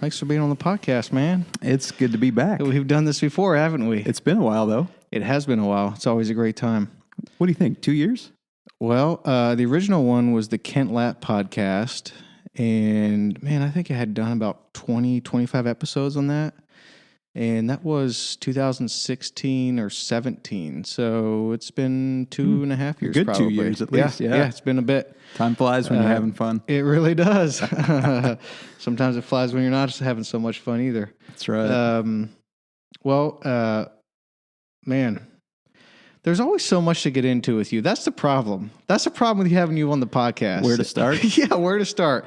Thanks for being on the podcast, man. It's good to be back. We've done this before, haven't we? It's been a while, though. It has been a while. It's always a great time. What do you think? 2 years? Well, the original one was the Kent Lapp podcast. And, man, I think I had done about 20, 25 episodes on that. And that was 2016 or 17. So it's been 2.5 years, good probably. 2 years at least, yeah. It's been a bit. Time flies when you're having fun. It really does. Sometimes it flies when you're not having so much fun either. That's right. Man, there's always so much to get into with you. That's the problem. That's the problem with having you on the podcast. Where to start? Yeah, where to start.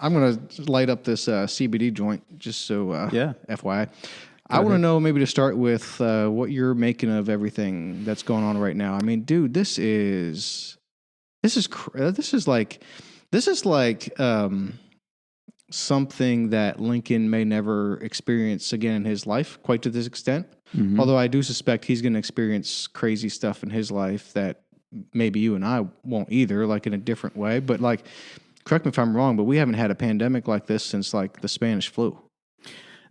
I'm going to light up this CBD joint just so, FYI. I want to know maybe to start with what you're making of everything that's going on right now. I mean, dude, this is like something that Lincoln may never experience again in his life quite to this extent. Mm-hmm. Although I do suspect he's going to experience crazy stuff in his life that maybe you and I won't either, like in a different way. But like, correct me if I'm wrong, but we haven't had a pandemic like this since like the Spanish flu.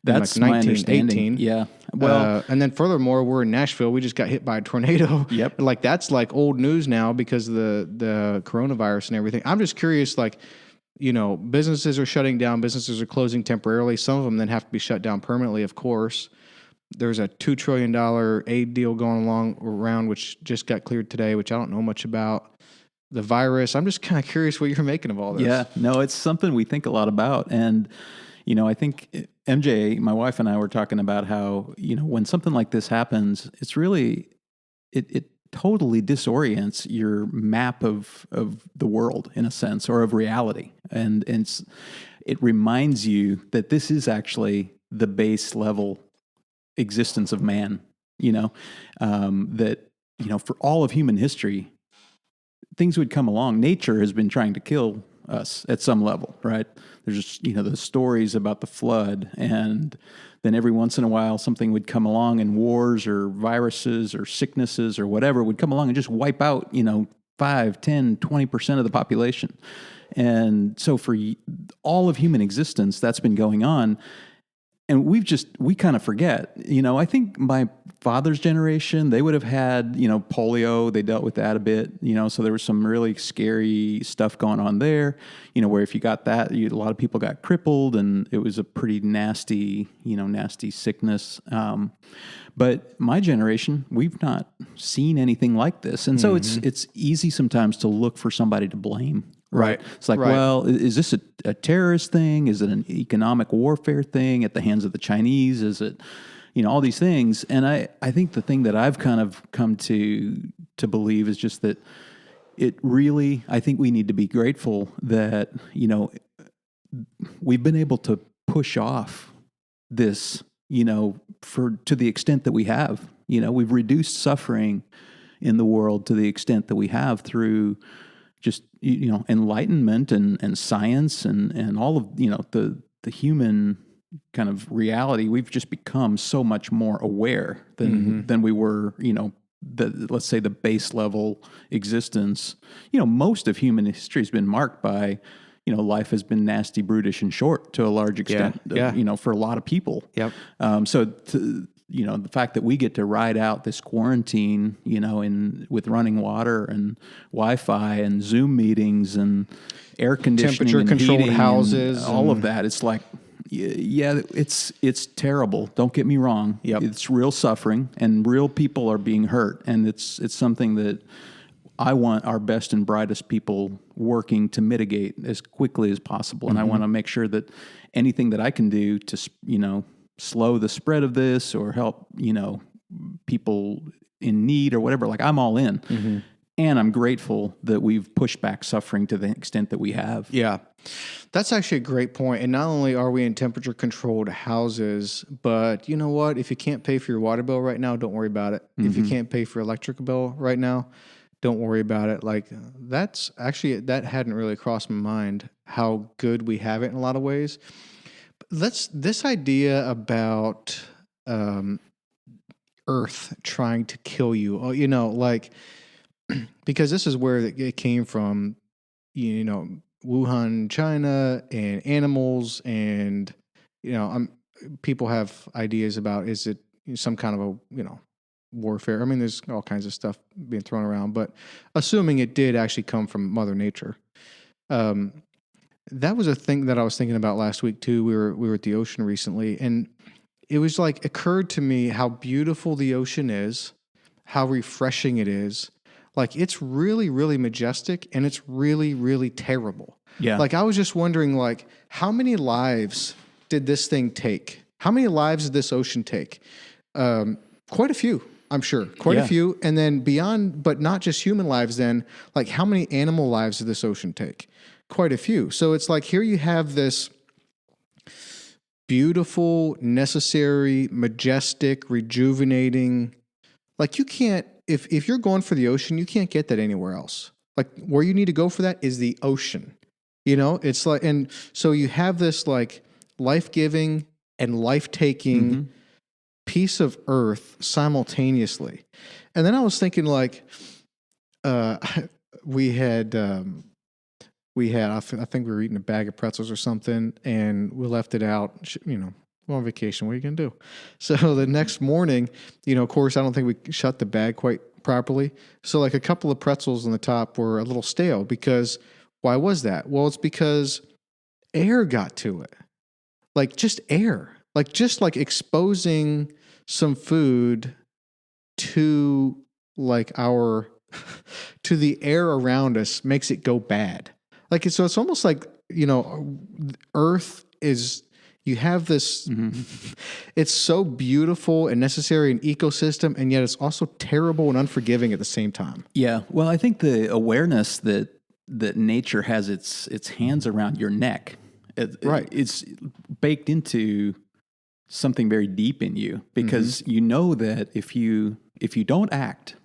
That's like my understanding. Yeah. Well, and then furthermore, we're in Nashville. We just got hit by a tornado. Yep. Like that's like old news now because of the coronavirus and everything. I'm just curious, like, you know, businesses are shutting down. Businesses are closing temporarily. Some of them then have to be shut down permanently, of course. There's a $2 trillion aid deal going around, which just got cleared today, which I don't know much about. The virus. I'm just kind of curious what you're making of all this. Yeah. No, it's something we think a lot about. And, you know, I think MJ, my wife and I were talking about how, you know, when something like this happens, it's really, it totally disorients your map of the world in a sense, or of reality. And it reminds you that this is actually the base level existence of man, you know, that, you know, for all of human history, things would come along. Nature has been trying to kill us at some level, right? There's just, you know, the stories about the flood, and then every once in a while something would come along, and wars or viruses or sicknesses or whatever would come along and just wipe out, you know, 5, 10, 20% of the population. And so for all of human existence, that's been going on. And we kind of forget, you know, I think my father's generation, they would have had, you know, polio. They dealt with that a bit, you know, so there was some really scary stuff going on there, you know, where if you got that, a lot of people got crippled, and it was a pretty nasty sickness. But my generation, we've not seen anything like this. And so it's easy sometimes to look for somebody to blame. Right. It's like, well, is this a terrorist thing? Is it an economic warfare thing at the hands of the Chinese? Is it, you know, all these things? And I think the thing that I've kind of come to believe is just that it really, I think we need to be grateful that, you know, we've been able to push off this, you know, to the extent that we have. You know, we've reduced suffering in the world to the extent that we have through just, you know, enlightenment and science and all of, you know, the human kind of reality. We've just become so much more aware than we were, you know, let's say the base level existence. You know, most of human history has been marked by, you know, life has been nasty, brutish, and short to a large extent, you know, for a lot of people. Yep. You know, the fact that we get to ride out this quarantine, you know, with running water and Wi-Fi and Zoom meetings and air conditioning, temperature-controlled houses, all of that. It's like, yeah, it's terrible. Don't get me wrong. Yep. It's real suffering, and real people are being hurt, and it's something that I want our best and brightest people working to mitigate as quickly as possible. And I want to make sure that anything that I can do to, you know, slow the spread of this or help, you know, people in need or whatever, like I'm all in. Mm-hmm. And I'm grateful that we've pushed back suffering to the extent that we have. Yeah, that's actually a great point. And not only are we in temperature controlled houses, but you know what? If you can't pay for your water bill right now, don't worry about it. Mm-hmm. If you can't pay for your electric bill right now, don't worry about it. Like that hadn't really crossed my mind how good we have it in a lot of ways. This idea about Earth trying to kill you, you know, like, because this is where it came from, you know, Wuhan, China, and animals, and people have ideas about, is it some kind of a warfare? I mean, there's all kinds of stuff being thrown around, but assuming it did actually come from Mother Nature, that was a thing that I was thinking about last week too. We were at the ocean recently, and it was like occurred to me how beautiful the ocean is, how refreshing it is. Like, it's really, really majestic, and it's really, really terrible. Yeah. Like, I was just wondering, like, how many lives did this thing take? How many lives did this ocean take? Quite a few, I'm sure. Quite a few. And then beyond, but not just human lives then, like, how many animal lives did this ocean take? Quite a few. So it's like, here you have this beautiful, necessary, majestic, rejuvenating. Like, you can't, if you're going for the ocean, you can't get that anywhere else. Like, where you need to go for that is the ocean. It's like, and so you have this like life-giving and life-taking piece of earth simultaneously. And then I was thinking, like, we had, I think we were eating a bag of pretzels or something, and we left it out, we're on vacation. What are you going to do? So the next morning, of course, I don't think we shut the bag quite properly. So like a couple of pretzels on the top were a little stale because why was that? Well, it's because air got to it. Like just air, like just like exposing some food to like to the air around us makes it go bad. Like, so it's almost like, Earth is, you have this, it's so beautiful and necessary an ecosystem, and yet it's also terrible and unforgiving at the same time. Yeah. Well, I think the awareness that nature has its hands around your neck, it's baked into something very deep in you, because you know that if you don't act,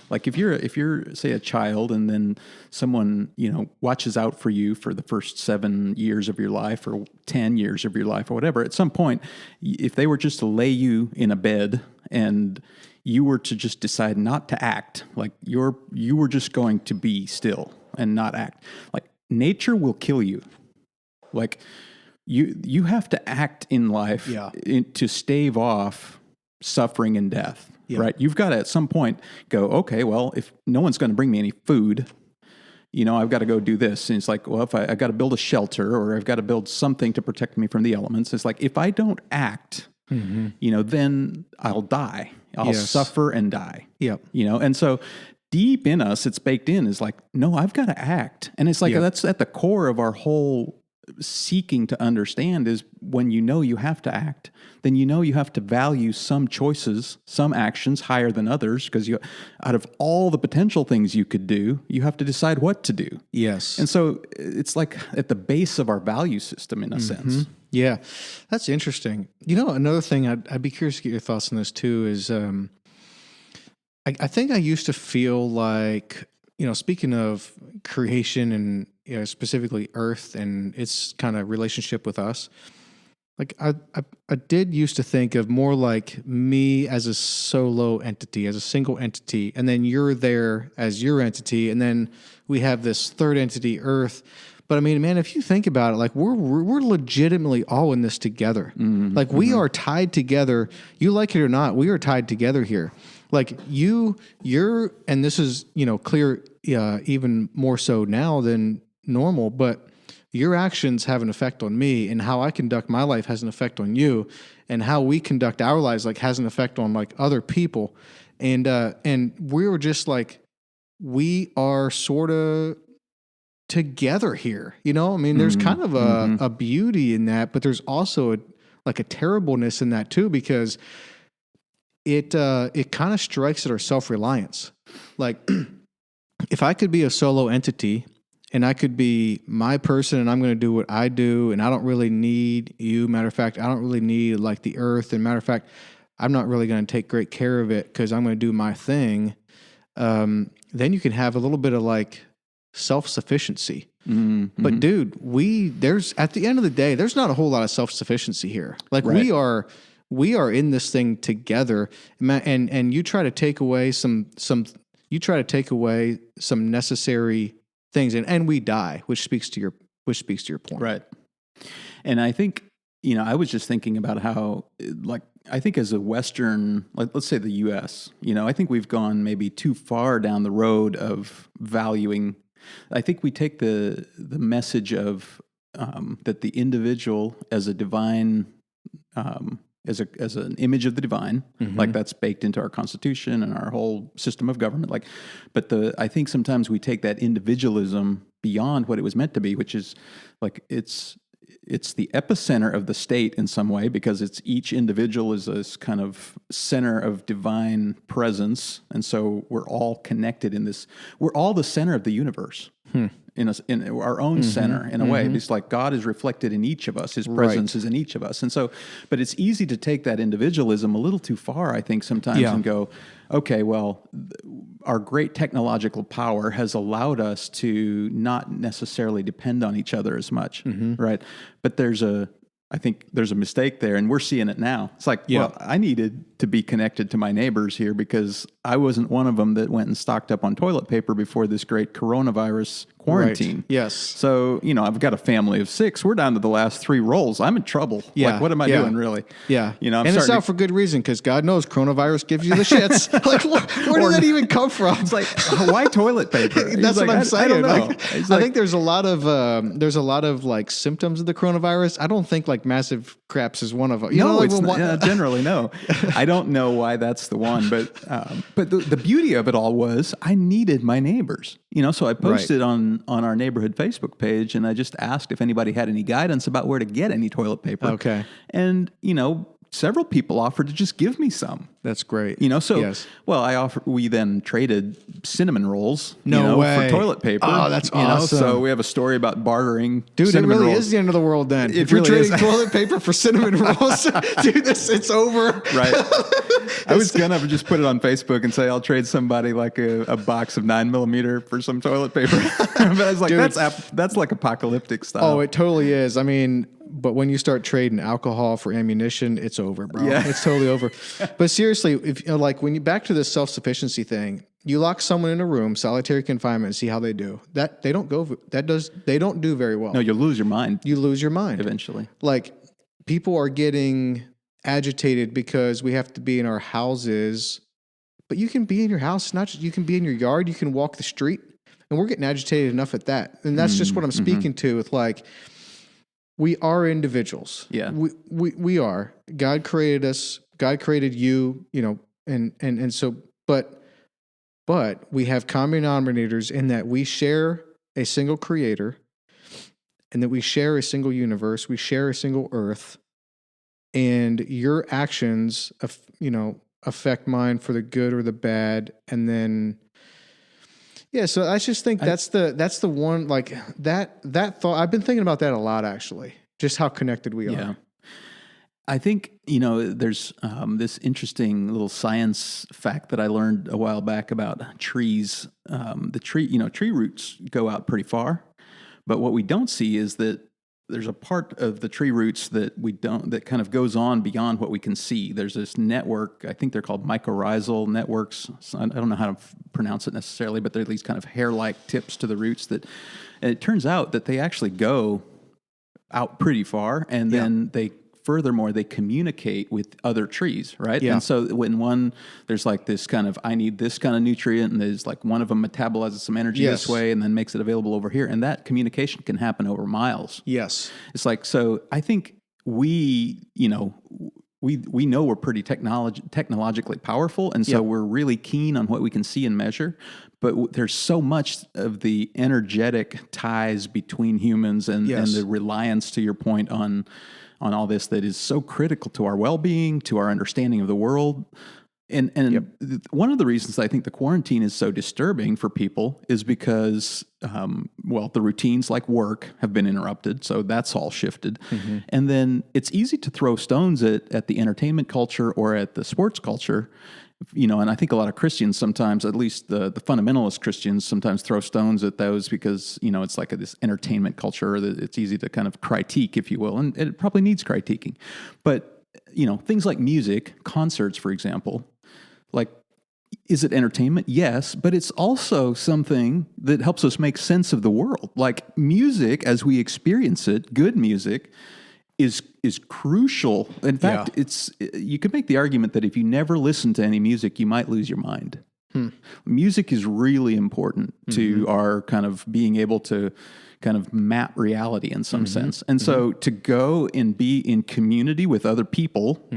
like if you're say a child, and then someone watches out for you for the first 7 years of your life or 10 years of your life or whatever, at some point, if they were just to lay you in a bed and you were to just decide not to act, like you were just going to be still and not act, like nature will kill you. Like you have to act in life to stave off suffering and death. Yep. Right. You've got to at some point go, okay, well, if no one's going to bring me any food, I've got to go do this. And it's like, well, if I've got to build a shelter, or I've got to build something to protect me from the elements. It's like, if I don't act, then I'll die. I'll suffer and die. Yep. And so deep in us, it's baked in, is like, no, I've got to act. And it's like, that's at the core of our whole seeking to understand, is when you have to act, then you have to value some choices, some actions higher than others, because out of all the potential things you could do, you have to decide what to do. Yes. And so it's like at the base of our value system in a sense. Yeah, that's interesting. Another thing I'd be curious to get your thoughts on this too is I think I used to feel like, speaking of creation and specifically Earth and its kind of relationship with us, like I did used to think of more like me as a solo entity, as a single entity, and then you're there as your entity, and then we have this third entity, Earth. But I mean, man, if you think about it, like we're legitimately all in this together. Like we are tied together. You like it or not, we are tied together here. Like you're, and this is clear even more so now than normal, but your actions have an effect on me, and how I conduct my life has an effect on you, and how we conduct our lives like has an effect on like other people, and we were just like, we are sort of together here, I mean, there's kind of a beauty in that, but there's also a terribleness in that too, because it kind of strikes at our self-reliance. Like if I could be a solo entity and I could be my person and I'm going to do what I do, and I don't really need you. Matter of fact, I don't really need like the earth. And matter of fact, I'm not really going to take great care of it because I'm going to do my thing. Then you can have a little bit of like self-sufficiency. But dude, there's at the end of the day, there's not a whole lot of self-sufficiency here. Like we are in this thing together, and you try to take away some necessary things, and we die, which speaks to which speaks to your point. Right. And I think, I was just thinking about how, I think as a Western, let's say the U.S., I think we've gone maybe too far down the road of valuing. I think we take the message of that the individual as a divine, as an image of the divine, like that's baked into our Constitution and our whole system of government. But I think sometimes we take that individualism beyond what it was meant to be, which is it's the epicenter of the state in some way, because each individual is this kind of center of divine presence. And so we're all connected in this. We're all the center of the universe in our own center in a way. It's like God is reflected in each of us. His presence is in each of us. And so, but it's easy to take that individualism a little too far, I think, sometimes and go, okay, well, our great technological power has allowed us to not necessarily depend on each other as much, right? But I think there's a mistake there, and we're seeing it now. It's like, well, I needed to be connected to my neighbors here because I wasn't one of them that went and stocked up on toilet paper before this great coronavirus quarantine. Right. Yes. So, I've got a family of 6. We're down to the last 3 rolls. I'm in trouble. Yeah. Like, what am I doing, really? Yeah. I'm it's out for good reason, because God knows coronavirus gives you the shits. Like, where did that even come from? It's like, why toilet paper? That's what I'm saying. I don't know. I think there's a lot of like symptoms of the coronavirus. I don't think like massive craps is one of them. Generally no. I don't know why that's the one, but the beauty of it all was I needed my neighbors. So I posted on our neighborhood Facebook page, and I just asked if anybody had any guidance about where to get any toilet paper. Okay. And several people offered to just give me some. That's great. We then traded cinnamon rolls, way. for toilet paper. Oh, that's awesome. So we have a story about bartering. Dude, it really rolls. is the end of the world then. If you're really trading toilet paper for cinnamon rolls, dude, it's over. Right. I was going to just put it on Facebook and say, I'll trade somebody like a box of 9mm for some toilet paper. But I was like, dude, that's like apocalyptic style. Oh, it totally is. I mean, but when you start trading alcohol for ammunition, it's over, bro. Yeah. It's totally over. But seriously, if when you back to this self-sufficiency thing, you lock someone in a room, solitary confinement, and see how they do. They don't do very well. No, you'll lose your mind. You lose your mind eventually. Like, people are getting agitated because we have to be in our houses, but you can be in your house. Not just, you can be in your yard. You can walk the street, and we're getting agitated enough at that. And that's just what I'm speaking to with like. We are individuals. Yeah. We are. God created us. God created you, and so, but we have common denominators in that we share a single creator, and that we share a single universe. We share a single earth, and your actions, affect mine for the good or the bad. And then, so I just think that's the one, like that thought. I've been thinking about that a lot, actually, just how connected we are. Yeah. I think, there's this interesting little science fact that I learned a while back about trees. Tree roots go out pretty far, but what we don't see is that there's a part of the tree roots that kind of goes on beyond what we can see. There's this network, I think they're called Mycorrhizal Networks. So I don't know how to pronounce it necessarily, but they're these kind of hair-like tips to the roots and it turns out that they actually go out pretty far, and then furthermore, they communicate with other trees, right? Yeah. And so when there's like this kind of, I need this kind of nutrient, and there's like one of them metabolizes some energy this way and then makes it available over here. And that communication can happen over miles. Yes. It's like, so I think we know we're pretty technologically powerful. And so we're really keen on what we can see and measure. But there's so much of the energetic ties between humans and the reliance, to your point, on all this that is so critical to our well-being, to our understanding of the world. And one of the reasons I think the quarantine is so disturbing for people is because, the routines like work have been interrupted. So that's all shifted. Mm-hmm. And then it's easy to throw stones at the entertainment culture or at the sports culture. And I think a lot of Christians sometimes, at least the fundamentalist Christians, sometimes throw stones at those because, it's like this entertainment culture that it's easy to kind of critique, if you will, and it probably needs critiquing. But, things like music, concerts, for example, like is it entertainment? Yes, but it's also something that helps us make sense of the world. Like music, as we experience it, good music is crucial. In fact, you could make the argument that if you never listen to any music, you might lose your mind. Music is really important to our kind of being able to kind of map reality in some sense. And so to go and be in community with other people,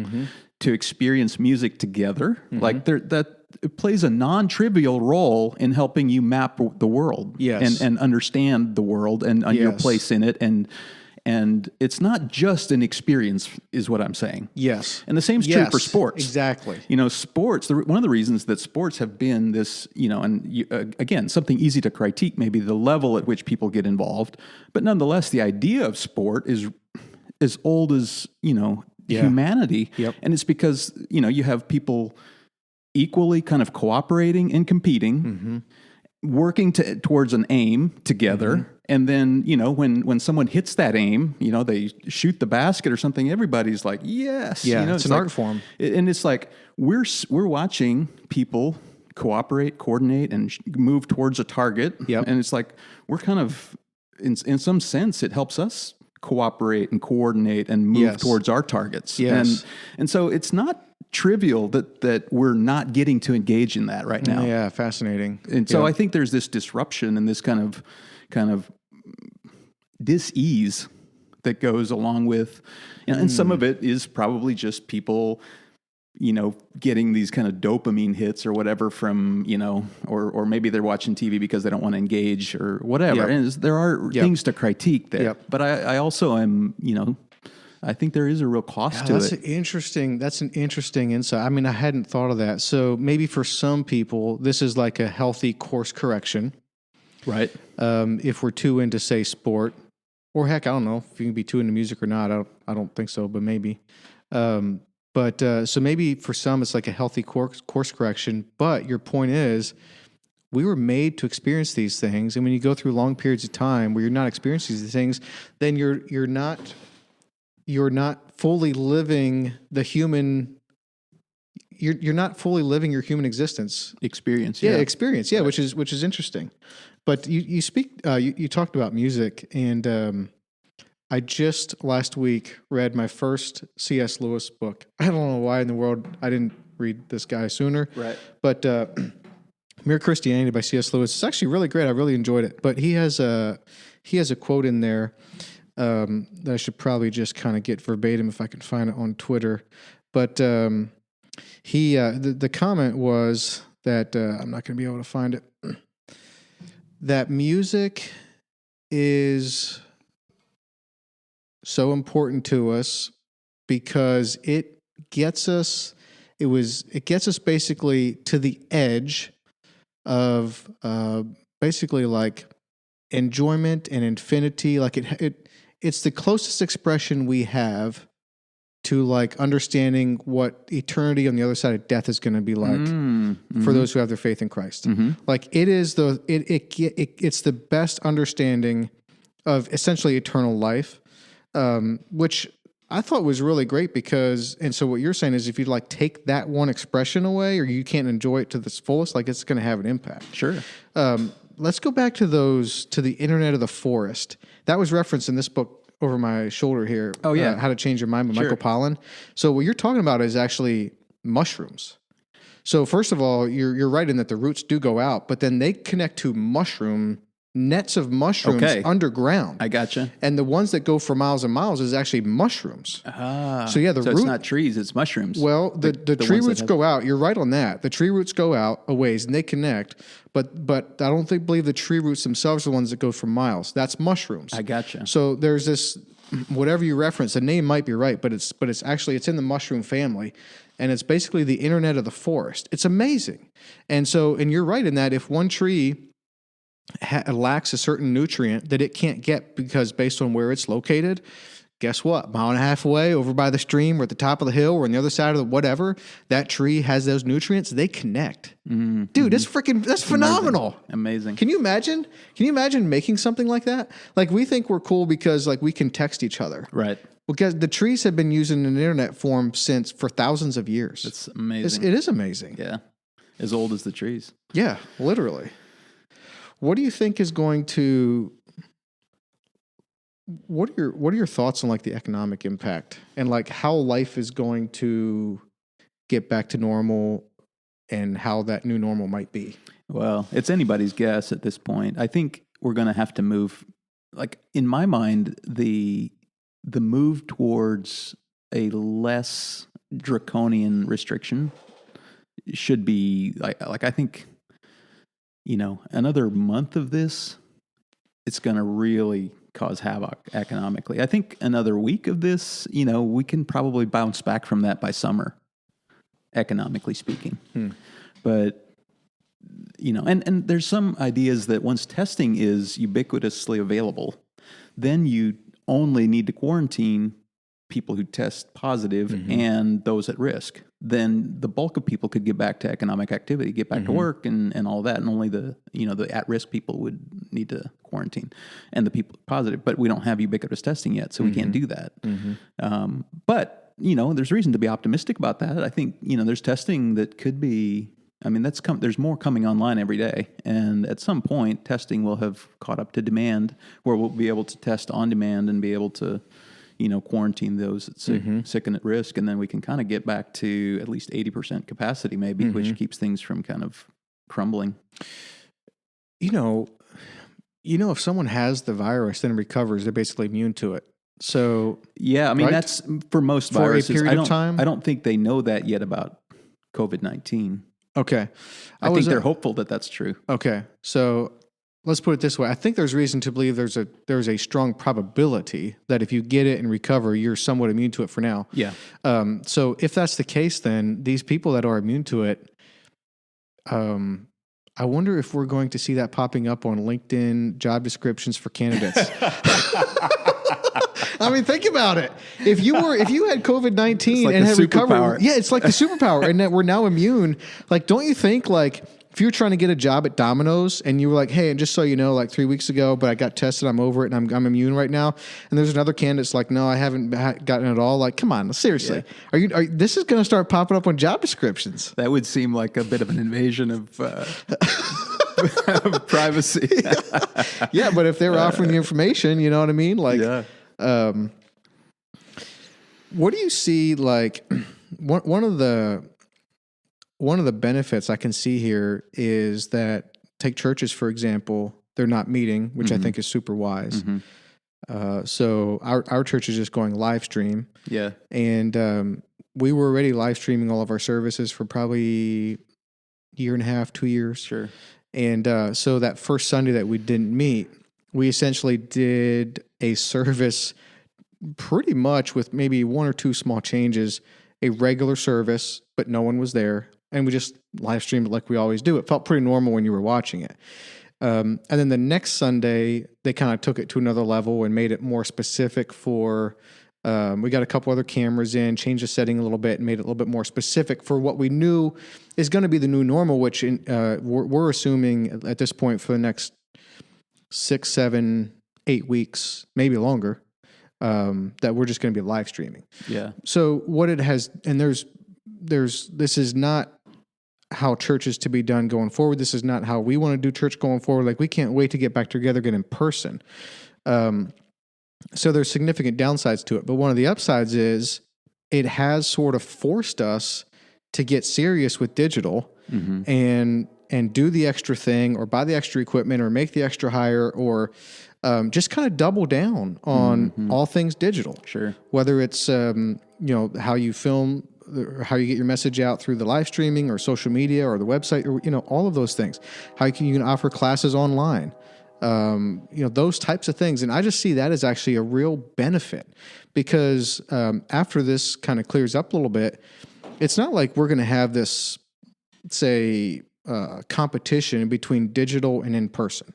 to experience music together, like that it plays a non-trivial role in helping you map the world and understand the world and your place in it. And it's not just an experience, is what I'm saying. Yes. And the same is true for sports. Exactly. You know, sports, one of the reasons that sports have been this, you know, and again, something easy to critique, maybe the level at which people get involved. But nonetheless, the idea of sport is as old as, you know, humanity. Yep. And it's because, you know, you have people equally kind of cooperating and competing, working towards an aim together. And then, you know, when someone hits that aim, you know, they shoot the basket or something, everybody's like, yes. Yeah, you know, it's an art form. And it's like, we're watching people cooperate, coordinate, and move towards a target. Yep. And it's like, we're kind of, in some sense, it helps us cooperate and coordinate and move towards our targets. Yes. And so it's not trivial that we're not getting to engage in that right now. Yeah, fascinating. And so I think there's this disruption and this kind of dis-ease that goes along with, you know, and some of it is probably just people, you know, getting these kind of dopamine hits or whatever from, you know, or maybe they're watching TV because they don't want to engage or whatever. And there are things to critique there. But I also am, you know, I think there is a real cost to it. That's an interesting insight. I mean, I hadn't thought of that. So maybe for some people, this is like a healthy course correction. Right. If we're too into, say, sport, or heck, I don't know if you can be too into music or not. I don't think so, but maybe. But so maybe for some it's like a healthy course correction. But your point is, we were made to experience these things, and when you go through long periods of time where you're not experiencing these things, then you're not fully living the human. You're not fully living your human existence Experience. Experience. Yeah, right. which is interesting. But you talked about music, and I just last week read my first C.S. Lewis book. I don't know why in the world I didn't read this guy sooner. Right. But Mere Christianity by C.S. Lewis is actually really great. I really enjoyed it. But he has a quote in there that I should probably just kind of get verbatim if I can find it on Twitter. But the comment was that I'm not going to be able to find it. That music is so important to us because it gets us basically to the edge of basically like enjoyment and infinity. Like it's the closest expression we have to like understanding what eternity on the other side of death is going to be like for those who have their faith in Christ. Like it is it's the best understanding of essentially eternal life, which I thought was really great because, and so what you're saying is if you like take that one expression away or you can't enjoy it to the fullest, like it's going to have an impact. Sure. Let's go back to the internet of the forest. That was referenced in this book over my shoulder here. Oh, yeah. How to Change Your Mind by Michael Pollan. So what you're talking about is actually mushrooms. So first of all, you're right in that the roots do go out, but then they connect to nets of mushrooms underground. I gotcha. And the ones that go for miles and miles is actually mushrooms. So yeah, it's not trees, it's mushrooms. Well, the tree roots go out. You're right on that. The tree roots go out a ways and they connect, but I don't believe the tree roots themselves are the ones that go for miles. That's mushrooms. I gotcha. So there's this, whatever you reference, the name might be right, but it's in the mushroom family. And it's basically the internet of the forest. It's amazing. And you're right in that if one tree lacks a certain nutrient that it can't get because based on where it's located, guess what? Mile and a half away, over by the stream or at the top of the hill or on the other side of the whatever, that tree has those nutrients. They connect. Dude, that's phenomenal. Amazing. Can you imagine? Making something like that? Like we think we're cool because like we can text each other. Right. Because the trees have been used in an internet form for thousands of years. It's amazing. It is amazing. Yeah. as old as the trees. Yeah, literally. What do you think is going to? What are your thoughts on like the economic impact and like how life is going to get back to normal and how that new normal might be? Well, it's anybody's guess at this point. I think we're going to have to move. Like in my mind, the move towards a less draconian restriction should be like I think, another month of this, it's going to really cause havoc economically. I think another week of this, we can probably bounce back from that by summer, economically speaking. But, and there's some ideas that once testing is ubiquitously available, then you only need to quarantine people who test positive and those at risk. Then the bulk of people could get back to economic activity, get back to work and all that. And only the at-risk people would need to quarantine and the people positive. But we don't have ubiquitous testing yet, so we can't do that. But, there's reason to be optimistic about that. I think, there's testing that could be, there's more coming online every day. And at some point, testing will have caught up to demand where we'll be able to test on demand and be able to quarantine those that's sick and at risk. And then we can kind of get back to at least 80% capacity maybe, which keeps things from kind of crumbling. If someone has the virus and recovers, they're basically immune to it. So yeah, right? That's for most viruses. For a period of time? I don't think they know that yet about COVID-19. Okay. I think they're hopeful that that's true. Okay. So let's put it this way. I think there's reason to believe there's a strong probability that if you get it and recover, you're somewhat immune to it for now. Yeah. So if that's the case, then these people that are immune to it, I wonder if we're going to see that popping up on LinkedIn job descriptions for candidates. Think about it. If you had COVID-19 like and had recovered, superpower. yeah, it's like the superpower, and that we're now immune. Like, don't you think like if you're trying to get a job at Domino's and you were like, hey, and just so you know, like 3 weeks ago, but I got tested, I'm over it, and I'm immune right now. And there's another candidate that's like, no, I haven't gotten it at all. Like, come on, seriously, are this is going to start popping up on job descriptions? That would seem like a bit of an invasion of privacy. Yeah, but if they're offering the information, you know what I mean? Like, what do you see? Like, one of the benefits I can see here is that take churches, for example, they're not meeting, which I think is super wise. So our church is just going live stream. Yeah. And we were already live streaming all of our services for probably a year and a half, 2 years. Sure. And so that first Sunday that we didn't meet, we essentially did a service pretty much with maybe one or two small changes, a regular service, but no one was there. And we just live streamed it like we always do. It felt pretty normal when you were watching it. And then the next Sunday, they kind of took it to another level and made it more specific for, we got a couple other cameras in, changed the setting a little bit and made it a little bit more specific for what we knew is going to be the new normal, which we're assuming at this point for the next 6, 7, 8 weeks, maybe longer, that we're just going to be live streaming. Yeah. So what it has, and this is not how church is to be done going forward. This is not how we want to do church going forward. Like, we can't wait to get back together again in person. So there's significant downsides to it. But one of the upsides is it has sort of forced us to get serious with digital and do the extra thing or buy the extra equipment or make the extra hire or just kind of double down on all things digital. Sure. Whether it's, how you film, or how you get your message out through the live streaming or social media or the website, or, all of those things. How you can offer classes online, those types of things. And I just see that as actually a real benefit because after this kind of clears up a little bit, it's not like we're going to have this, say, competition between digital and in person.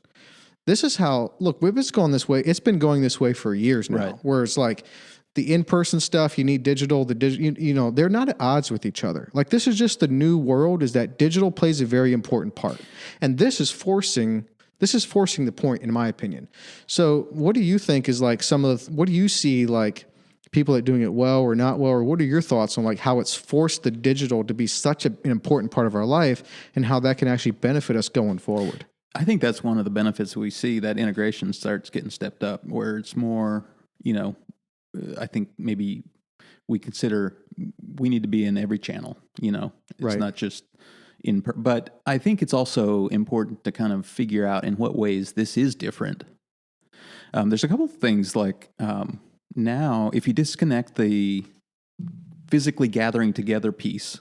This is how, look, we've been going this way. It's been going this way for years now, right. Where it's like the in-person stuff, you need digital, they're not at odds with each other. Like, this is just the new world, is that digital plays a very important part. And this is forcing the point, in my opinion. So what do you think is like what do you see like people that are doing it well or not well, or what are your thoughts on like how it's forced the digital to be such an important part of our life and how that can actually benefit us going forward? I think that's one of the benefits we see, that integration starts getting stepped up, where it's more, I think maybe we consider we need to be in every channel, it's Right. not just but I think it's also important to kind of figure out in what ways this is different. There's a couple of things like now, if you disconnect the physically gathering together piece,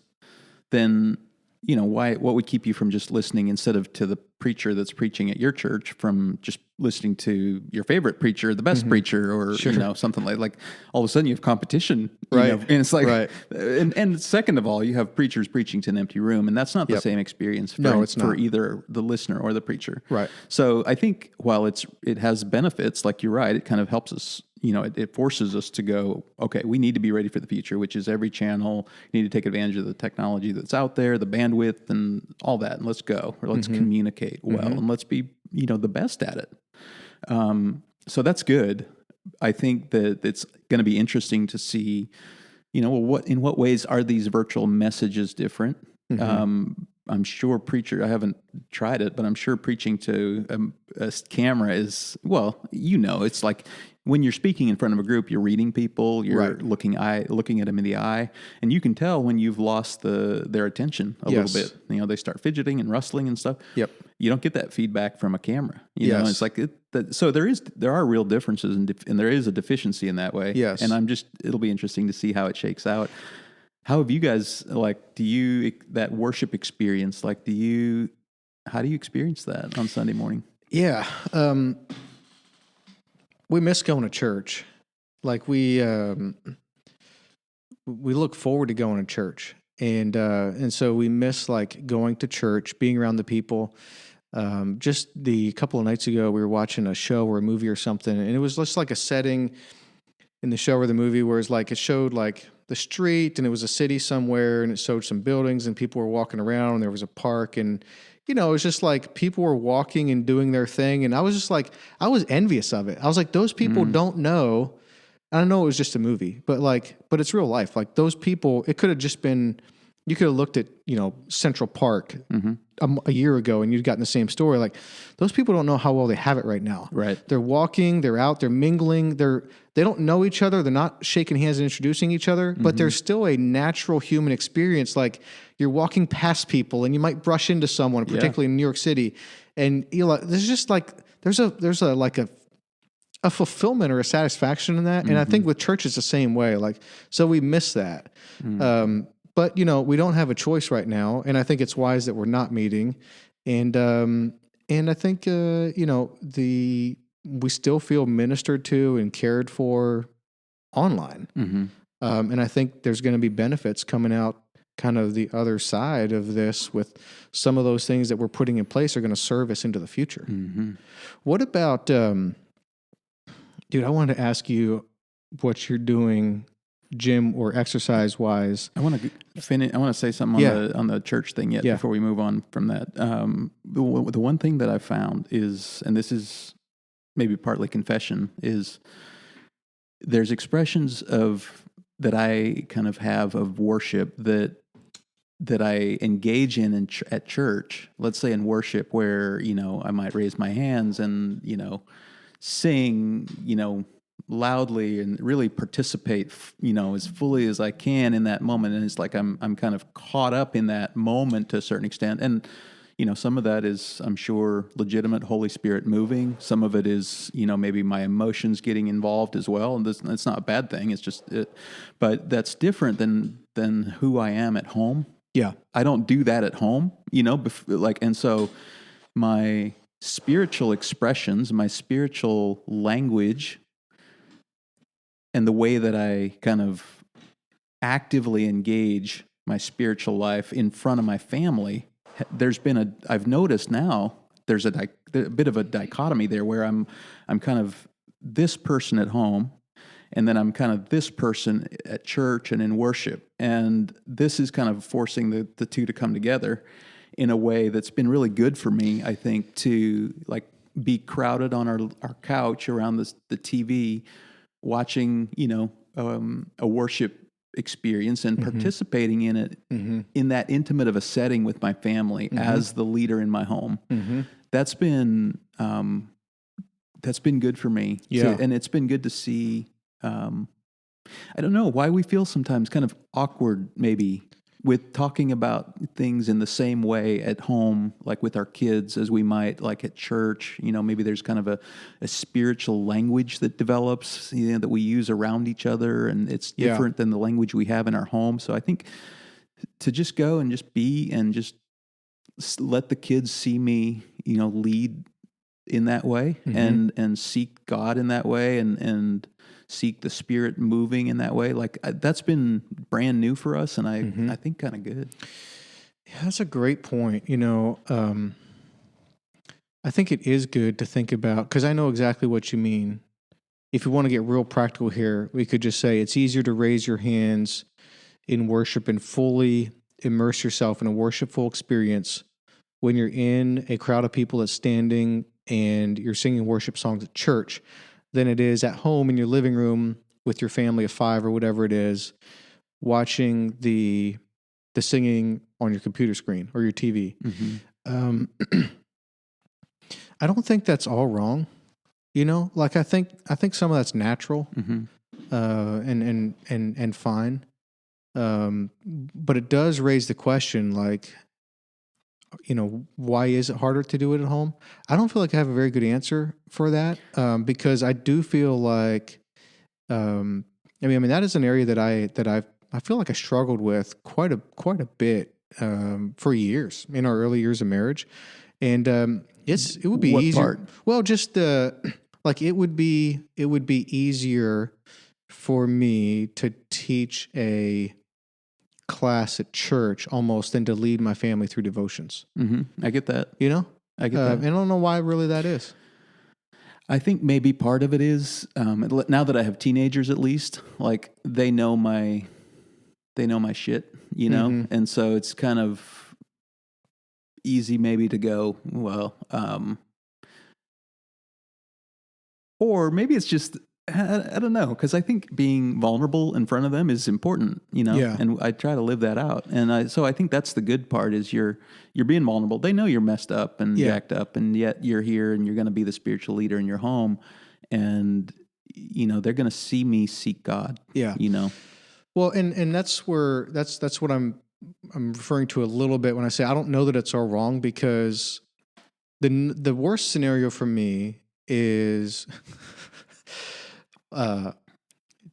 then what would keep you from just listening instead of to the preacher that's preaching at your church, from just listening to your favorite preacher, the best preacher, or something like all of a sudden you have competition, Right. And it's like, Right. and second of all, you have preachers preaching to an empty room, and that's not the same experience for either the listener or the preacher. Right. So I think while it has benefits, like you're right, it kind of helps us. It forces us to go, okay, we need to be ready for the future, which is every channel. You need to take advantage of the technology that's out there, the bandwidth and all that, and let's go, or let's communicate well, and let's be, the best at it. So that's good. I think that it's going to be interesting to see, in what ways are these virtual messages different? I'm sure I haven't tried it, but I'm sure preaching to a camera is, it's like when you're speaking in front of a group, you're reading people, you're looking at them in the eye, and you can tell when you've lost their attention a little bit. They start fidgeting and rustling and stuff. Yep. You don't get that feedback from a camera. It's like so there are real differences, and there is a deficiency in that way. Yes. And it'll be interesting to see how it shakes out. How have you guys, that worship experience, how do you experience that on Sunday morning? Yeah. We miss going to church. Like we look forward to going to church. And so we miss like going to church, being around the people. Just the couple of nights ago, we were watching a show or a movie or something, and it was just like a setting in the show or the movie where it's like it showed like the street, and it was a city somewhere, and it showed some buildings, and people were walking around, and there was a park, and it was just like people were walking and doing their thing, and I was just like, I was envious of it. I was like, those people don't know. I don't know it was just a movie, but it's real life. Like those people, it could have just been. You could have looked at, Central Park a year ago and you'd gotten the same story. Like those people don't know how well they have it right now. Right. They're walking, they're out, they're mingling, they don't know each other. They're not shaking hands and introducing each other, but there's still a natural human experience. Like you're walking past people and you might brush into someone, particularly in New York City. And there's just like, there's a fulfillment or a satisfaction in that. And I think with church, it's the same way. Like, so we miss that. But, we don't have a choice right now, and I think it's wise that we're not meeting. And I think, we still feel ministered to and cared for online. And I think there's going to be benefits coming out kind of the other side of this with some of those things that we're putting in place are going to serve us into the future. What about, dude, I wanted to ask you what you're doing gym or exercise wise. I want to say something on the church thing before we move on from that. The one thing that I found is, and this is maybe partly confession, is there's expressions that I kind of have of worship that I engage in at church. Let's say in worship where, I might raise my hands and, sing, loudly and really participate, as fully as I can in that moment. And it's like I'm kind of caught up in that moment to a certain extent. And, some of that is, I'm sure, legitimate Holy Spirit moving. Some of it is, maybe my emotions getting involved as well. And it's not a bad thing. It's just but that's different than who I am at home. Yeah. I don't do that at home, and so my spiritual expressions, my spiritual language, and the way that I kind of actively engage my spiritual life in front of my family, I've noticed now there's a bit of a dichotomy there where I'm kind of this person at home, and then I'm kind of this person at church and in worship. And this is kind of forcing the two to come together in a way that's been really good for me, I think, to like be crowded on our couch around the TV, watching, a worship experience and participating in it in that intimate of a setting with my family as the leader in my home. That's been good for me. Yeah. And it's been good to see, I don't know why we feel sometimes kind of awkward maybe with talking about things in the same way at home, like with our kids, as we might like at church. Maybe there's kind of a spiritual language that develops, that we use around each other, and it's different than the language we have in our home. So I think to just go and just be and just let the kids see me, lead in that way and seek God in that way and seek the Spirit moving in that way. Like that's been brand new for us, and I think kind of good. Yeah, that's a great point. I think it is good to think about, because I know exactly what you mean. If you want to get real practical here, we could just say it's easier to raise your hands in worship and fully immerse yourself in a worshipful experience when you're in a crowd of people that's standing and you're singing worship songs at church than it is at home in your living room with your family of 5 or whatever it is, watching the singing on your computer screen or your TV. I don't think that's all wrong. Like I think some of that's natural and fine. But it does raise the question, like, why is it harder to do it at home? I don't feel like I have a very good answer for that, because I do feel like, that is an area that I feel like I struggled with quite a bit for years in our early years of marriage, and it would be what easier. Part? Well, just like it would be easier for me to teach a class at church almost than to lead my family through devotions. I get that. I get that. And I don't know why really that is. I think maybe part of it is, now that I have teenagers, at least, like they know my shit, and so it's kind of easy maybe to go, well, or maybe it's just, I don't know, because I think being vulnerable in front of them is important, Yeah. and I try to live that out. And so I think that's the good part is you're being vulnerable. They know you're messed up and jacked up, and yet you're here and you're going to be the spiritual leader in your home. And, they're going to see me seek God. Yeah. Well, and that's where, that's what I'm referring to a little bit when I say I don't know that it's all wrong, because the worst scenario for me is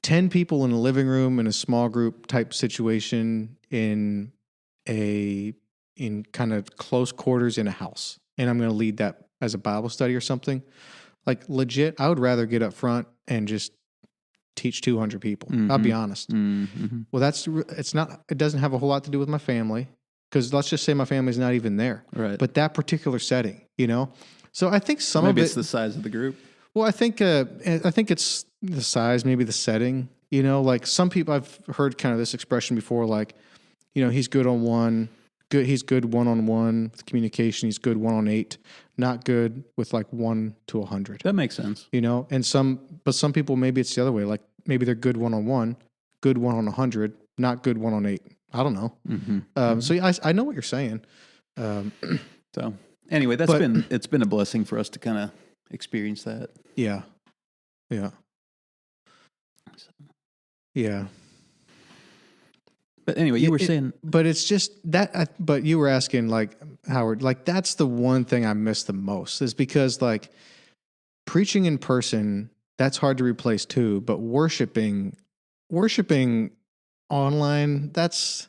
10 people in a living room in a small group type situation in kind of close quarters in a house. And I'm going to lead that as a Bible study or something. Like legit, I would rather get up front and just teach 200 people. I'll be honest. Well, it doesn't have a whole lot to do with my family, because let's just say my family's not even there. Right. But that particular setting, So I think maybe of it's the size of the group. Well, I think it's the size, maybe the setting. Like some people, I've heard kind of this expression before, like, he's good on one, he's good one-on-one with communication. He's good 1-on-8, not good with like 1 to 100. That makes sense. And some people, maybe it's the other way. Like maybe they're good 1-on-1, good 1-on-100, not good 1-on-8. I don't know. So yeah, I know what you're saying. So anyway, it's been a blessing for us to kind of experience that. Yeah. But anyway, you were saying, but it's just that. But you were asking, like, Howard, like that's the one thing I miss the most, is because like preaching in person, that's hard to replace too. But worshiping online, that's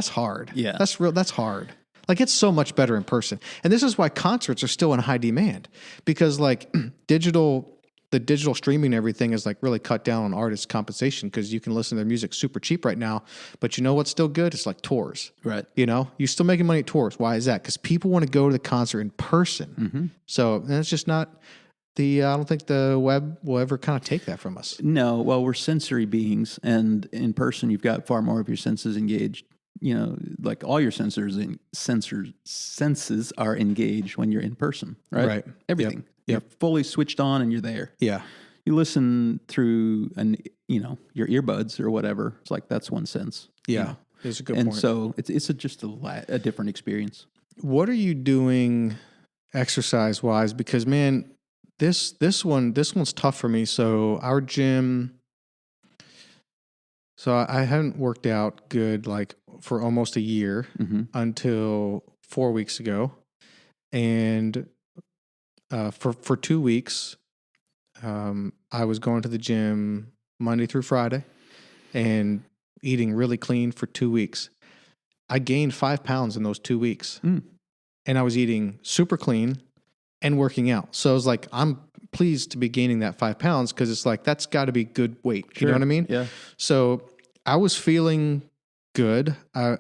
hard. Yeah, that's hard. Like it's so much better in person. And this is why concerts are still in high demand, because like the digital streaming and everything is like really cut down on artists' compensation, because you can listen to their music super cheap right now. But you know what's still good? It's like tours. Right. You're still making money at tours. Why is that? Because people want to go to the concert in person. So and it's just not I don't think the web will ever kind of take that from us. No. Well, we're sensory beings, and in person, you've got far more of your senses engaged. Like all your senses are engaged when you're in person, right? Right. Everything. Yep. You're fully switched on and you're there. Yeah. You listen through your earbuds or whatever. It's like, that's one sense. Yeah. It's a good and point. so it's just a different experience. What are you doing exercise wise? Because man, this one's tough for me. So our gym, so I hadn't worked out good like for almost a year until 4 weeks ago. And for 2 weeks, I was going to the gym Monday through Friday and eating really clean for 2 weeks. I gained 5 pounds in those 2 weeks. And I was eating super clean and working out. So I was like, I'm pleased to be gaining that 5 pounds because it's like, that's got to be good weight. Sure. You know what I mean? Yeah. So I was feeling good. I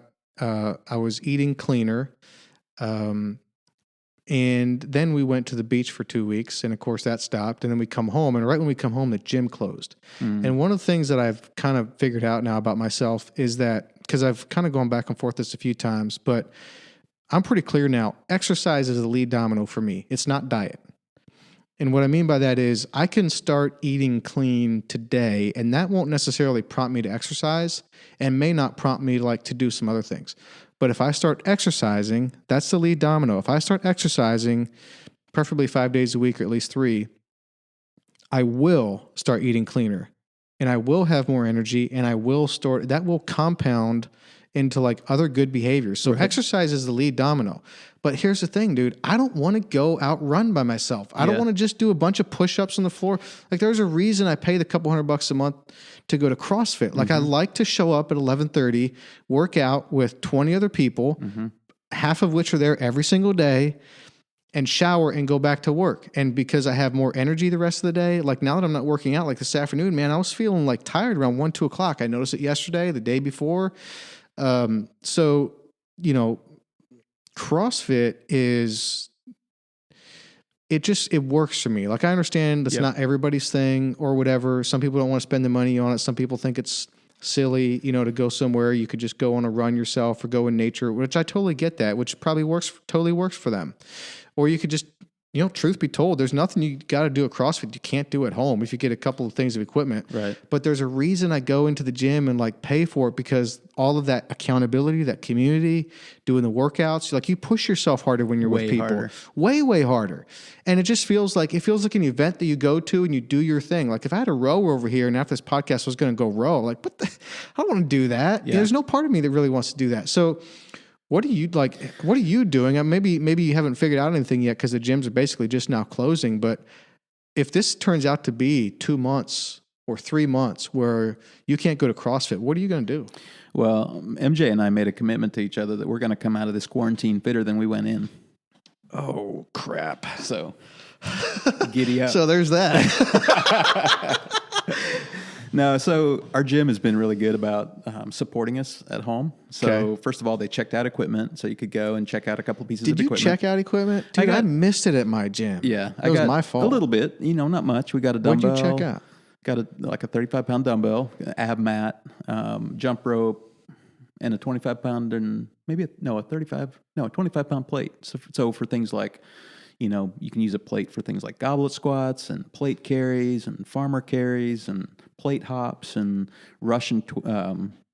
was eating cleaner. And then we went to the beach for 2 weeks. And of course that stopped. And then we come home. And right when we come home, the gym closed. And one of the things that I've kind of figured out now about myself is that, because I've kind of gone back and forth this a few times, but I'm pretty clear now, exercise is the lead domino for me. It's not diet. And what I mean by that is I can start eating clean today, and that won't necessarily prompt me to exercise and may not prompt me to do some other things. But if I start exercising, that's the lead domino. If I start exercising, preferably 5 days a week or at least 3, I will start eating cleaner and I will have more energy and that will compound into other good behaviors. So exercise is the lead domino. But here's the thing, dude. I don't want to go outrun by myself. I don't want to just do a bunch of push-ups on the floor. There's a reason I pay the couple $100 a month to go to CrossFit. I like to show up at 11:30, work out with 20 other people, half of which are there every single day, and shower and go back to work. And because I have more energy the rest of the day, now that I'm not working out, this afternoon, man, I was feeling tired around 1, 2 o'clock. I noticed it yesterday, the day before. So, CrossFit it works for me. I understand that's not everybody's thing or whatever. Some people don't want to spend the money on it. Some people think it's silly, to go somewhere. You could just go on a run yourself or go in nature, which I totally get that, which probably totally works for them. Or you could just, truth be told, there's nothing you got to do at CrossFit you can't do at home if you get a couple of things of equipment. Right. But there's a reason I go into the gym and pay for it, because all of that accountability, that community, doing the workouts, you push yourself harder when you're with people. Harder. Way harder. And it just feels like an event that you go to and you do your thing. If I had a rower over here and after this podcast I was going to go row, I don't want to do that. Yeah. There's no part of me that really wants to do that. So what are you doing? Maybe you haven't figured out anything yet because the gyms are basically just now closing. But if this turns out to be 2 months or 3 months where you can't go to CrossFit, what are you going to do? Well, MJ and I made a commitment to each other that we're going to come out of this quarantine fitter than we went in. Oh, crap. So giddy up. So there's that. No, so our gym has been really good about supporting us at home. So first of all, they checked out equipment, so you could go and check out a couple pieces of equipment. Did you check out equipment? Dude, I missed it at my gym. Yeah. It was my fault. A little bit, not much. We got a dumbbell. What'd you check out? Got a 35-pound dumbbell, ab mat, jump rope, and a 25-pound and maybe a 25-pound plate. So for things like, you can use a plate for things like goblet squats and plate carries and farmer carries and plate hops and Russian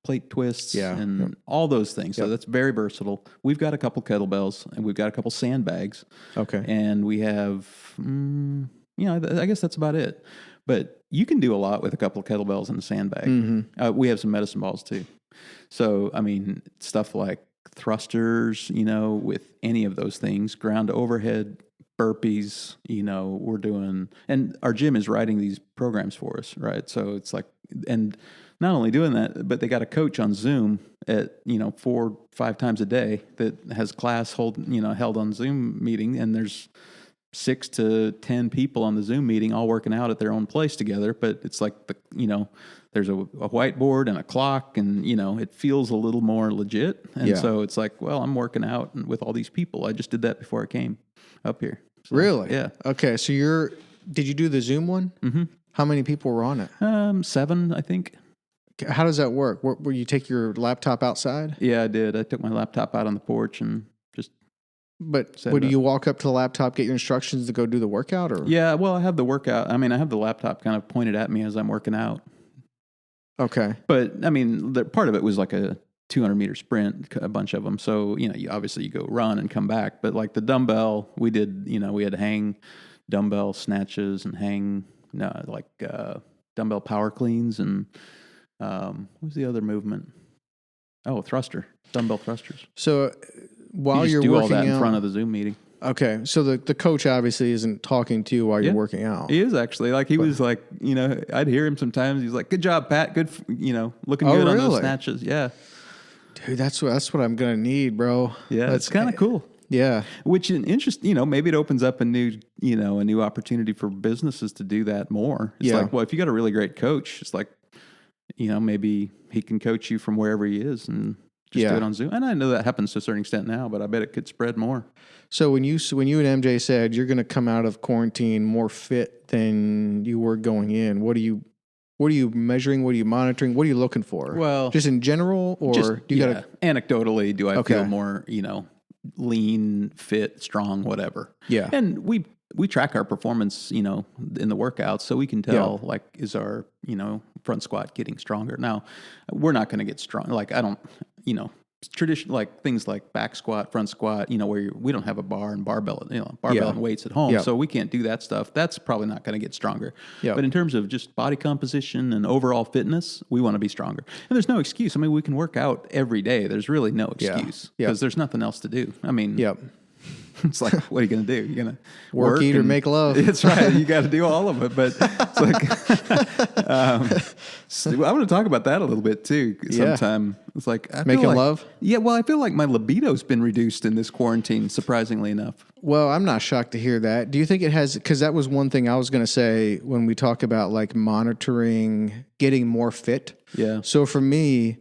plate twists and all those things. So that's very versatile. We've got a couple kettlebells and we've got a couple sandbags. Okay. And we have, I guess that's about it. But you can do a lot with a couple of kettlebells and a sandbag. We have some medicine balls too. So, stuff like thrusters, with any of those things, ground to overhead, burpees, we're doing, and our gym is writing these programs for us, right? So it's and not only doing that, but they got a coach on Zoom at, 4 or 5 times a day that has class held on Zoom meeting, and there's 6 to 10 people on the Zoom meeting all working out at their own place together. But it's there's a whiteboard and a clock and, it feels a little more legit. And so it's I'm working out with all these people. I just did that before I came up here. So, really? Yeah. Okay. So did you do the Zoom one? Mm-hmm. How many people were on it? 7, I think. How does that work? Where you take your laptop outside? Yeah, I did. I took my laptop out on the porch and just. But do you walk up to the laptop, get your instructions to go do the workout, or? Yeah, well, I have the workout. I have the laptop kind of pointed at me as I'm working out. Okay. But I mean, part of it was like a 200-meter sprint, a bunch of them. So, obviously you go run and come back. But like the dumbbell, we did, we had to hang dumbbell snatches and hang dumbbell power cleans and what was the other movement? Oh, dumbbell thrusters. So while you you're do working all that in out, front of the Zoom meeting. Okay, so the coach obviously isn't talking to you while you're working out. He is actually. Like he was like, I'd hear him sometimes. He's like, "Good job, Pat. Good, looking good on those snatches." Yeah, dude, that's what I'm gonna need, bro. Yeah, that's kind of cool. Yeah, which in interest, maybe it opens up a new opportunity for businesses to do that more. It's like, well, if you got a really great coach, it's like, maybe he can coach you from wherever he is and just do it on Zoom. And I know that happens to a certain extent now, but I bet it could spread more. So when you and MJ said you're going to come out of quarantine more fit than you were going in, what are you measuring? What are you monitoring? What are you looking for? Well, just in general, or do you got to anecdotally? Do I feel more, lean, fit, strong, whatever? Yeah, and we track our performance, in the workouts, so we can tell like is our front squat getting stronger. Now, we're not going to get strong. Like I don't, traditional like things like back squat, front squat, where we don't have a bar and barbell, and weights at home, so we can't do that stuff. That's probably not going to get stronger. But in terms of just body composition and overall fitness, we want to be stronger. And there's no excuse. I mean, we can work out every day. There's really no excuse because there's nothing else to do. I mean, it's like, what are you going to do? You're going to work, eat, or make love. That's right. You got to do all of it. But it's like, so I want to talk about that a little bit too. Sometime it's like making love. Yeah. Well, I feel like my libido's been reduced in this quarantine, surprisingly enough. Well, I'm not shocked to hear that. Do you think it has? Because that was one thing I was going to say when we talk about like monitoring, getting more fit. Yeah. So for me,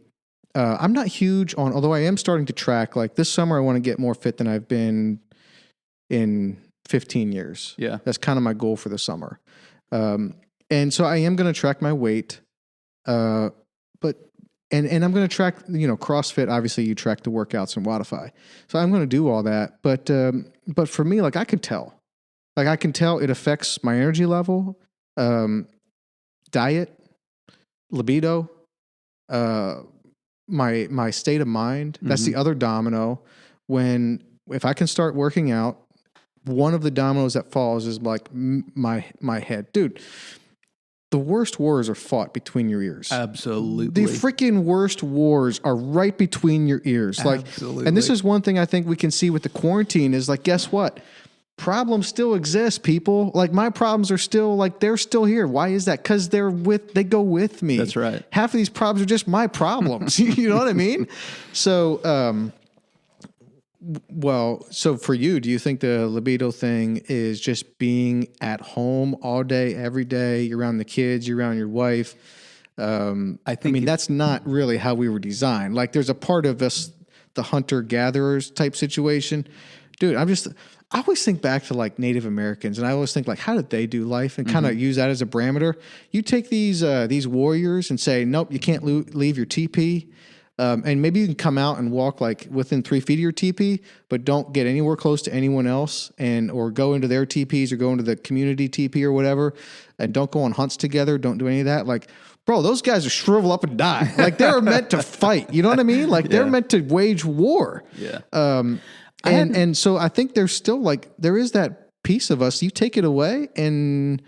I'm not huge on, although I am starting to track. Like this summer, I want to get more fit than I've been in 15 years. Yeah. That's kind of my goal for the summer. And so I am going to track my weight. And I'm going to track, CrossFit, obviously you track the workouts in Wodify. So I'm going to do all that. But for me, like I can tell it affects my energy level, diet, libido, my state of mind. That's the other domino. If I can start working out, one of the dominoes that falls is like my head. Dude, the worst wars are fought between your ears. Absolutely. The freaking worst wars are right between your ears. Absolutely. And this is one thing I think we can see with the quarantine is like, guess what? Problems still exist, people. Like my problems are still like, they're still here. Why is that? Because they go with me. That's right. Half of these problems are just my problems. You know what I mean? So, so for you, do you think the libido thing is just being at home all day, every day? You're around the kids, you're around your wife. That's not really how we were designed. Like there's a part of us, the hunter-gatherers type situation. Dude, I always think back to like Native Americans, and I always think like, how did they do life, and kind of use that as a parameter. You take these warriors and say, nope, you can't leave your teepee. And maybe you can come out and walk like within 3 feet of your teepee, but don't get anywhere close to anyone else, or go into their teepees or go into the community teepee or whatever, and don't go on hunts together. Don't do any of that. Like, bro, those guys are shrivel up and die. Like they're meant to fight. You know what I mean? Like they're meant to wage war. Yeah. And so I think there's still like, there is that piece of us. You take it away and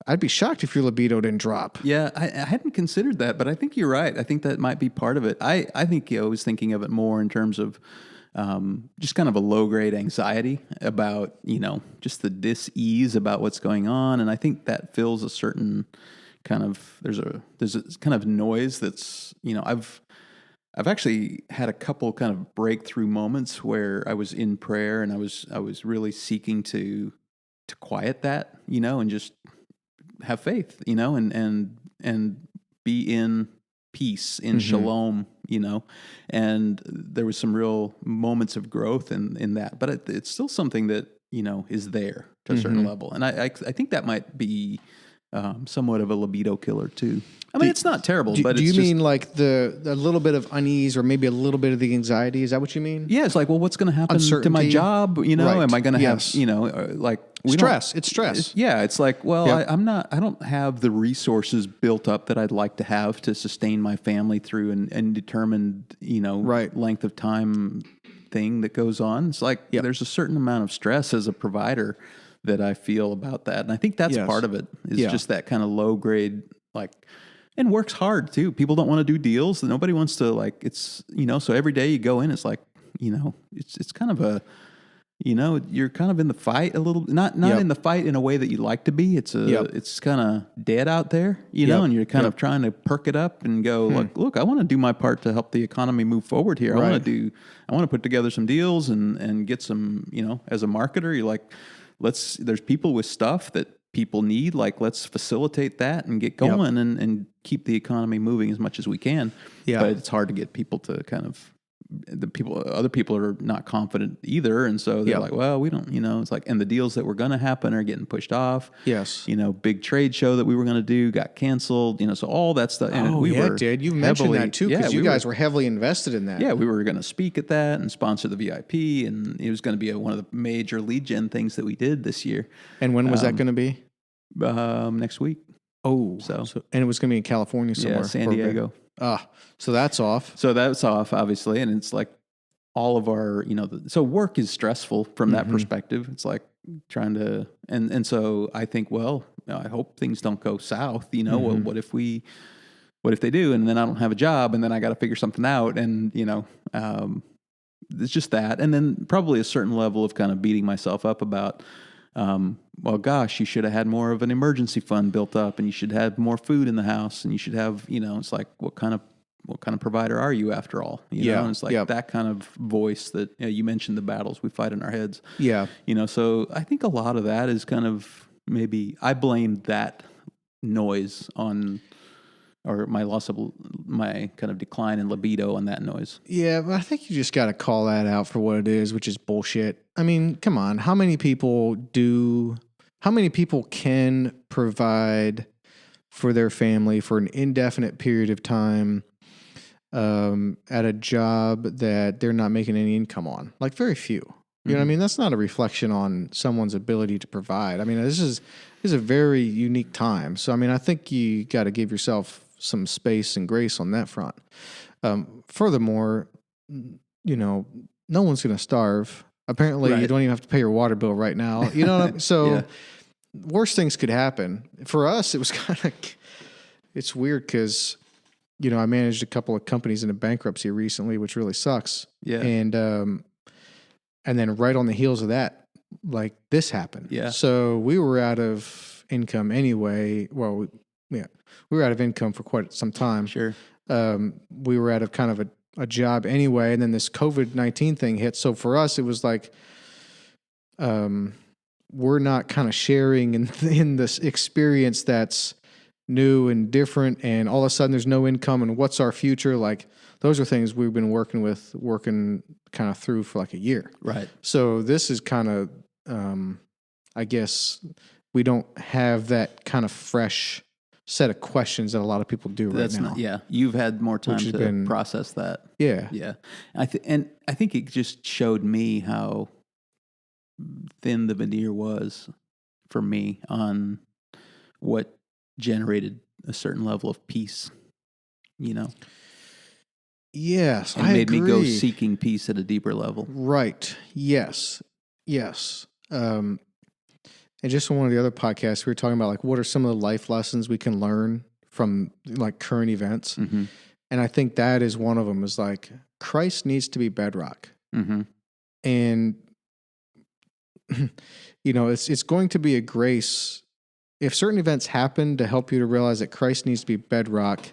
I'd be shocked if your libido didn't drop. Yeah, I hadn't considered that, but I think you're right. I think that might be part of it. I think I was thinking of it more in terms of just kind of a low-grade anxiety about, just the dis-ease about what's going on. And I think that fills a certain kind of, there's a kind of noise that's, I've actually had a couple kind of breakthrough moments where I was in prayer and I was really seeking to quiet that, and just have faith, and be in peace, in shalom, and there was some real moments of growth in that, but it's still something that, is there to a certain level. And I think that might be somewhat of a libido killer too. I mean, it's not terrible, but do it's you mean like a little bit of unease or maybe a little bit of the anxiety? Is that what you mean? Yeah, it's like, well, what's going to happen to my job? You know, Right. am I going to Yes. have, like stress? It's stress. It's like, well, Yep. I don't have the resources built up that I'd like to have to sustain my family through an determined, Right. length of time thing that goes on. It's like, Yep. there's a certain amount of stress as a provider that I feel about that. And I think that's Yes. part of it is Yeah. just that kind of low grade, like, and works hard too. People don't want to do deals. Nobody wants to, like, it's, so every day you go in, it's like, it's kind of a, you're kind of in the fight a little, not Yep. in the fight in a way that you like to be. It's Yep. it's kind of dead out there, Yep. and you're kind Yep. of trying to perk it up and go, look, I want to do my part to help the economy move forward here. Right. I want to put together some deals and get some, as a marketer, you're like, there's people with stuff that people need, like, let's facilitate that and get going and keep the economy moving as much as we can. Yeah. But it's hard to get people to kind of, other people are not confident either. And so they're like, well, we don't, it's like, and the deals that were going to happen are getting pushed off. Yes. Big trade show that we were going to do got canceled, so all that stuff. And Dude, you mentioned that too, because you guys were heavily invested in that. Yeah, we were going to speak at that and sponsor the VIP, and it was going to be one of the major lead gen things that we did this year. And when was that going to be? Next week. Oh, so and it was going to be in California somewhere. Yeah, San Diego. So that's off. So that's off, obviously, and it's like all of our, so work is stressful from that perspective. It's like trying to, and so I think, well, I hope things don't go south. Well, what if they do, and then I don't have a job, and then I got to figure something out, and it's just that, and then probably a certain level of kind of beating myself up about. Well, gosh, you should have had more of an emergency fund built up, and you should have more food in the house, and you should have, it's like, what kind of provider are you after all? And it's like that kind of voice that you mentioned, the battles we fight in our heads. Yeah. So I think a lot of that is kind of, maybe I blame that noise on, or my kind of decline in libido on that noise. Yeah, but I think you just got to call that out for what it is, which is bullshit. I mean, come on. How many people can provide for their family for an indefinite period of time at a job that they're not making any income on? Like, very few. You know what I mean? That's not a reflection on someone's ability to provide. I mean, this is a very unique time. So, I mean, I think you got to give yourself some space and grace on that front. Furthermore, no one's going to starve. Apparently, you don't even have to pay your water bill right now. You know what I mean? So worse things could happen. For us, it was it's weird because, I managed a couple of companies into bankruptcy recently, which really sucks. Yeah. And then right on the heels of that, like, this happened. Yeah. So we were out of income anyway. Well, we were out of income for quite some time. Sure. We were out of kind of a job anyway, and then this COVID-19 thing hit. So for us, it was like, we're not kind of sharing in this experience that's new and different, and all of a sudden there's no income, and what's our future? Like, those are things we've been working kind of through for like a year. Right. So this is kind of, I guess we don't have that kind of fresh set of questions that a lot of people do right now. You've had more time to process that. Yeah. Yeah. I think it just showed me how thin the veneer was for me on what generated a certain level of peace, Yes, and made me go seeking peace at a deeper level. Right. Yes. And just on one of the other podcasts, we were talking about, like, what are some of the life lessons we can learn from, like, current events. Mm-hmm. And I think that is one of them, is like, Christ needs to be bedrock. Mm-hmm. And, it's going to be a grace. If certain events happen to help you to realize that Christ needs to be bedrock,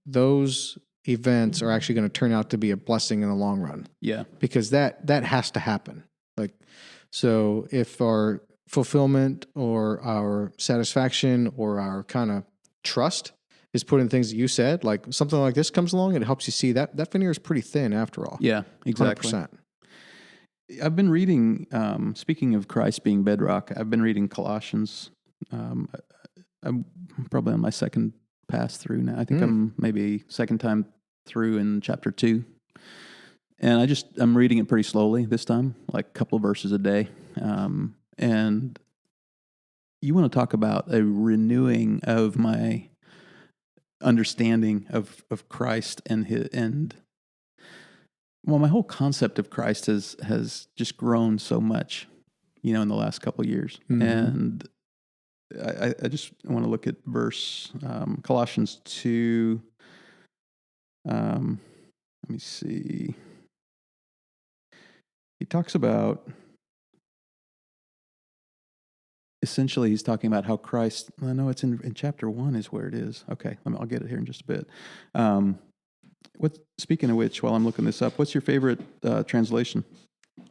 those events are actually going to turn out to be a blessing in the long run. Yeah. Because that has to happen. Like, so if our fulfillment or our satisfaction or our kind of trust is put in things that you said, like something like this comes along and it helps you see that veneer is pretty thin after all. Yeah, exactly. 100%. I've been reading, speaking of Christ being bedrock, I've been reading Colossians I'm probably on my second pass through now. I think I'm maybe second time through in chapter 2. And I'm reading it pretty slowly this time, like a couple of verses a day. And you want to talk about a renewing of my understanding of Christ and my whole concept of Christ has just grown so much, in the last couple of years. Mm-hmm. And I just want to look at verse, Colossians 2. Let me see. He talks about, essentially he's talking about how Christ, I know it's in chapter 1 is where it is. Okay, I'll get it here in just a bit. Speaking of which, while I'm looking this up, what's your favorite translation?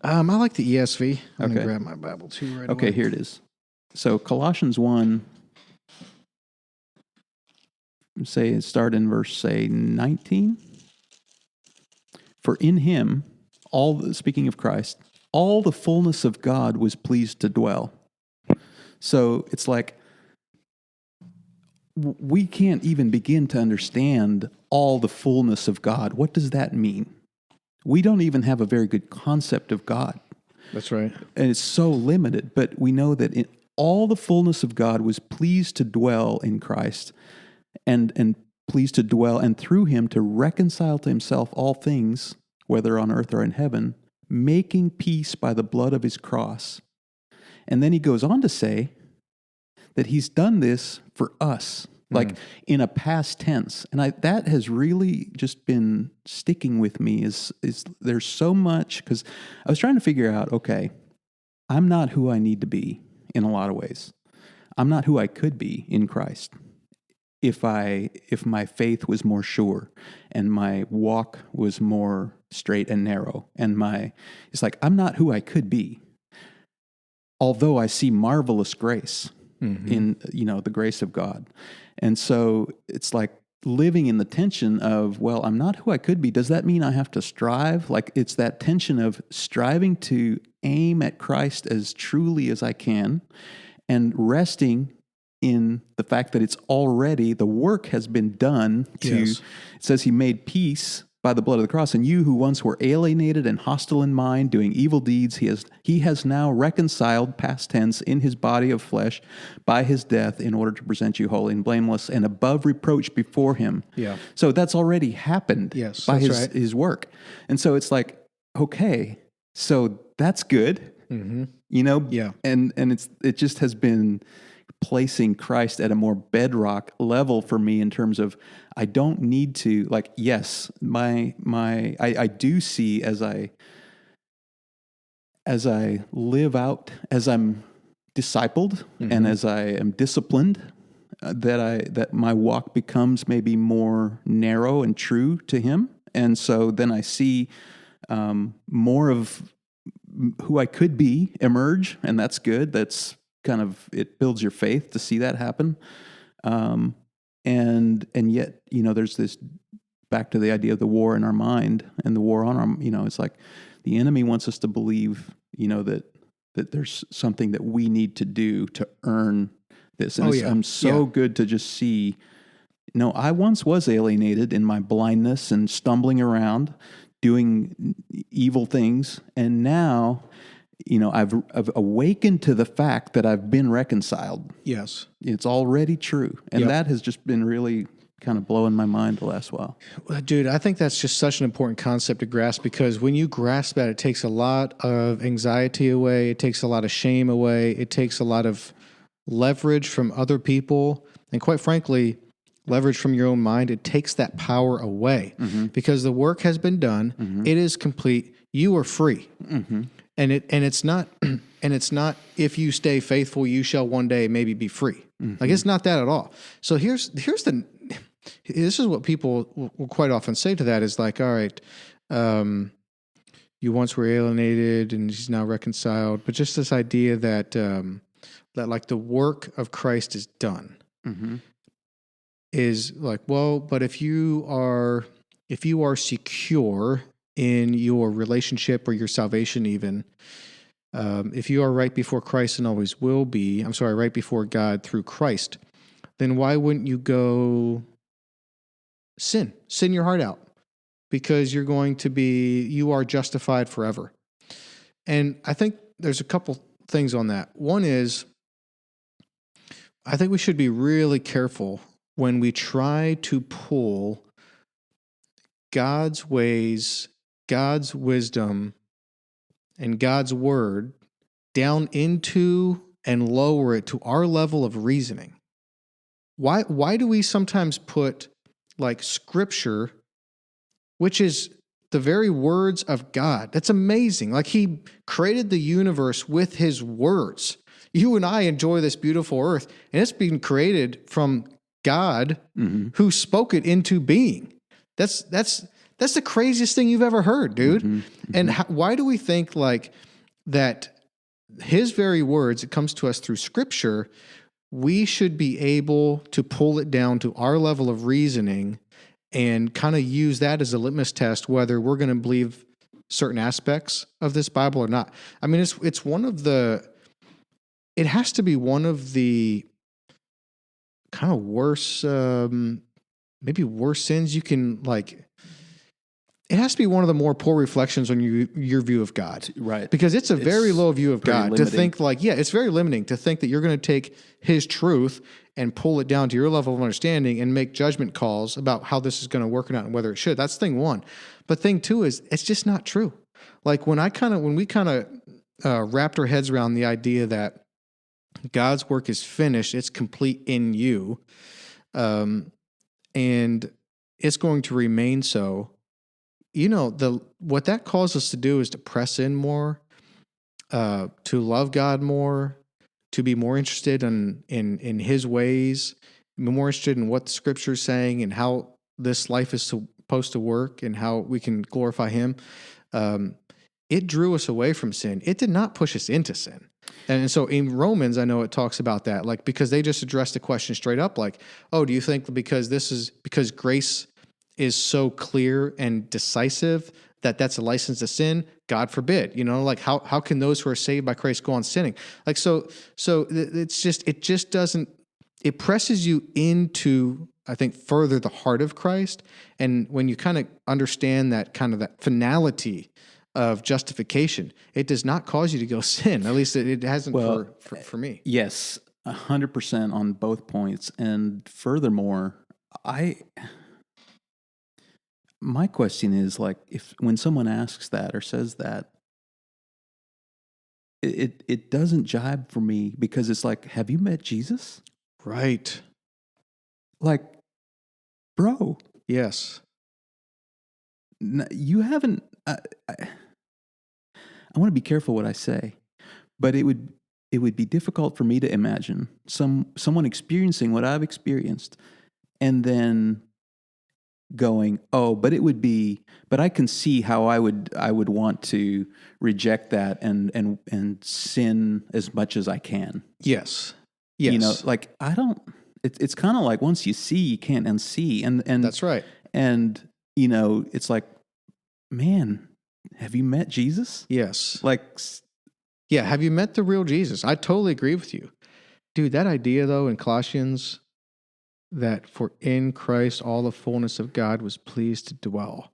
I like the ESV. I'm going to grab my Bible too right away. Okay, here it is. So Colossians 1, start in verse, 19. For in him, speaking of Christ, all the fullness of God was pleased to dwell. So it's like we can't even begin to understand all the fullness of God. What does that mean? We don't even have a very good concept of God. That's right. And it's so limited, but we know that all the fullness of God was pleased to dwell in Christ and pleased to dwell, and through him to reconcile to himself all things, whether on earth or in heaven, making peace by the blood of his cross. And then he goes on to say that he's done this for us, like in a past tense. And that has really just been sticking with me is there's so much, because I was trying to figure out, okay, I'm not who I need to be in a lot of ways. I'm not who I could be in Christ if my faith was more sure and my walk was more straight and narrow. And it's like, I'm not who I could be. Although I see marvelous grace in, the grace of God. And so it's like living in the tension of, well, I'm not who I could be. Does that mean I have to strive? Like it's that tension of striving to aim at Christ as truly as I can and resting in the fact that it's already, the work has been done it says he made peace by the blood of the cross, and you who once were alienated and hostile in mind, doing evil deeds, he has now reconciled, past tense, in his body of flesh by his death in order to present you holy and blameless and above reproach before him. Yeah. So that's already happened by his work. And so it's like, okay, so that's good, and it just has been placing Christ at a more bedrock level for me in terms of I don't need to, like, yes, I do see as I live out, as I'm discipled and as I am disciplined, that my walk becomes maybe more narrow and true to him. And so then I see more of who I could be emerge, and that's good. That's kind of, it builds your faith to see that happen. And yet, there's this, back to the idea of the war in our mind and the war on our, it's like the enemy wants us to believe, that there's something that we need to do to earn this. And I'm so good to just see, no, I once was alienated in my blindness and stumbling around, doing evil things. And now, I've awakened to the fact that I've been reconciled. Yes. It's already true. And that has just been really kind of blowing my mind the last while. Well, dude, I think that's just such an important concept to grasp, because when you grasp that, it takes a lot of anxiety away. It takes a lot of shame away. It takes a lot of leverage from other people. And quite frankly, leverage from your own mind. It takes that power away because the work has been done. It is complete. You are free. And it's not if you stay faithful, you shall one day maybe be free. Like it's not that at all. So this is what people will quite often say to that is like, all right, you once were alienated and he's now reconciled, but just this idea that that like the work of Christ is done is like, well, but if you are secure in your relationship or your salvation, even if you are right before Christ and always will be, right before God through Christ, then why wouldn't you go sin your heart out? Because you are justified forever. And I think there's a couple things on that. One is, I think we should be really careful when we try to pull God's ways, God's wisdom, and God's word down into and lower it to our level of reasoning. Why do we sometimes put like scripture, which is the very words of God? That's amazing. Like he created the universe with his words. You and I enjoy this beautiful earth, and it's been created from God who spoke it into being. That's the craziest thing you've ever heard, dude. And why do we think like that his very words, it comes to us through scripture, we should be able to pull it down to our level of reasoning and kind of use that as a litmus test whether we're going to believe certain aspects of this Bible or not. I mean, it's one of the, it has to be one of the kind of worse, maybe worse sins you can like. It has to be one of the more poor reflections on your view of God. Right. Because it's a very low view of God limiting. To think like, yeah, it's very limiting to think that you're going to take his truth and pull it down to your level of understanding and make judgment calls about how this is going to work or not and whether it should. That's thing one. But thing two is it's just not true. Like when we kind of wrapped our heads around the idea that God's work is finished, it's complete in you, and it's going to remain so. You know, what that calls us to do is to press in more, to love God more, to be more interested in his ways, be more interested in what the scripture is saying and how this life is supposed to work and how we can glorify him. It drew us away from sin. It did not push us into sin. And so in Romans, I know it talks about that, like, because they just addressed the question straight up, like, oh, do you think because grace is so clear and decisive that that's a license to sin? God forbid. You know, like how can those who are saved by Christ go on sinning? Like so it's just, it just doesn't, it presses you into, I think, further the heart of Christ. And when you kind of understand that kind of that finality of justification, it does not cause you to go sin. At least it hasn't for me. Yes, 100% on both points. And furthermore, my question is like, when someone asks that or says that, it doesn't jibe for me because it's like, have you met Jesus? Right. Like, bro. Yes. You haven't. I want to be careful what I say, but it would be difficult for me to imagine someone experiencing what I've experienced, and then going, oh, but I can see how I would want to reject that and sin as much as I can. Yes. Yes. You know, like I don't. It's kind of like once you see, you can't unsee, and that's right. And you know, it's like, man, have you met Jesus? Yes. Like, yeah, have you met the real Jesus? I totally agree with you. Dude, that idea, though, in Colossians, that for in Christ all the fullness of God was pleased to dwell.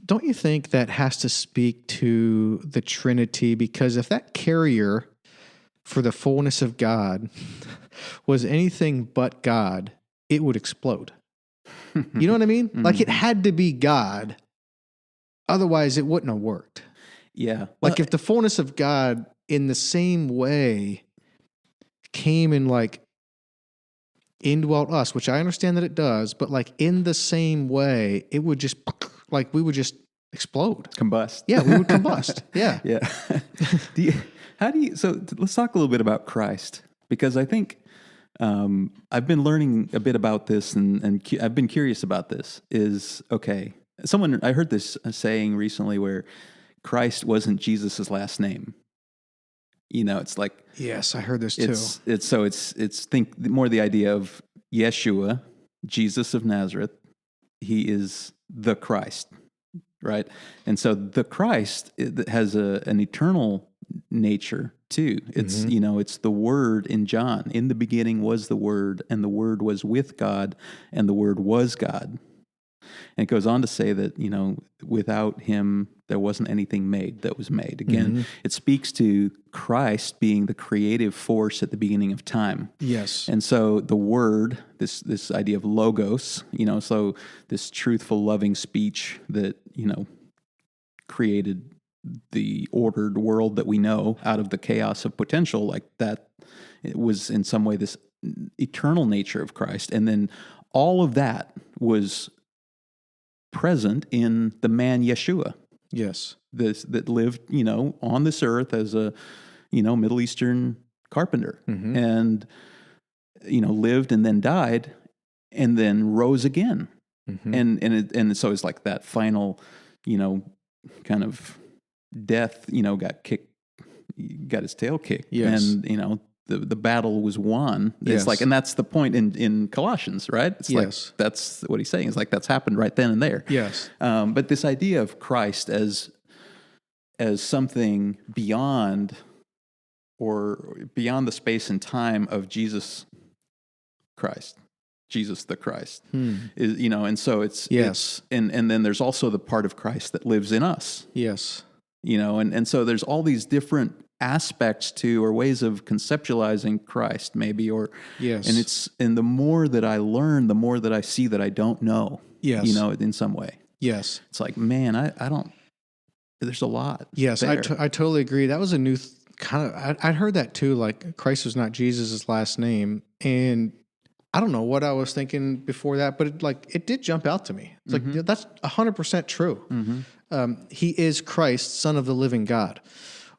Don't you think that has to speak to the Trinity? Because if that carrier for the fullness of God was anything but God, it would explode. You know what I mean? Like it had to be God. Otherwise, it wouldn't have worked. Yeah. Like if the fullness of God in the same way came and like indwelt us, which I understand that it does, but like in the same way, it would just like we would just explode. Combust. Yeah, we would combust. Yeah. Yeah. So let's talk a little bit about Christ, because I think I've been learning a bit about this and I've been curious about this is, okay, I heard this saying recently where Christ wasn't Jesus's last name. You know, it's like, yes, I heard this too. It's think more the idea of Yeshua, Jesus of Nazareth. He is the Christ, right? And so the Christ has an eternal nature too. It's, it's the Word in John. In the beginning was the Word, and the Word was with God, and the Word was God. And it goes on to say that, without him, there wasn't anything made that was made. Again, it speaks to Christ being the creative force at the beginning of time. Yes. And so the Word, this idea of logos, so this truthful, loving speech that, created the ordered world that we know out of the chaos of potential, like that, it was in some way this eternal nature of Christ. And then all of that was present in the man Yeshua. Yes. That lived, on this earth as a, Middle Eastern carpenter, and, lived and then died and then rose again. And so it's like that final, kind of death, got his tail kicked. Yes. And, the battle was won. It's Yes. like, and that's the point in Colossians, right? It's Yes. like, that's what he's saying. It's like, that's happened right then and there. Yes. But this idea of Christ as something beyond the space and time of Jesus Christ, Jesus the Christ, is, and so it's, Yes. and then there's also the part of Christ that lives in us, Yes. and so there's all these different aspects to, or ways of conceptualizing Christ, maybe, or, Yes. and the more that I learn, the more that I see that I don't know, Yes. in some way. Yes. It's like, man, I don't, there's a lot. Yes. there. I totally agree. That was a new kind of, I'd heard that too. Like Christ was not Jesus's last name. And I don't know what I was thinking before that, but it did jump out to me. It's like, that's 100% true. He is Christ, Son of the living God.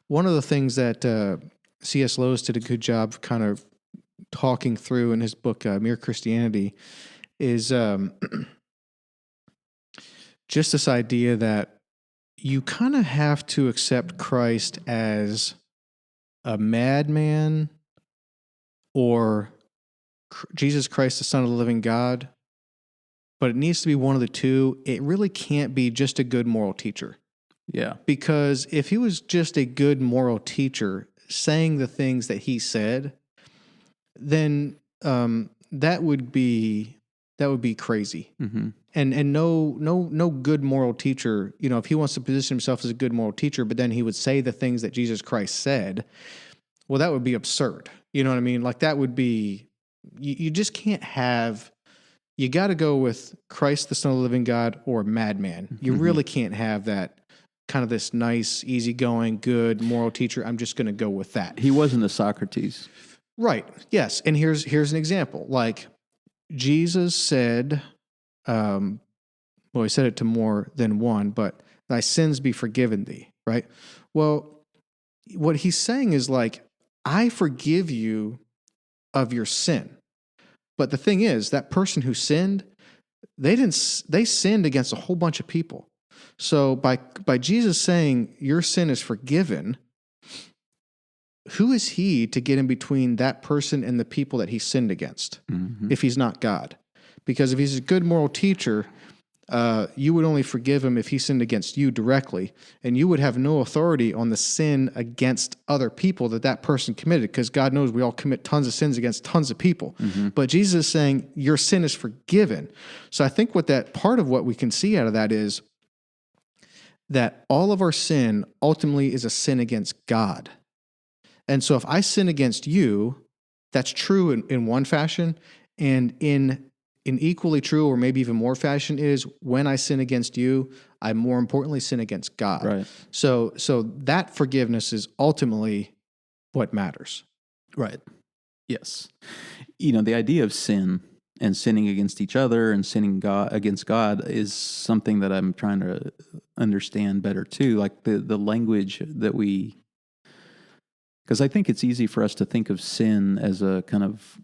One of the things that C.S. Lewis did a good job kind of talking through in his book, Mere Christianity, is just this idea that you kind of have to accept Christ as a madman or Jesus Christ, the Son of the living God, but it needs to be one of the two. It really can't be just a good moral teacher. Yeah. Because if he was just a good moral teacher saying the things that he said, then that would be crazy. And no good moral teacher, if he wants to position himself as a good moral teacher, but then he would say the things that Jesus Christ said, well, that would be absurd. You know what I mean? Like that would be, you just can't have, you got to go with Christ, the Son of the living God, or madman. You really can't have that kind of this nice, easygoing, good moral teacher. I'm just going to go with that. He wasn't a Socrates. Right. Yes. And here's an example. Like Jesus said, he said it to more than one, but thy sins be forgiven thee, right? Well, what he's saying is like, I forgive you of your sin. But the thing is, that person who sinned, they sinned against a whole bunch of people. So by Jesus saying your sin is forgiven, who is he to get in between that person and the people that he sinned against if he's not God? Because if he's a good moral teacher, you would only forgive him if he sinned against you directly, and you would have no authority on the sin against other people that person committed, because God knows we all commit tons of sins against tons of people. But Jesus is saying your sin is forgiven. So I think part of what we can see out of that is that all of our sin ultimately is a sin against God. And so if I sin against you, that's true in one fashion, and in equally true, or maybe even more fashion, is when I sin against you, I more importantly sin against God. Right. So that forgiveness is ultimately what matters. Right. Yes. The idea of sin and sinning against each other and sinning against God is something that I'm trying to understand better too. Like the language that because I think it's easy for us to think of sin as a kind of,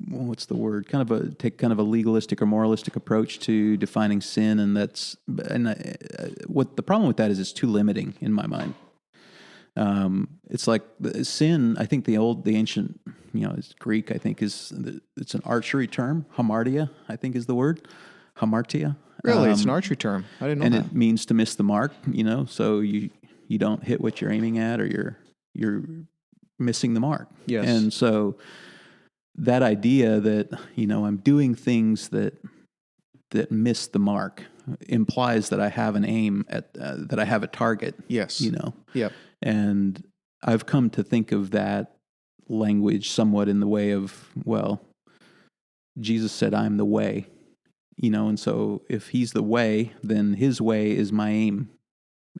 what's the word? Take kind of a legalistic or moralistic approach to defining sin, and what the problem with that is it's too limiting in my mind. It's like sin. I think the ancient, it's Greek. I think it's an archery term. Hamartia, I think, is the word. Hamartia. Really, it's an archery term. I didn't know that. And it means to miss the mark. So you you don't hit what you're aiming at, or you're missing the mark. Yes. And so that idea that, I'm doing things that miss the mark implies that I have an aim at, that I have a target. Yes. Yep. And I've come to think of that language somewhat in the way of, well, Jesus said, I'm the way, and so if he's the way, then his way is my aim.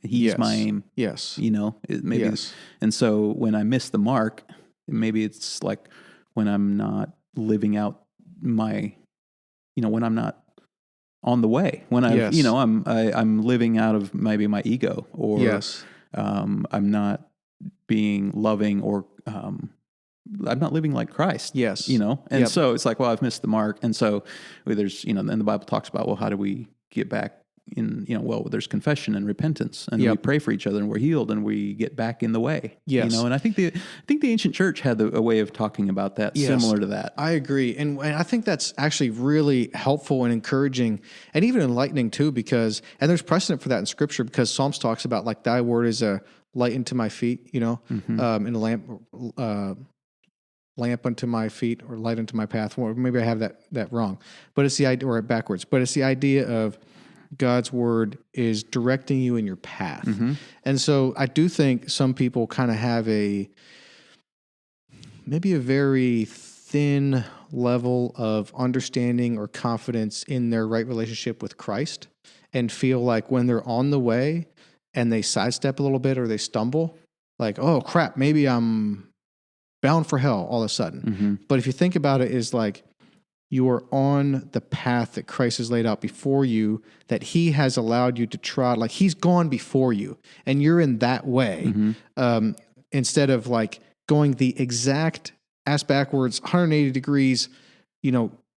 He's my aim. Yes. Maybe. Yes. And so when I miss the mark, maybe it's like when I'm not living out my, when I'm not on the way, when I'm living out of maybe my ego, or I'm not being loving, or I'm not living like Christ. Yes. And so it's like, well, I've missed the mark. And so there's, and the Bible talks about, well, how do we get back in, well, there's confession and repentance, and we pray for each other, and we're healed, and we get back in the way. Yes. And I think the ancient church had a way of talking about that, similar to that. I agree. And I think that's actually really helpful and encouraging, and even enlightening too, because, and there's precedent for that in Scripture, because Psalms talks about, like, thy word is a light unto my feet, and a lamp unto my feet, or light unto my path. Or maybe I have that wrong, but it's the idea, or backwards, but it's the idea of God's word is directing you in your path. And so I do think some people kind of have maybe a very thin level of understanding or confidence in their right relationship with Christ, and feel like when they're on the way and they sidestep a little bit, or they stumble, like, oh crap, maybe I'm bound for hell all of a sudden. But if you think about it, is like, you are on the path that Christ has laid out before you, that he has allowed you to trod. Like, he's gone before you, and you're in that way. Instead of like going the exact ass backwards, 180 degrees,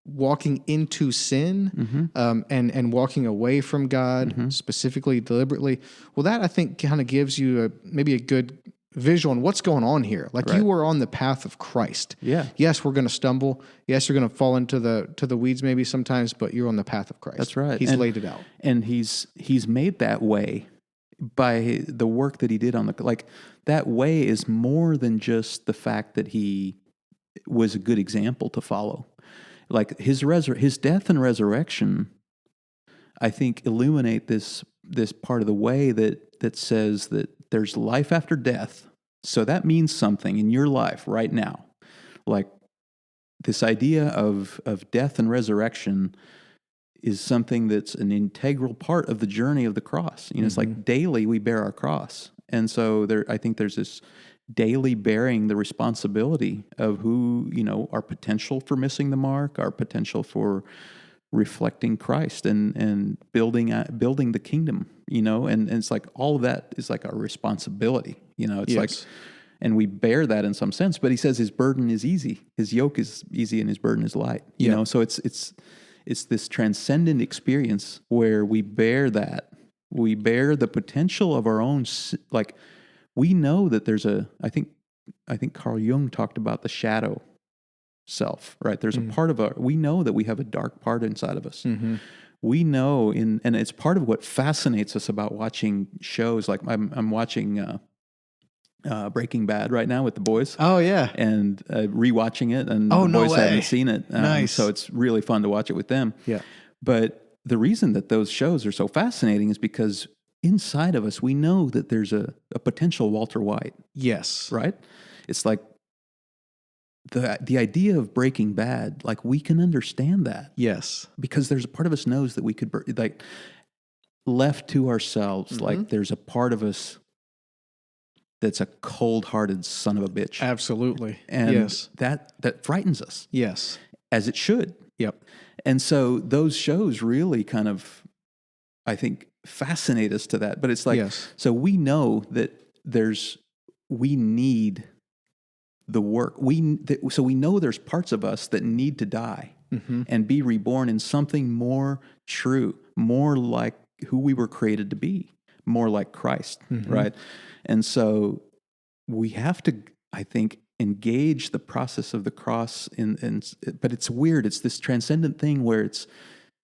walking into sin, and walking away from God, specifically, deliberately. Well, that, I think, kind of gives you maybe a good visual on what's going on here. Like, you are on the path of Christ. Yeah. Yes, we're going to stumble. Yes, you're going to fall into the weeds maybe sometimes, but you're on the path of Christ. That's right. He's laid it out. And he's made that way by the work that he did on that way is more than just the fact that he was a good example to follow. Like, his death and resurrection, I think, illuminate this part of the way that says that there's life after death. So that means something in your life right now. Like, this idea of death and resurrection is something that's an integral part of the journey of the cross. It's like daily we bear our cross. And so I think there's this daily bearing the responsibility of who, our potential for missing the mark, our potential for reflecting Christ and building the kingdom, and it's like all of that is like our responsibility, it's like, and we bear that in some sense, but he says his burden is easy, his yoke is easy, and his burden is light, so it's this transcendent experience where we bear the potential of our own, like, we know that there's I think Carl Jung talked about the shadow self, right? There's a part of we know that we have a dark part inside of us. We know and it's part of what fascinates us about watching shows. Like, I'm watching Breaking Bad right now with the boys. Oh yeah. And rewatching it, and the boys haven't seen it. Nice. So it's really fun to watch it with them. Yeah. But the reason that those shows are so fascinating is because inside of us, we know that there's a potential Walter White. Yes. Right? It's like, the idea of Breaking Bad, like, we can understand that. Yes. Because there's a part of us knows that we could, like, left to ourselves, like, there's a part of us that's a cold-hearted son of a bitch. Absolutely. And that frightens us. Yes. As it should. Yep. And so those shows really kind of, I think, fascinate us to that. But it's like, so we know that we need the work. So we know there's parts of us that need to die and be reborn in something more true, more like who we were created to be, more like Christ, right? And so we have to, I think, engage the process of the cross. But it's weird. It's this transcendent thing where it's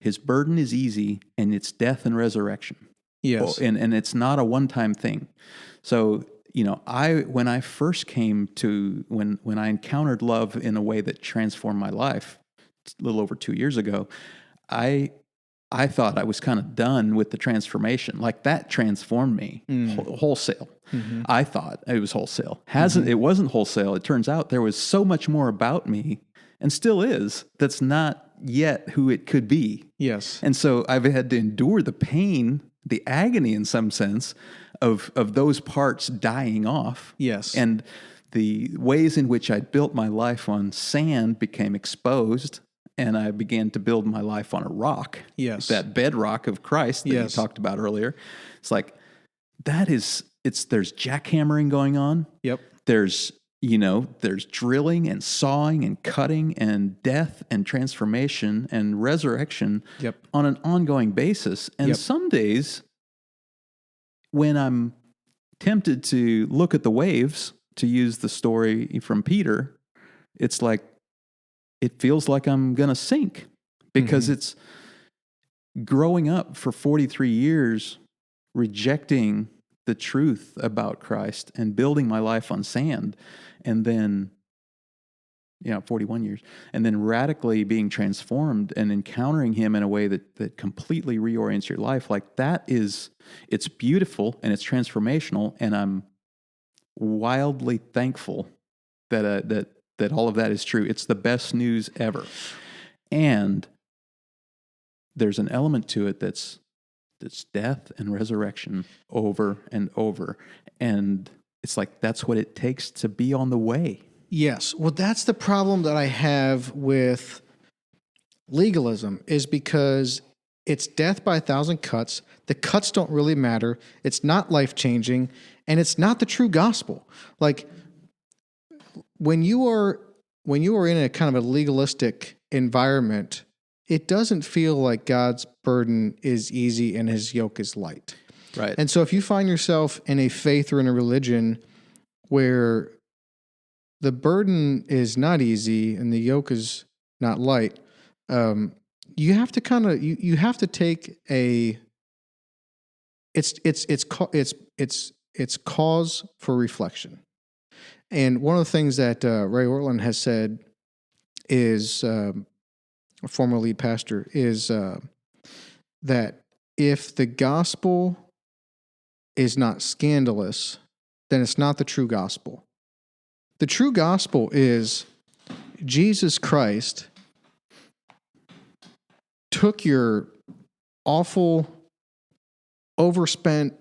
his burden is easy, and it's death and resurrection. Yes. And it's not a one-time thing. So, when I first came to, when I encountered love in a way that transformed my life a little over 2 years ago, I thought I was kind of done with the transformation. Like, that transformed me wholesale. Mm-hmm. I thought it was wholesale. It wasn't wholesale. It turns out there was so much more about me, and still is, that's not yet who it could be. Yes. And so I've had to endure the pain, the agony in some sense of those parts dying off. Yes. And the ways in which I built my life on sand became exposed, and I began to build my life on a rock. Yes. That bedrock of Christ that you talked about earlier. It's like, there's jackhammering going on. Yep. There's drilling and sawing and cutting and death and transformation and resurrection on an ongoing basis. And some days, when I'm tempted to look at the waves, to use the story from Peter, it's like, it feels like I'm going to sink, because it's growing up for 43 years, rejecting the truth about Christ and building my life on sand, and then 41 years, and then radically being transformed and encountering him in a way that completely reorients your life. Like, it's beautiful and it's transformational, and I'm wildly thankful that all of that is true. It's the best news ever. And there's an element to it that's death and resurrection over and over. And it's like, that's what it takes to be on the way. Yes. Well, that's the problem that I have with legalism, is because it's death by 1,000 cuts. The cuts don't really matter. It's not life-changing, and it's not the true gospel. Like, when you are in a kind of a legalistic environment, it doesn't feel like God's burden is easy and his yoke is light. Right. And so if you find yourself in a faith or in a religion where the burden is not easy and the yoke is not light, you have to kind of you have to take it's cause for reflection. And one of the things that Ray Ortlund has said is, a former lead pastor, is that if the gospel is not scandalous, then it's not the true gospel. The true gospel is Jesus Christ took your awful, overspent,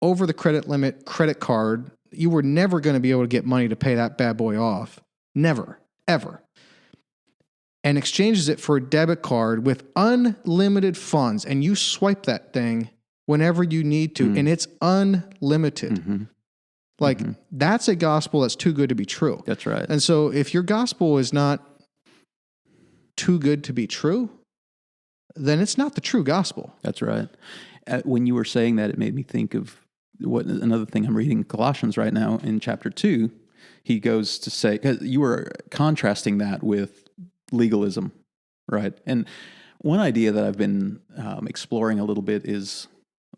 over the credit limit credit card. You were never going to be able to get money to pay that bad boy off. Never, ever. And exchanges it for a debit card with unlimited funds. And you swipe that thing whenever you need to. And it's unlimited. Like, that's a gospel that's too good to be true. That's right. And so if your gospel is not too good to be true, then it's not the true gospel. That's right. When you were saying that, it made me think of another thing I'm reading in Colossians right now in chapter 2. He goes to say, because you were contrasting that with legalism, right? And one idea that I've been exploring a little bit is,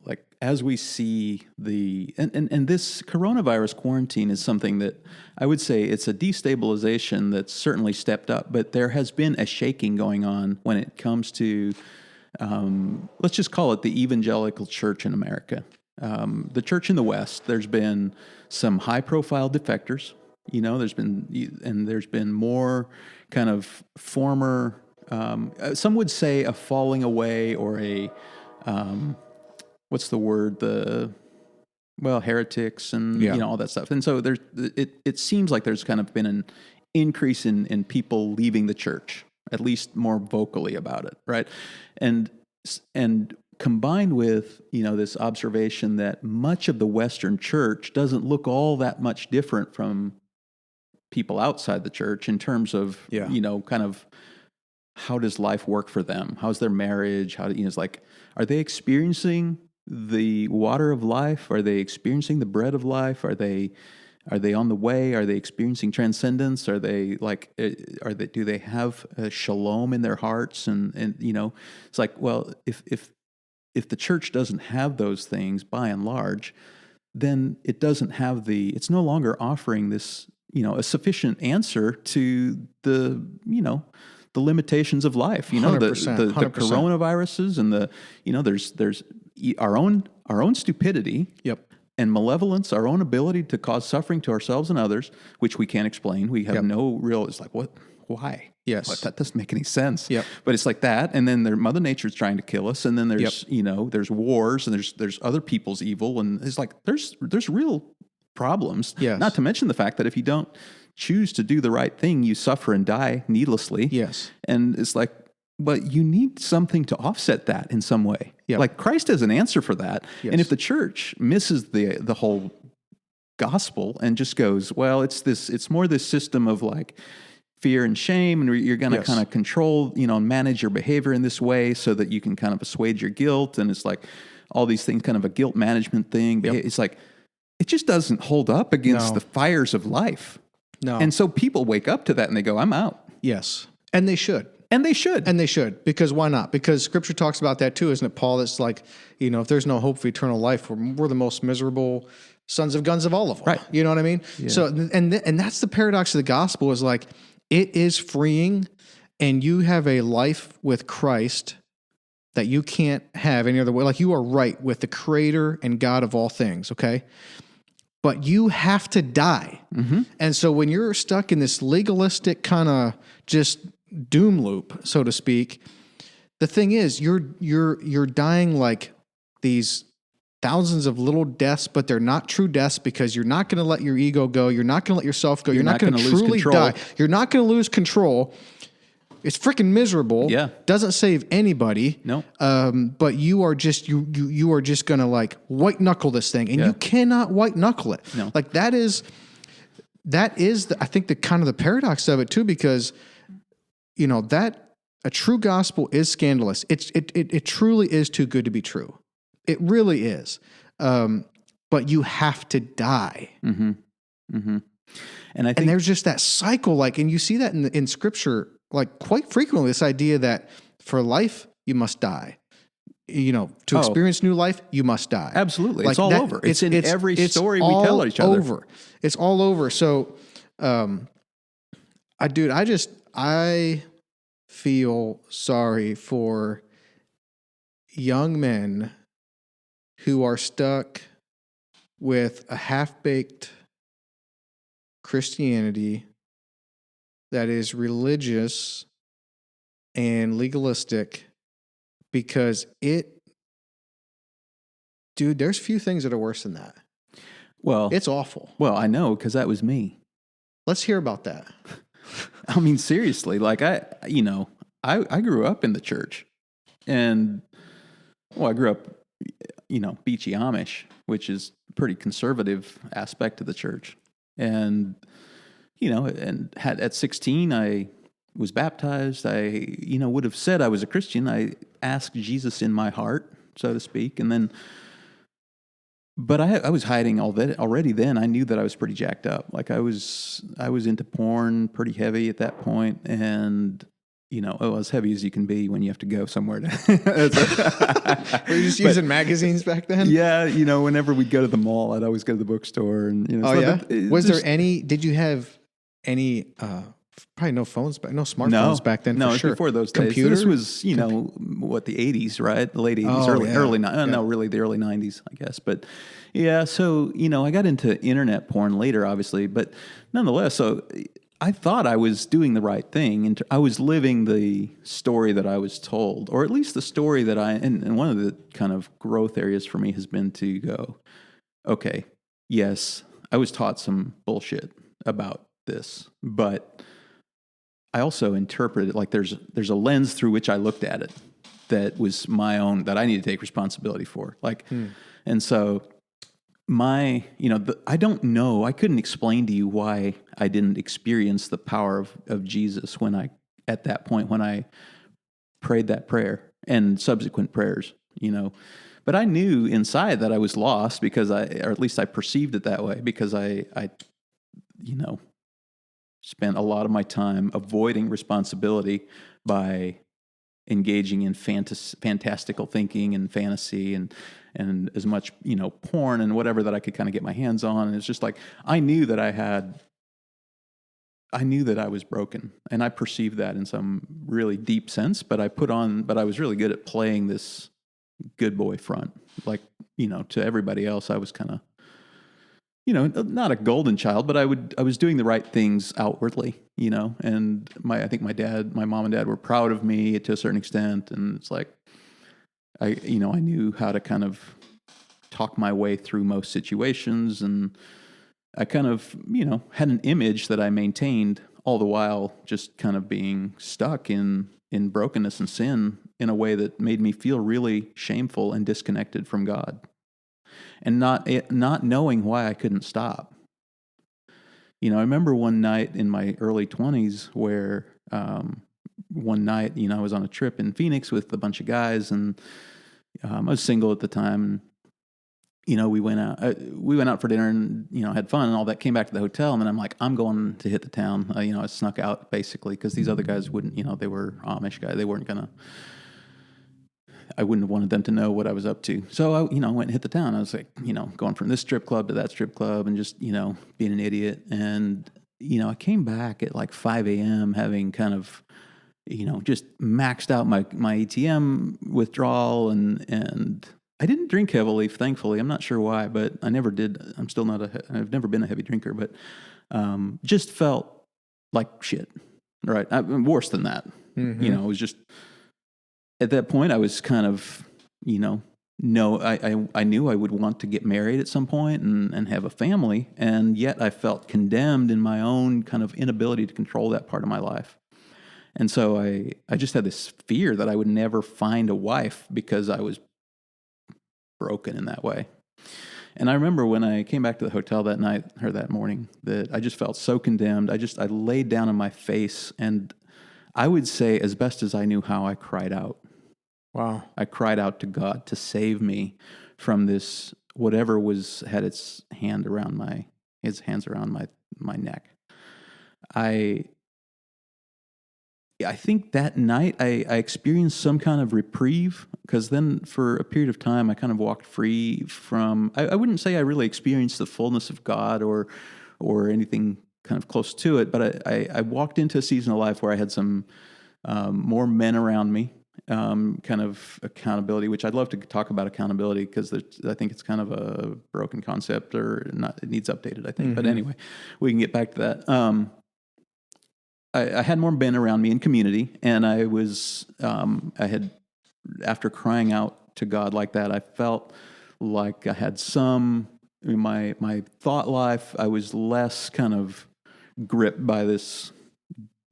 like, as we see and this coronavirus quarantine is something that I would say it's a destabilization that's certainly stepped up, but there has been a shaking going on when it comes to, let's just call it the evangelical church in America. The church in the West, there's been some high-profile defectors, there's been more kind of former, some would say a falling away or a, what's the word? Heretics and all that stuff. And so it seems like there's kind of been an increase in people leaving the church, at least more vocally about it, right? And combined with, this observation that much of the Western church doesn't look all that much different from people outside the church in terms of, kind of how does life work for them? How's their marriage? It's like, are they experiencing the water of life? Are they experiencing the bread of life? Are they on the way? Are they experiencing transcendence? Are they do they have a shalom in their hearts? And it's like, well, if if the church doesn't have those things by and large, then it doesn't have it's no longer offering this, a sufficient answer to the limitations of life, the 100%. coronaviruses and there's our own stupidity. Yep. And malevolence, our own ability to cause suffering to ourselves and others, which we can't explain. We have no real, it's like, what, why? Yes. What? That doesn't make any sense. Yep. But it's like that. And then Mother Nature's trying to kill us. And then there's, there's wars and there's other people's evil. And it's like, there's real problems. Yes. Not to mention the fact that if you don't choose to do the right thing, you suffer and die needlessly. Yes. And it's like, but you need something to offset that in some way. Yep. Like Christ has an answer for that. Yes. And if the church misses the whole gospel and just goes, well, it's more this system of like fear and shame, and you're going to kind of control, manage your behavior in this way so that you can kind of assuage your guilt. And it's like all these things, kind of a guilt management thing. Yep. It's like, it just doesn't hold up against the fires of life. No. And so people wake up to that and they go, I'm out. Yes. And they should. And they should. And they should. Because why not? Because Scripture talks about that too, isn't it, Paul? It's like, if there's no hope for eternal life, we're the most miserable sons of guns of all of them. Right. You know what I mean? Yeah. So, and that's the paradox of the gospel is like, it is freeing, and you have a life with Christ that you can't have any other way. Like, you are right with the Creator and God of all things, okay? But you have to die. Mm-hmm. And so when you're stuck in this legalistic kind of just doom loop, so to speak, the thing is you're dying like these thousands of little deaths, but they're not true deaths because you're not going to let your ego go. You're not going to let yourself go. You're not going to truly die. You're not going to lose control. It's freaking miserable. Yeah. Doesn't save anybody. No. But you are just you are just gonna like white knuckle this thing, and you cannot white knuckle it. No. Like that is I think the kind of the paradox of it too, because that a true gospel is scandalous. It truly is too good to be true. It really is. But you have to die. Mm-hmm. Mm-hmm. And there's just that cycle, like, and you see that in Scripture. Like quite frequently, this idea that for life, you must die. To experience new life, you must die. Absolutely. Like it's all over. It's in every story we tell each other. Over. It's all over. So, I feel sorry for young men who are stuck with a half-baked Christianity that is religious and legalistic, because there's few things that are worse than that. Well, it's awful. Well, I know, because that was me. Let's hear about that. I mean, seriously, like I grew up in the church, and I grew up, beachy Amish, which is a pretty conservative aspect of the church. And and at 16, I was baptized. I, would have said I was a Christian. I asked Jesus in my heart, so to speak. And then, but I was hiding all that already then. I knew that I was pretty jacked up. Like I was into porn pretty heavy at that point. And, as heavy as you can be when you have to go somewhere. Were you just using magazines back then? Yeah. Whenever we'd go to the mall, I'd always go to the bookstore. And, Was there any, did you have any, probably no phones, no smartphones back then. No, for sure. Before those Computer? days. This was, the 80s, right? The late 80s, no, really the early 90s, I guess. But yeah, so, I got into internet porn later, obviously, but nonetheless, so I thought I was doing the right thing, and I was living the story that I was told, or at least the story that and one of the kind of growth areas for me has been to go, okay, yes, I was taught some bullshit about this, but I also interpreted it like there's a lens through which I looked at it that was my own, that I need to take responsibility for. And so I don't know, I couldn't explain to you why I didn't experience the power of Jesus at that point when I prayed that prayer and subsequent prayers, but I knew inside that I was lost or at least I perceived it that way, because I spent a lot of my time avoiding responsibility by engaging in fantastical thinking and fantasy and as much, porn and whatever that I could kind of get my hands on. And it's just like, I knew that I was broken, and I perceived that in some really deep sense, but I was really good at playing this good boy front. Like, to everybody else, I was kind of, not a golden child, but I was doing the right things outwardly, and I think my mom and dad were proud of me to a certain extent. And it's like, I knew how to kind of talk my way through most situations. And I kind of, had an image that I maintained all the while, just kind of being stuck in brokenness and sin in a way that made me feel really shameful and disconnected from God, and not knowing why I couldn't stop. I remember one night in my early 20s where one night, I was on a trip in Phoenix with a bunch of guys, and I was single at the time. We went out for dinner and, had fun and all that, came back to the hotel, and then I'm like, I'm going to hit the town. I snuck out basically because these other guys wouldn't, they were Amish guys. They weren't I wouldn't have wanted them to know what I was up to. So I, went and hit the town. I was like, going from this strip club to that strip club and just, being an idiot. And, I came back at like 5 a.m. having kind of, just maxed out my ATM withdrawal, and I didn't drink heavily, thankfully. I'm not sure why, but I never did. I've never been a heavy drinker, but just felt like shit, right? Worse than that. Mm-hmm. It was just, at that point, I was kind of, I knew I would want to get married at some point and have a family, and yet I felt condemned in my own kind of inability to control that part of my life. And so I just had this fear that I would never find a wife because I was broken in that way. And I remember when I came back to the hotel that night or that morning that I just felt so condemned. I laid down on my face, and I would say, as best as I knew how, I cried out. Wow. I cried out to God to save me from this, whatever had its hands around my neck. I think that night I experienced some kind of reprieve, because then for a period of time I kind of walked free from, I wouldn't say I really experienced the fullness of God or anything kind of close to it, but I walked into a season of life where I had some more men around me, kind of accountability, which I'd love to talk about accountability because I think it's kind of a broken concept, or not, it needs updated, I think. Mm-hmm. But anyway, we can get back to that. I had more men around me in community, and I had, after crying out to God like that, I felt like I had my thought life, I was less kind of gripped by this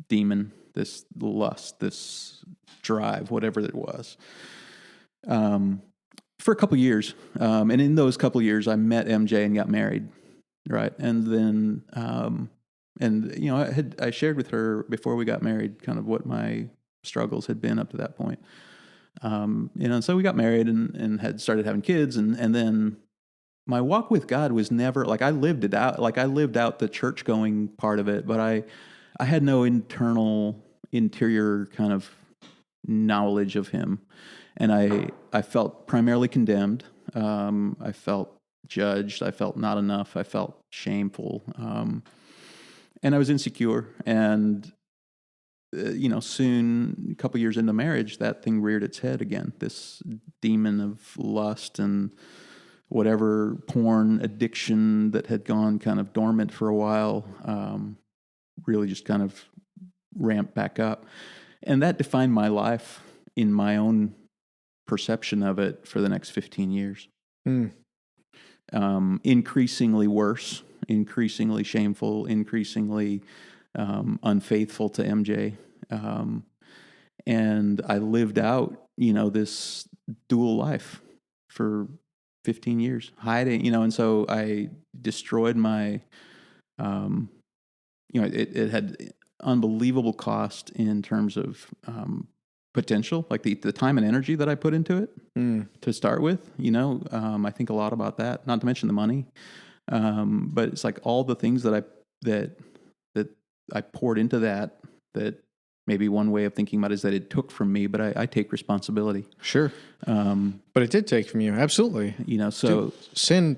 demon, this lust, this drive, whatever it was, for a couple of years. And in those couple of years, I met MJ and got married, right? And then, I shared with her before we got married kind of what my struggles had been up to that point. So we got married and had started having kids, and then my walk with God was never, like, I lived it out. Like, I lived out the church going part of it, but I had no interior kind of knowledge of him. And I felt primarily condemned. I felt judged. I felt not enough. I felt shameful. And I was insecure. And, soon, a couple years into marriage, that thing reared its head again. This demon of lust and whatever porn addiction that had gone kind of dormant for a while, really just kind of ramped back up. And that defined my life in my own perception of it for the next 15 years. Increasingly worse, increasingly shameful, increasingly unfaithful to MJ. And I lived out, this dual life for 15 years, hiding, and so I destroyed my, it had unbelievable cost in terms of potential, like the time and energy that I put into it to start with. I think a lot about that, not to mention the money. But it's like all the things that I poured into that maybe one way of thinking about it is that it took from me, but I take responsibility. Sure. But it did take from you. Absolutely. So dude, sin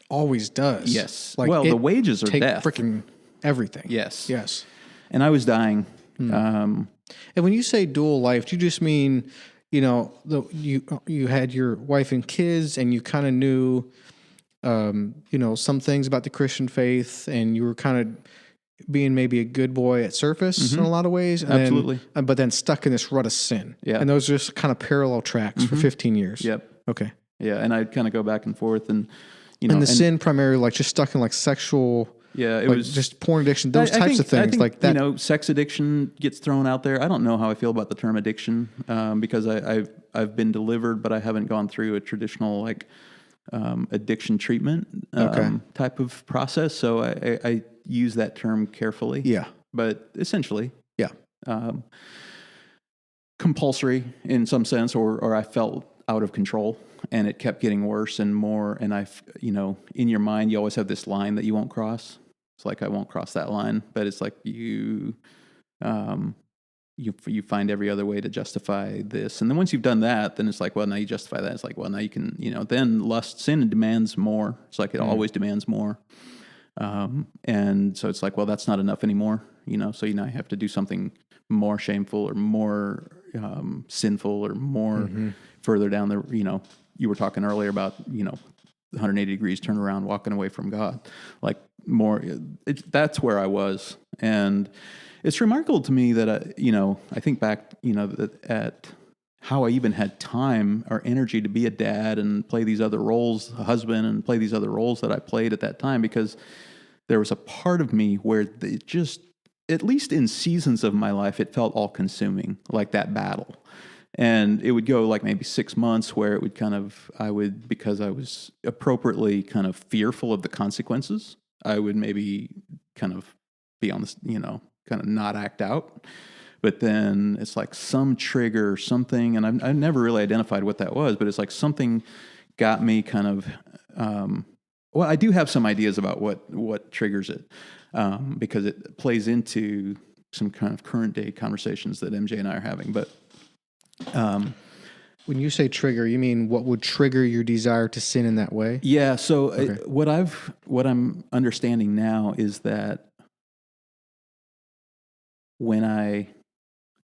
always does. yes. Well, the wages are death. Freaking everything. Yes. Yes. And I was dying. And when you say dual life, do you just mean, you had your wife and kids and you kind of knew, some things about the Christian faith and you were kind of being maybe a good boy at surface in a lot of ways. And Absolutely. But then stuck in this rut of sin. Yeah. And those are just kind of parallel tracks for 15 years. Yep. Okay. Yeah. And I'd kind of go back and forth and, and sin primarily like just stuck in like sexual. Yeah. It like was just porn addiction, those types of things I think, like that. Sex addiction gets thrown out there. I don't know how I feel about the term addiction, because I've been delivered, but I haven't gone through a traditional addiction treatment type of process. So I use that term carefully. Yeah. But essentially, yeah, compulsory in some sense, or I felt out of control and it kept getting worse and more. And in your mind, you always have this line that you won't cross. It's like, I won't cross that line, but it's like you find every other way to justify this. And then once you've done that, then it's like, well, now you justify that. It's like, well, now you can, then sin demands more. It's like, it always demands more. And so it's like, well, that's not enough anymore, so now you have to do something more shameful or more, sinful or more further down the, you were talking earlier about, 180 degrees turn around, walking away from God, like more, that's where I was. And it's remarkable to me that, I think back, at how I even had time or energy to be a dad and play these other roles, a husband, and play these other roles that I played at that time, because there was a part of me where it just, at least in seasons of my life, it felt all consuming, like that battle. And it would go like maybe 6 months where it would because I was appropriately kind of fearful of the consequences, I would maybe kind of be on this, kind of not act out. But then it's like some trigger, something, and I never really identified what that was, but it's like something got me kind of, well, I do have some ideas about what triggers it, because it plays into some kind of current day conversations that MJ and I are having. But when you say trigger, you mean what would trigger your desire to sin in that way? Yeah. So what I'm understanding now is that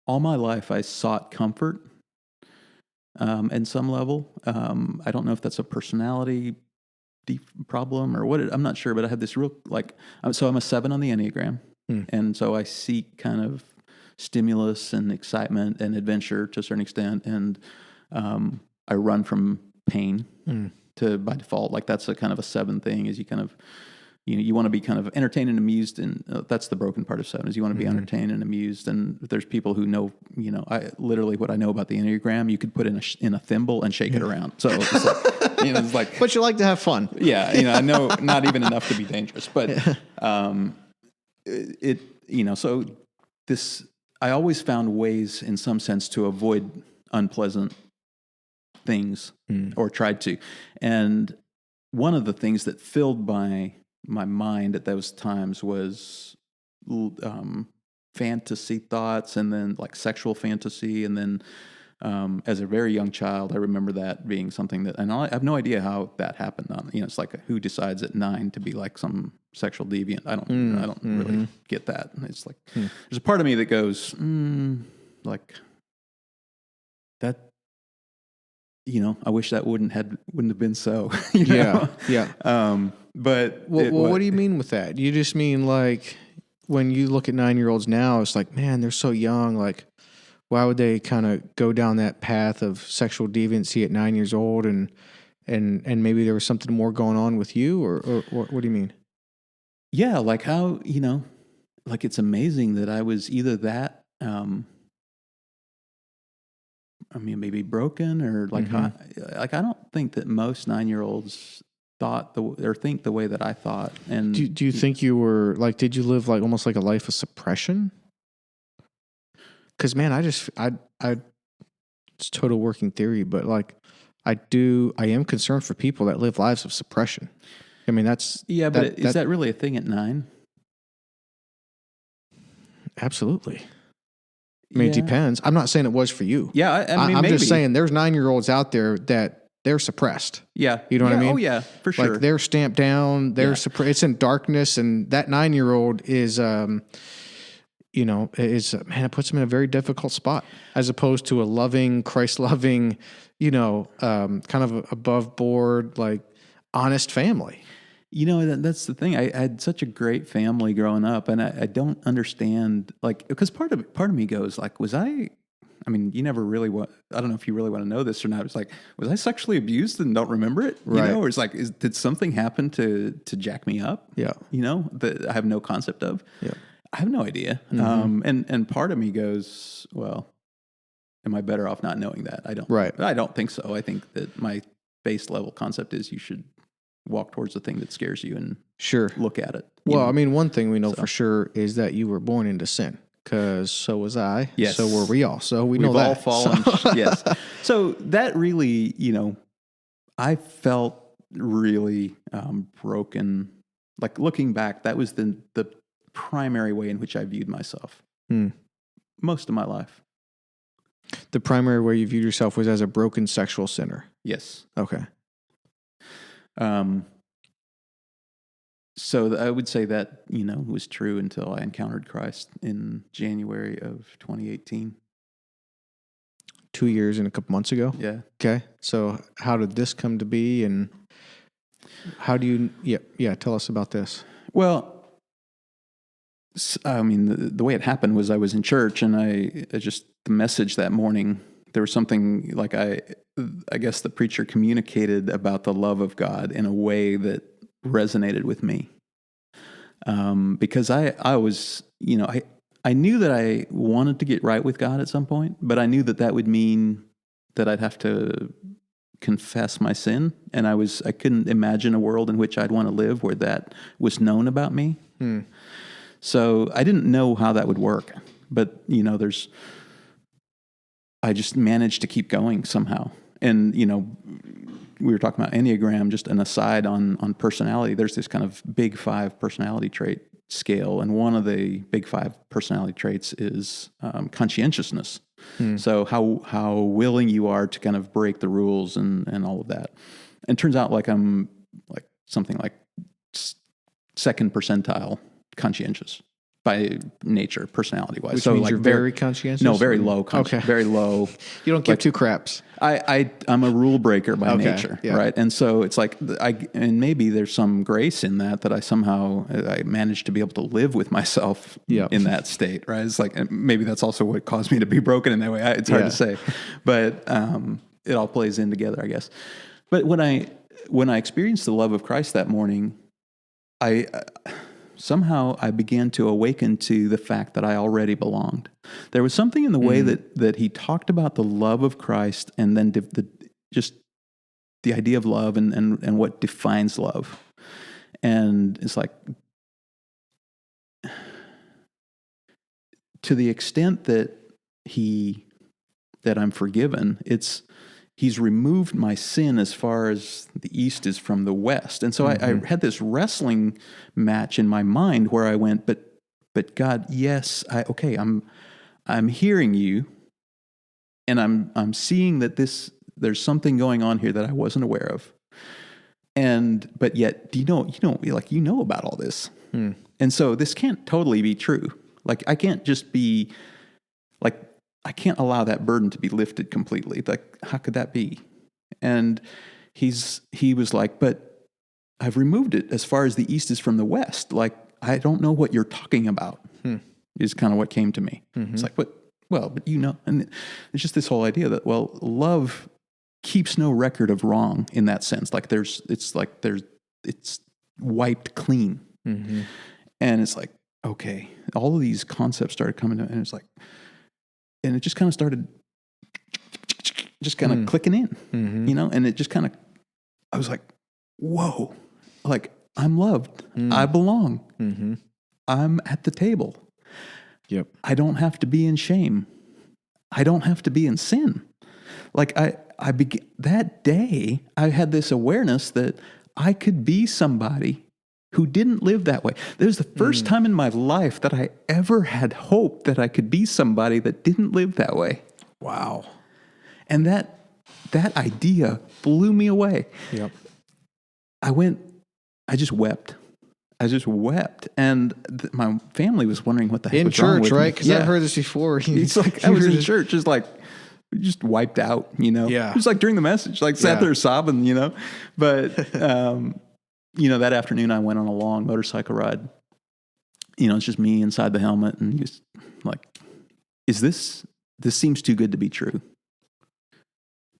all my life I sought comfort, in some level. I don't know if that's a personality problem or what. I'm not sure, but I had this real so I'm a 7 on the Enneagram, and so I seek kind of stimulus and excitement and adventure to a certain extent, and I run from pain by default. Like that's a kind of a 7 thing, is you kind of you want to be kind of entertained and amused, and that's the broken part of 7 is you want to be entertained and amused. And there's people who know, I literally what I know about the Enneagram, you could put in a thimble and shake it around. So it's like, it's like, but you like to have fun. Yeah. I know not even enough to be dangerous, but, so I always found ways in some sense to avoid unpleasant things or tried to. And one of the things that filled my mind at those times was fantasy thoughts, and then like sexual fantasy. And then as a very young child, I remember that being something that, and I have no idea how that happened. It's like who decides at 9 to be like some sexual deviant? I don't really get that. It's like there's a part of me that goes like that. I wish that wouldn't have been so. Yeah. But what do you mean with that? You just mean like when you look at 9-year-olds now, it's like, man, they're so young. Like, why would they kind of go down that path of sexual deviancy at 9 years old? And maybe there was something more going on with you, or what do you mean? Yeah, like how like it's amazing that I was either that. Maybe broken or like, I don't think that most 9-year-olds thought or think the way that I thought. And do you think you were like, did you live like almost like a life of suppression? Because man, it's total working theory, but like I am concerned for people that live lives of suppression. I mean, that's is that really a thing at 9? Absolutely. I mean, it depends. I'm not saying it was for you. Yeah, I mean, I'm maybe. just saying there's 9-year-olds out there that they're suppressed. Yeah. You know what I mean? Oh, yeah, for sure. Like they're stamped down. They're suppressed. It's in darkness, and that 9-year-old is, it puts them in a very difficult spot as opposed to a loving, Christ-loving, kind of above board, like honest family. That's the thing. I had such a great family growing up, and I don't understand, like, because part of me goes like, I mean, you never really I don't know if you really want to know this or not. It's like, was I sexually abused and don't remember it? Right. Or it's like, did something happen to jack me up? Yeah. That I have no concept of. Yeah. I have no idea. Mm-hmm. And part of me goes, well, am I better off not knowing that? I don't think so. I think that my base level concept is you should walk towards the thing that scares you and look at it. Well, I mean, one thing we know for sure is that you were born into sin, because so was I. Yes. So were we all. So we've know that. All fallen. Yes. So that really, I felt really broken. Like looking back, that was the primary way in which I viewed myself most of my life. The primary way you viewed yourself was as a broken sexual sinner. Yes. Okay. So I would say that, was true until I encountered Christ in January of 2018. 2 years and a couple months ago? Yeah. Okay. So how did this come to be, and how do you, tell us about this. Well, I mean, the way it happened was I was in church, and the message that morning, there was something like I guess the preacher communicated about the love of God in a way that resonated with me. Because I was, I knew that I wanted to get right with God at some point, but I knew that would mean that I'd have to confess my sin. And I couldn't imagine a world in which I'd want to live where that was known about me. So I didn't know how that would work, but I just managed to keep going somehow. And, we were talking about Enneagram, just an aside on personality. There's this kind of big 5 personality trait scale. And one of the big 5 personality traits is conscientiousness. So how willing you are to kind of break the rules and all of that. And it turns out like I'm like something like second percentile conscientious by nature, personality-wise. Which so means like you're very conscientious? No, very low. Okay. Very low. You don't give 2 craps. I'm a rule breaker by nature, right? And so it's like, and maybe there's some grace in that I somehow, I managed to be able to live with myself in that state, right? It's like, maybe that's also what caused me to be broken in that way. It's hard to say, but it all plays in together, I guess. But when I experienced the love of Christ that morning, somehow I began to awaken to the fact that I already belonged. There was something in the way that he talked about the love of Christ, and then just the idea of love and what defines love. And it's like, to the extent that I'm forgiven, he's removed my sin as far as the east is from the west. And so I had this wrestling match in my mind where I went, but God, yes, I'm hearing you, and I'm seeing that there's something going on here that I wasn't aware of. But yet, you know about all this. And so this can't totally be true. Like, I can't just be like, I can't allow that burden to be lifted completely. Like, how could that be? And he was like, but I've removed it as far as the east is from the west. Like, I don't know what you're talking about, is kind of what came to me. It's like, but and it's just this whole idea that, well, love keeps no record of wrong in that sense. Like it's wiped clean. And it's like, okay, all of these concepts started coming to, and it's like, and it just kind of started clicking in, and it just kind of, I was like, whoa, like, I'm loved. I belong. I'm at the table. Yep. I don't have to be in shame. I don't have to be in sin. Like that day, I had this awareness that I could be somebody who didn't live that way. That was the first time in my life that I ever had hope that I could be somebody that didn't live that way. Wow. And that idea blew me away. Yep. I just wept. And my family was wondering what the heck in was wrong church, with right? me. Because I've heard this before. It's like I was in church, just like just wiped out, Yeah. It was like during the message, like sat there sobbing, But that afternoon I went on a long motorcycle ride. It's just me inside the helmet, and just like, this seems too good to be true,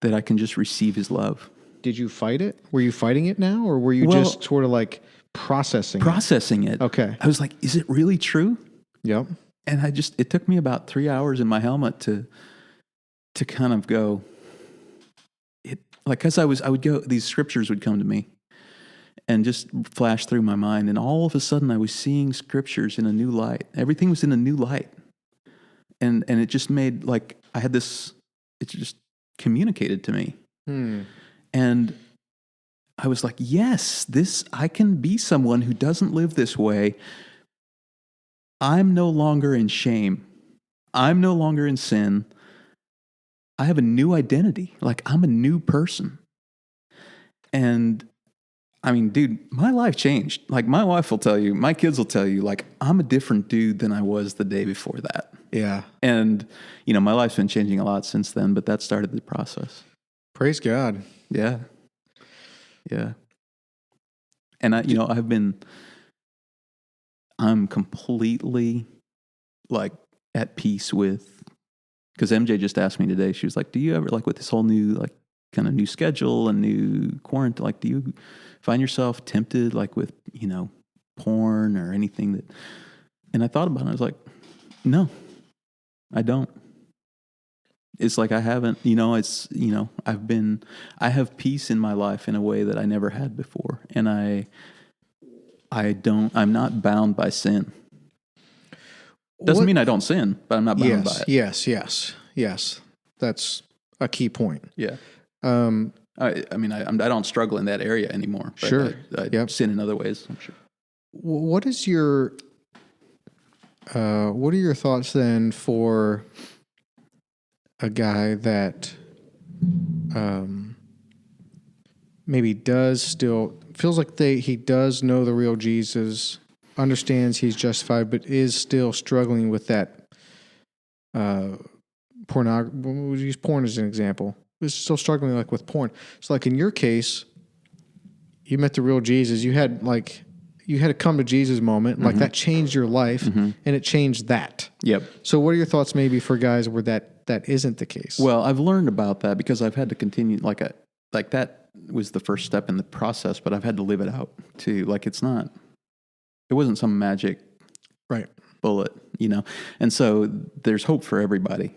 that I can just receive his love. Did you fight it? Were you fighting it now, or were you just sort of like processing it? Okay. I was like, is it really true? Yep. And it took me about 3 hours in my helmet to kind of go, because I would go, these scriptures would come to me and just flash through my mind. And all of a sudden I was seeing scriptures in a new light. Everything was in a new light. And it just made, like, I had this, it just communicated to me. And I was like, yes, I can be someone who doesn't live this way. I'm no longer in shame. I'm no longer in sin. I have a new identity. Like, I'm a new person. And I mean, dude, my life changed. Like, my wife will tell you, my kids will tell you, like, I'm a different dude than I was the day before that. Yeah. And, my life's been changing a lot since then, but that started the process. Praise God. Yeah. Yeah. And I'm completely, like, at peace with, because MJ just asked me today, she was like, do you ever, like, with this whole new, like, kind of new schedule and new quarantine, like, do you find yourself tempted, like, with, porn or anything that, and I thought about it, I was like, no, I don't. It's like I haven't, I have peace in my life in a way that I never had before. And I'm not bound by sin. Doesn't mean I don't sin, but I'm not bound by it. Yes. That's a key point. Yeah. I don't struggle in that area anymore. But sure. I sin in other ways, I'm sure. What are your thoughts then for a guy that maybe does still feels like he does know the real Jesus, understands he's justified, but is still struggling with that pornography? We'll use porn as an example. Is still struggling like with porn. So like in your case, you met the real Jesus. You had a come to Jesus moment, like that changed your life, and it changed that. Yep. So what are your thoughts maybe for guys where that isn't the case? Well, I've learned about that because I've had to continue, like that was the first step in the process, but I've had to live it out too. Like it wasn't some magic bullet, and so there's hope for everybody.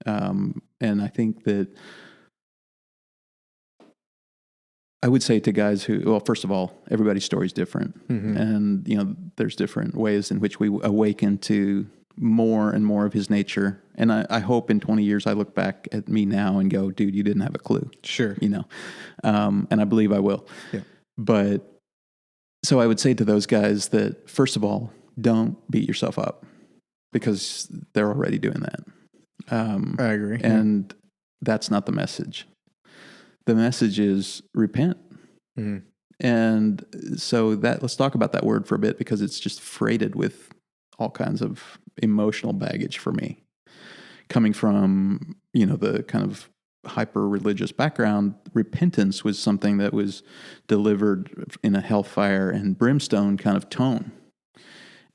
And I think that I would say to guys well, first of all, everybody's story is different. And, there's different ways in which we awaken to more and more of his nature. And I hope in 20 years I look back at me now and go, dude, you didn't have a clue. Sure. And I believe I will. Yeah. But so I would say to those guys that, first of all, don't beat yourself up because they're already doing that. I agree. And that's not the message. The message is repent. Mm-hmm. And so let's talk about that word for a bit because it's just freighted with all kinds of emotional baggage for me. Coming from, the kind of hyper-religious background, repentance was something that was delivered in a hellfire and brimstone kind of tone.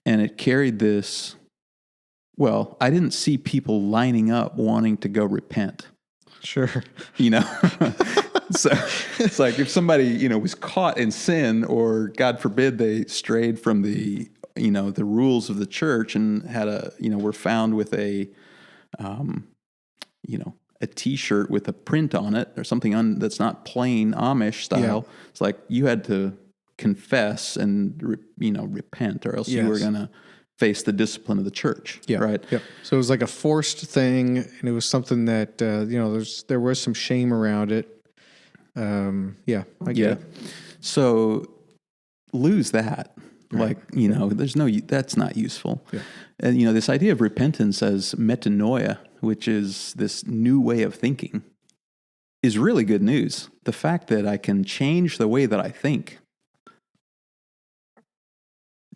And it carried this, well, I didn't see people lining up wanting to go repent. Sure. So it's like if somebody, was caught in sin or God forbid they strayed from the rules of the church and had were found with a t-shirt with a print on it or something that's not plain Amish style. Yeah. It's like you had to confess and, repent or else you were going to face the discipline of the church. Yeah. Right. Yep. So it was like a forced thing and it was something that, there was some shame around it. I get it. So lose that. Like, that's not useful. Yeah. And, this idea of repentance as metanoia, which is this new way of thinking, is really good news. The fact that I can change the way that I think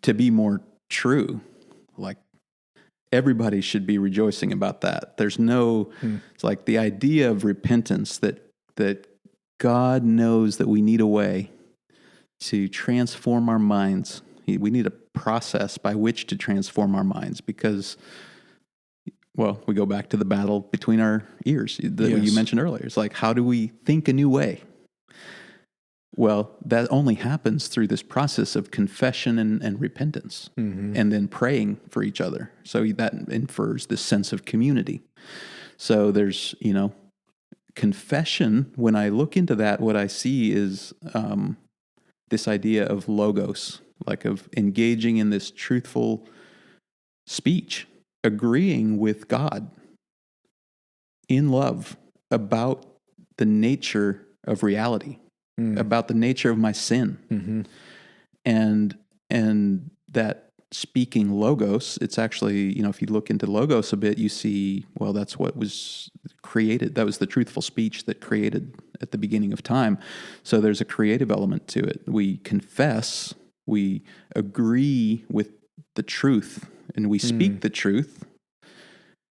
to be more true, like, everybody should be rejoicing about that. There's it's like the idea of repentance that God knows that we need a way to transform our minds. We need a process by which to transform our minds because, well, we go back to the battle between our ears that you mentioned earlier. It's like, how do we think a new way? Well, that only happens through this process of confession and repentance, and then praying for each other. So that infers this sense of community. So there's, confession. When I look into that, what I see is this idea of logos, like of engaging in this truthful speech, agreeing with God in love about the nature of reality. About the nature of my sin. And that speaking logos, it's actually, if you look into logos a bit, you see, well, that's what was created. That was the truthful speech that created at the beginning of time. So there's a creative element to it. We confess, we agree with the truth, and we speak the truth,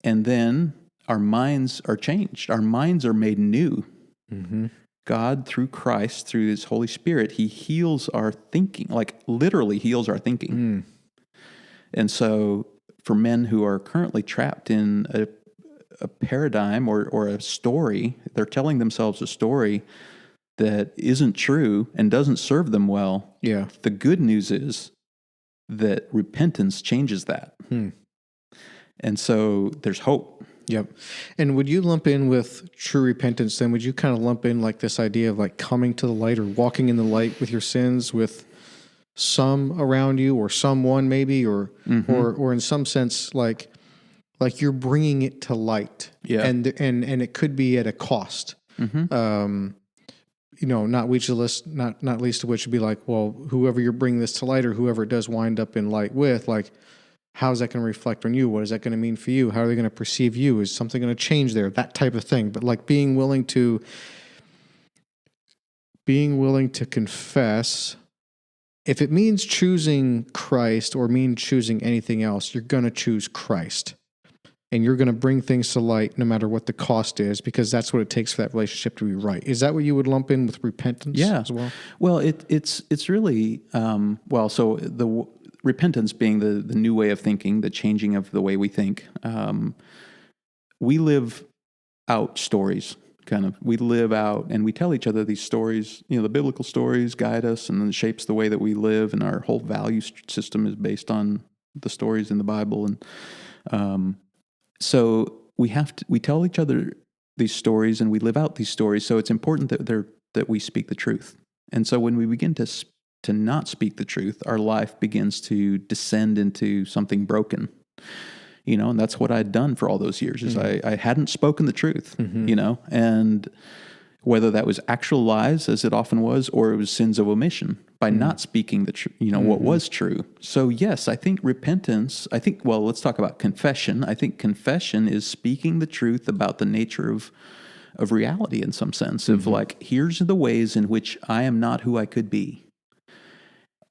and then our minds are changed. Our minds are made new. God, through Christ, through His Holy Spirit, He heals our thinking, like literally heals our thinking. And so for men who are currently trapped in a paradigm or a story, they're telling themselves a story that isn't true and doesn't serve them well. Yeah. The good news is that repentance changes that. And so there's hope. Yep. And would you lump in with true repentance, then would you kind of lump in like this idea of like coming to the light or walking in the light with your sins with some around you or someone maybe, or in some sense, like you're bringing it to light. Yeah. And it could be at a cost. Not least of which would be like, well, whoever you're bringing this to light or whoever it does wind up in light with, like, how is that going to reflect on you? What is that going to mean for you? How are they going to perceive you? Is something going to change there? That type of thing. But like being willing to confess, if it means choosing Christ or means choosing anything else, you're going to choose Christ. And you're going to bring things to light no matter what the cost is, because that's what it takes for that relationship to be right. Is that what you would lump in with repentance as well? Well, it's really, so the repentance being the new way of thinking, the changing of the way we think. We live out stories, kind of. We live out and we tell each other these stories. The biblical stories guide us and then shapes the way that we live, and our whole value system is based on the stories in the Bible. And so we tell each other these stories and we live out these stories. So it's important that we speak the truth. And so when we begin to not speak the truth, our life begins to descend into something broken, and that's what I'd done for all those years is I hadn't spoken the truth, and whether that was actual lies, as it often was, or it was sins of omission by not speaking the truth, what was true. So yes, I think repentance, let's talk about confession. I think confession is speaking the truth about the nature of reality in some sense of like, here's the ways in which I am not who I could be.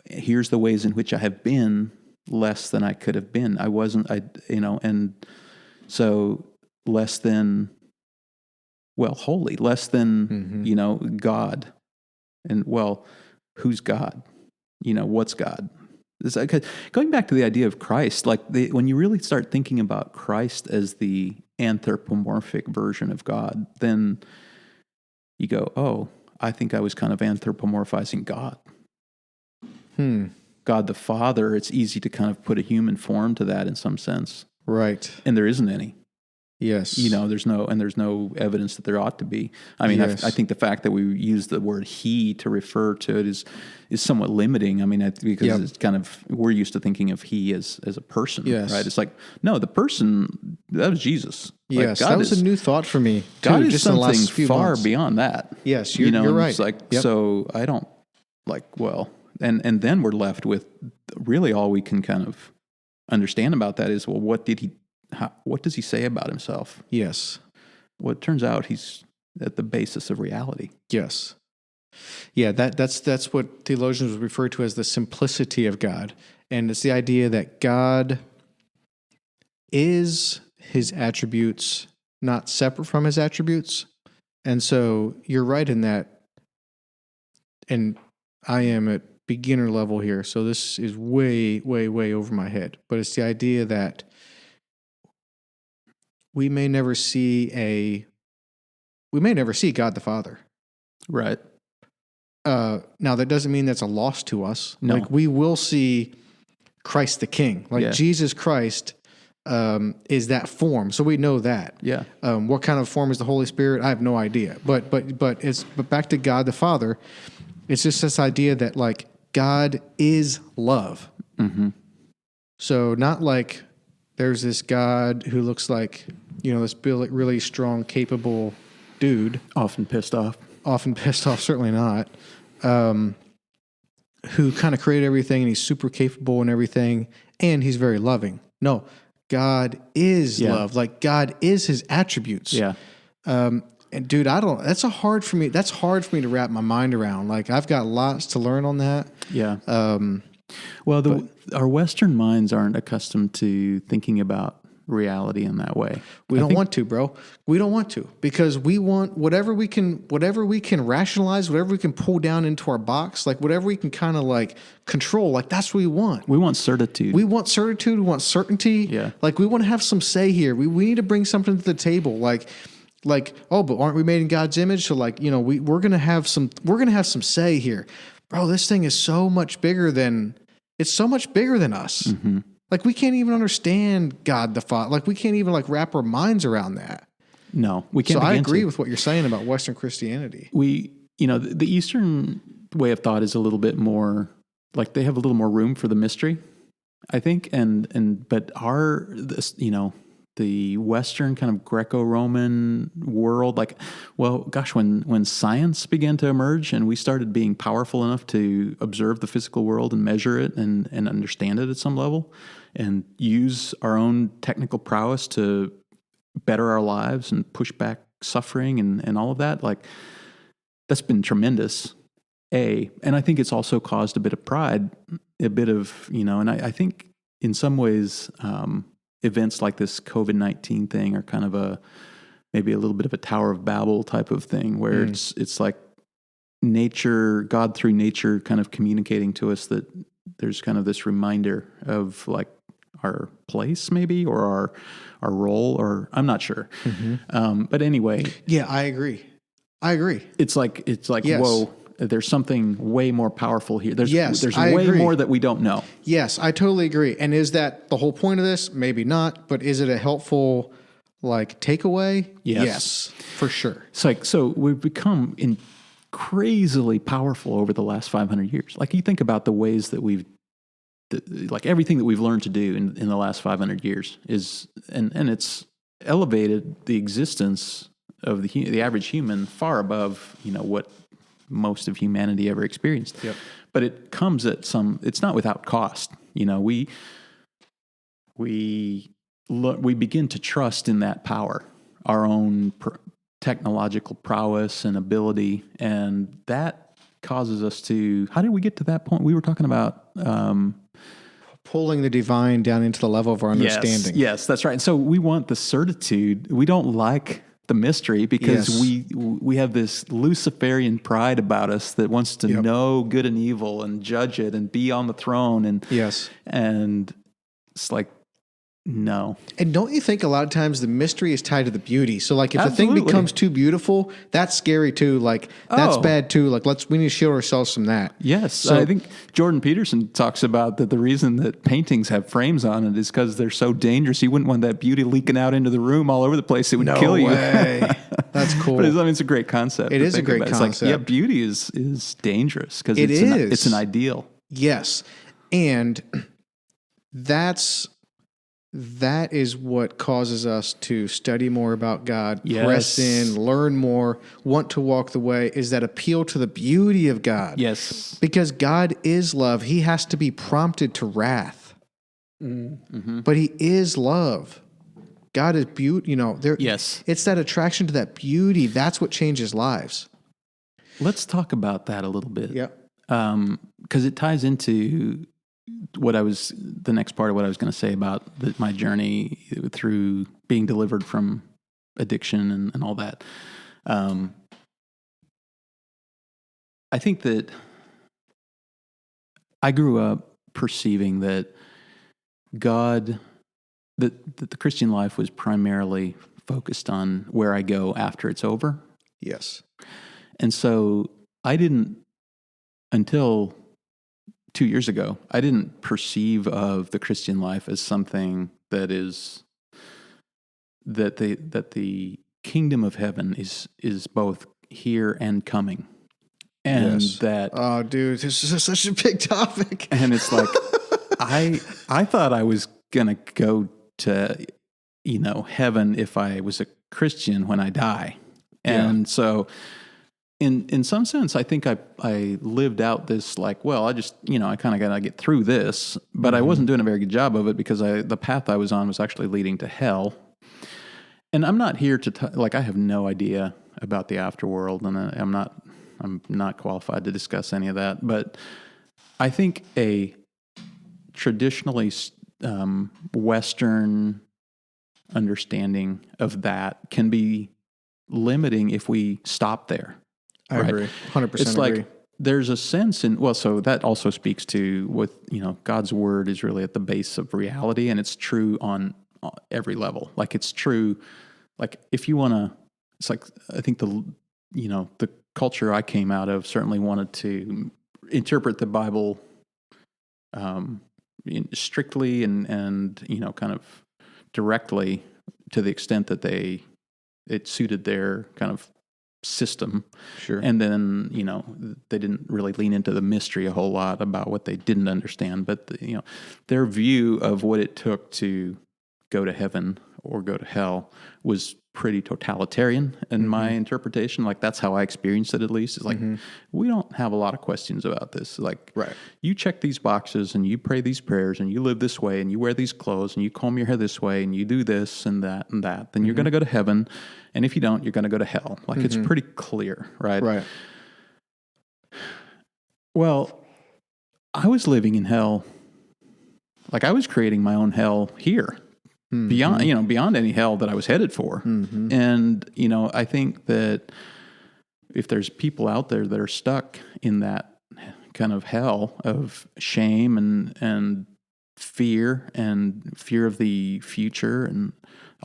Here's the ways in which I have been less than I could have been. And so less than, holy, less than, God. And who's God? What's God? Going back to the idea of Christ, like when you really start thinking about Christ as the anthropomorphic version of God, then you go, oh, I think I was kind of anthropomorphizing God. God the Father, it's easy to kind of put a human form to that in some sense. Right. And there isn't any. Yes. There's no evidence that there ought to be. I mean, yes. I think the fact that we use the word he to refer to it is somewhat limiting. I mean, because it's kind of, we're used to thinking of he as a person, right? It's like, no, the person, that was Jesus. Yes, that was a new thought for me. God is something far beyond that. Yes, you're right. It's like, so I don't, And then we're left with really all we can kind of understand about that is, well, what does he say about himself? Yes. Well, it turns out he's at the basis of reality. Yes. Yeah, that's what theologians would refer to as the simplicity of God. And it's the idea that God is his attributes, not separate from his attributes. And so you're right in that. And I am at beginner level here, so this is way, way, way over my head. But it's the idea that we may never see God the Father. Right. Now, that doesn't mean that's a loss to us. No. Like, we will see Christ the King. Like, Jesus Christ is that form, so we know that. Yeah. What kind of form is the Holy Spirit? I have no idea. But back to God the Father, it's just this idea that, like, God is love. Mm-hmm. So not like there's this God who looks like, this really strong, capable dude. Often pissed off, Certainly not. Who kind of created everything, and he's super capable and everything, and he's very loving. No, God is love. Like, God is his attributes. Yeah. And dude, that's hard for me to wrap my mind around. Like, I've got lots to learn on that. Yeah. Well, our Western minds aren't accustomed to thinking about reality in that way. We don't want to, bro. We don't want to, because we want whatever we can rationalize, whatever we can pull down into our box, like whatever we can kind of like control, like that's what we want. We want certitude. We want certitude. We want certainty. Yeah. Like, we want to have some say here. We need to bring something to the table. Like, oh, but aren't we made in God's image? So, like, we're gonna have some say here, bro. This thing is so much bigger than us. Mm-hmm. Like, we can't even understand God the Father. Like, we can't even like wrap our minds around that. No, we can't. So I agree with what you're saying about Western Christianity. The Eastern way of thought is a little bit more like they have a little more room for the mystery, I think, but the Western kind of Greco-Roman world, like, well, gosh, when science began to emerge and we started being powerful enough to observe the physical world and measure it and understand it at some level and use our own technical prowess to better our lives and push back suffering and all of that, like, that's been tremendous. And I think it's also caused a bit of pride, a bit of, and I think in some ways, events like this COVID-19 thing are kind of maybe a little bit of a Tower of Babel type of thing where it's like nature, God through nature kind of communicating to us that there's kind of this reminder of like our place maybe, or our role, or I'm not sure. Mm-hmm. But anyway. Yeah, I agree. It's like, yes. Whoa, there's something way more powerful here. There's I way agree. more that we don't know. Yes, I totally agree. And is that the whole point of this? Maybe not, but is it a helpful like takeaway? Yes, for sure. It's like, so we've become crazily powerful over the last 500 years. Like, you think about the ways that like everything that we've learned to do in the last 500 years is, and it's elevated the existence of the average human far above, what most of humanity ever experienced. Yep. But it comes at it's not without cost. We begin to trust in that power, our own technological prowess and ability, and that causes us to, how did we get to that point? We were talking about pulling the divine down into the level of our understanding. Yes, that's right. And so we want the certitude. We don't like the mystery because we have this Luciferian pride about us that wants to know good and evil and judge it and be on the throne. And it's like, no. And don't you think a lot of times the mystery is tied to the beauty? So like if Absolutely. the thing becomes too beautiful, that's scary too. Like that's bad too. Like we need to shield ourselves from that. Yes. So, I think Jordan Peterson talks about that the reason that paintings have frames on it is because they're so dangerous. You wouldn't want that beauty leaking out into the room all over the place. It would kill you. Way. That's cool. But it's a great concept. It is a great concept. It's like, beauty is dangerous because it's an ideal. Yes. And that's that is what causes us to study more about God, Yes. press in, learn more, want to walk the way, is that appeal to the beauty of God. Yes. Because God is love. He has to be prompted to wrath. Mm-hmm. But he is love. God is beauty. Yes. It's that attraction to that beauty. That's what changes lives. Let's talk about that a little bit. Yeah. Because it ties into the next part of what I was going to say about my journey through being delivered from addiction and all that. I think that I grew up perceiving that God, that the Christian life was primarily focused on where I go after it's over. Yes. And so I didn't, until 2 years ago, I didn't perceive of the Christian life as something that the kingdom of heaven is both here and coming. And that, oh, dude, this is such a big topic. And it's like, I thought I was going to go to, heaven if I was a Christian when I die. And so in some sense, I think I lived out this like, well, I just, I kind of got to get through this, but I wasn't doing a very good job of it because the path I was on was actually leading to hell. And I'm not here to, I have no idea about the afterworld, and I'm not qualified to discuss any of that, but I think a traditionally Western understanding of that can be limiting if we stop there. I agree. 100% it's agree. like there's a sense so that also speaks to what, God's word is really at the base of reality, and it's true on every level. Like it's true, like if you want to, it's like, I think the culture I came out of certainly wanted to interpret the Bible strictly and kind of directly to the extent that it suited their kind of system. Sure. And then, they didn't really lean into the mystery a whole lot about what they didn't understand, but their view of what it took to go to heaven or go to hell was pretty totalitarian in my interpretation. Like that's how I experienced it, at least. It's like, we don't have a lot of questions about this. Like, right. You check these boxes and you pray these prayers and you live this way and you wear these clothes and you comb your hair this way and you do this and that, then you're going to go to heaven. And if you don't, you're going to go to hell. Like it's pretty clear, right? Right. Well, I was living in hell. Like I was creating my own hell here. Beyond any hell that I was headed for. And, I think that if there's people out there that are stuck in that kind of hell of shame and fear of the future and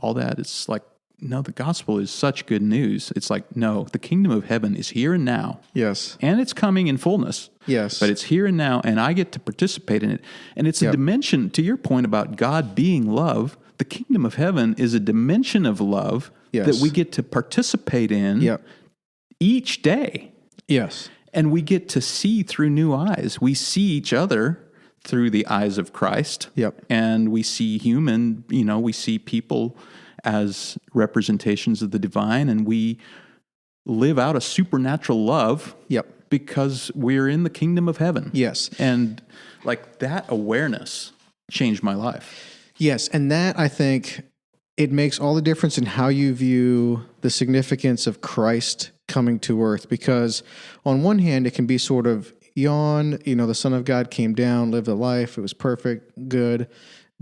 all that, it's like, no, the gospel is such good news. It's like, no, the kingdom of heaven is here and now. Yes. And it's coming in fullness. Yes. But it's here and now, and I get to participate in it. And it's a dimension, to your point about God being love, the kingdom of heaven is a dimension of love that we get to participate in each day. Yes. And we get to see through new eyes. We see each other through the eyes of Christ. And we see we see people as representations of the divine, and we live out a supernatural love because we're in the kingdom of heaven. Yes. And like that awareness changed my life. Yes, and that, I think, it makes all the difference in how you view the significance of Christ coming to earth, because on one hand, it can be sort of the Son of God came down, lived a life, it was perfect, good,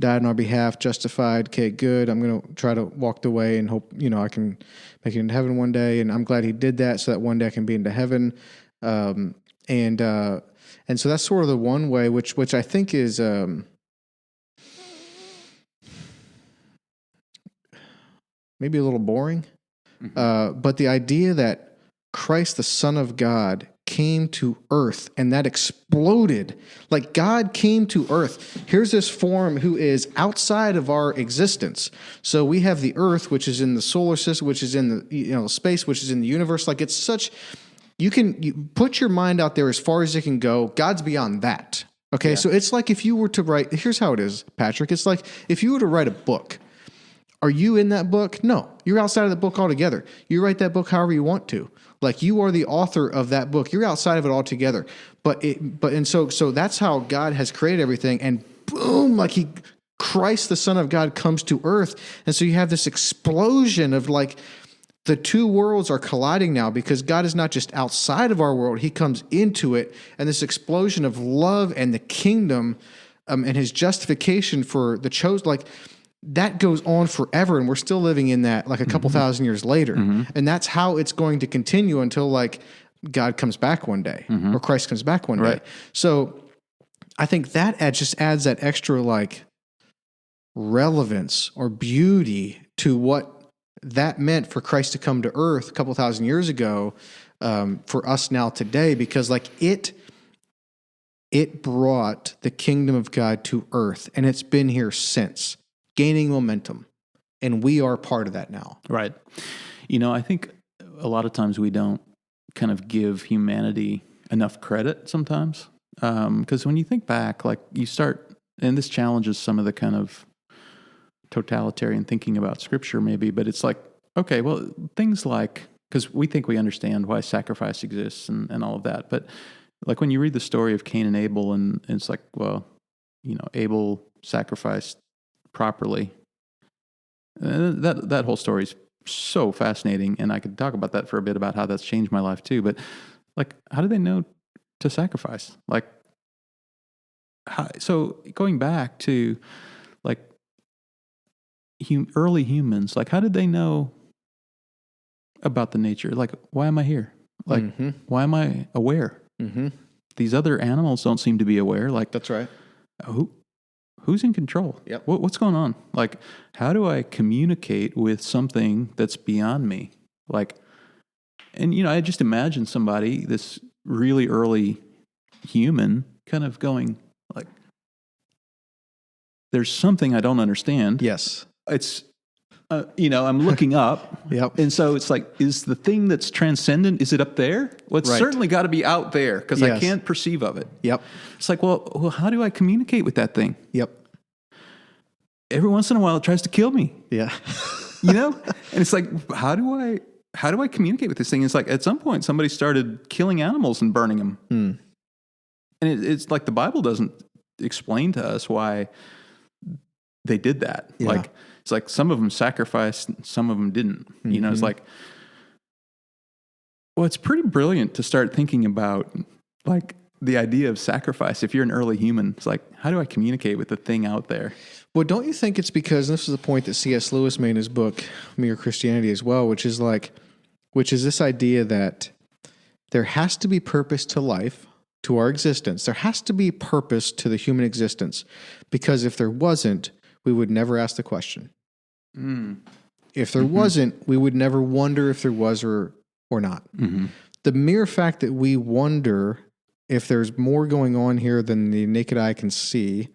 died on our behalf, justified, okay, good, I'm going to try to walk the way and hope, I can make it into heaven one day, and I'm glad he did that so that one day I can be into heaven. And so that's sort of the one way, which I think is... maybe a little boring, but the idea that Christ, the Son of God, came to earth and that exploded. Like God came to earth. Here's this form who is outside of our existence. So we have the earth, which is in the solar system, which is in the space, which is in the universe. Like it's such, you put your mind out there as far as it can go. God's beyond that. Okay. Yeah. So it's like if you were to write, here's how it is, Patrick. It's like if you were to write a book, are you in that book? No, you're outside of the book altogether. You write that book however you want to. Like you are the author of that book. You're outside of it altogether. So that's how God has created everything. And boom, like Christ, the Son of God, comes to earth. And so you have this explosion of like the two worlds are colliding now because God is not just outside of our world. He comes into it. And this explosion of love and the kingdom and his justification for the chosen, like, that goes on forever, and we're still living in that like a couple thousand years later. And that's how it's going to continue until like God comes back one day or Christ comes back one day. So I think that just adds that extra like relevance or beauty to what that meant for Christ to come to earth a couple thousand years ago for us now today, because like it brought the kingdom of God to earth, and it's been here since, gaining momentum, and we are part of that now. Right. You know, I think a lot of times we don't kind of give humanity enough credit sometimes. Because when you think back, like you start, and this challenges some of the kind of totalitarian thinking about scripture maybe, but it's like, okay, well, things like, because we think we understand why sacrifice exists and all of that. But like when you read the story of Cain and Abel, and it's like, well, you know, Abel sacrificed properly. That whole story is so fascinating, and I could talk about that for a bit about how that's changed my life too. But like, how do they know to sacrifice? Like, so going back to like early humans, like how did they know about the nature? Like, why am I here? Like, why am I aware? These other animals don't seem to be aware. Like, that's right. Who's in control? Yep. What's going on? Like, how do I communicate with something that's beyond me? Like, and, you know, I just imagine somebody, this really early human, kind of going, like, there's something I don't understand. Yes. It's, you know, I'm looking up. Yep. And so it's like, is the thing that's transcendent, is it up there? Well, it's certainly got to be out there because I can't perceive of it. Yep. It's like, well, how do I communicate with that thing? Yep. Every once in a while, it tries to kill me. Yeah. You know? And it's like, how do I communicate with this thing? It's like, at some point, somebody started killing animals and burning them. And it's like the Bible doesn't explain to us why they did that. Yeah. Like, it's like some of them sacrificed, some of them didn't. You know, it's like, well, it's pretty brilliant to start thinking about like the idea of sacrifice. If you're an early human, it's like, how do I communicate with the thing out there? Well, don't you think it's because, and this is a point that C.S. Lewis made in his book, Mere Christianity as well, which is this idea that there has to be purpose to life, to our existence. There has to be purpose to the human existence, because if there wasn't, we would never ask the question. If there wasn't, we would never wonder if there was or not. The mere fact that we wonder if there's more going on here than the naked eye can see,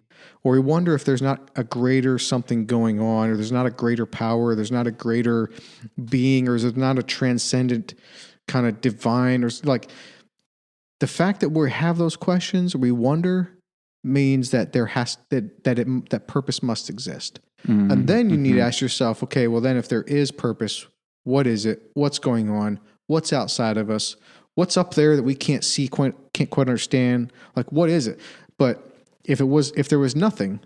or we wonder if there's not a greater something going on, or there's not a greater power, or there's not a greater being, or is it not a transcendent kind of divine, or like the fact that we have those questions, or we wonder, means that that purpose must exist. And then you need to ask yourself, okay, well then if there is purpose, what is it? What's going on? What's outside of us? What's up there that we can't see, can't quite understand? Like, what is it? But if there was nothing,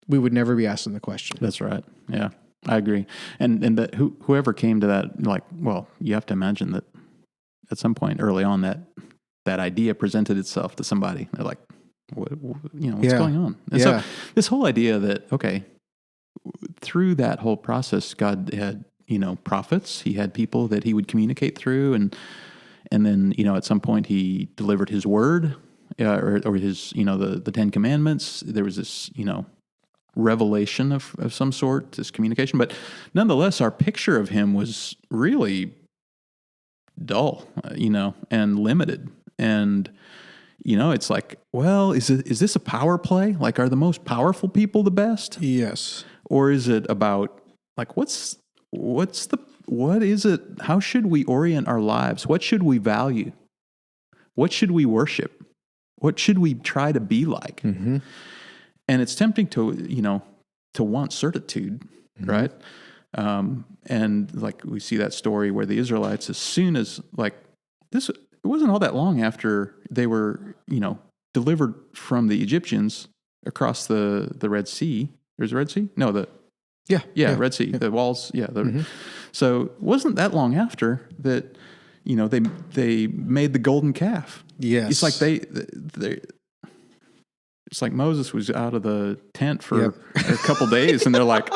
we would never be asking the question. That's right. Yeah, I agree. And that whoever came to that, like, well, you have to imagine that at some point early on that idea presented itself to somebody. They're like, what's going on? And so this whole idea that, okay, through that whole process, God had, prophets. He had people that he would communicate through, and then, at some point he delivered his word, or his, the 10 Commandments. There was this, revelation of some sort, this communication. But nonetheless, our picture of him was really dull, and limited. And, it's like, well, is this a power play? Like, are the most powerful people the best? Yes. Or is it about, like, what is it? How should we orient our lives? What should we value? What should we worship? What should we try to be like? Mm-hmm. And it's tempting to want certitude, mm-hmm. right? And like we see that story where the Israelites, as soon as it wasn't all that long after they were, delivered from the Egyptians across the Red Sea. There's a Red Sea? No, Red Sea, the walls. Yeah. Mm-hmm. So it wasn't that long after that, they made the golden calf. Yes. It's like it's like Moses was out of the tent for a couple days and they're like,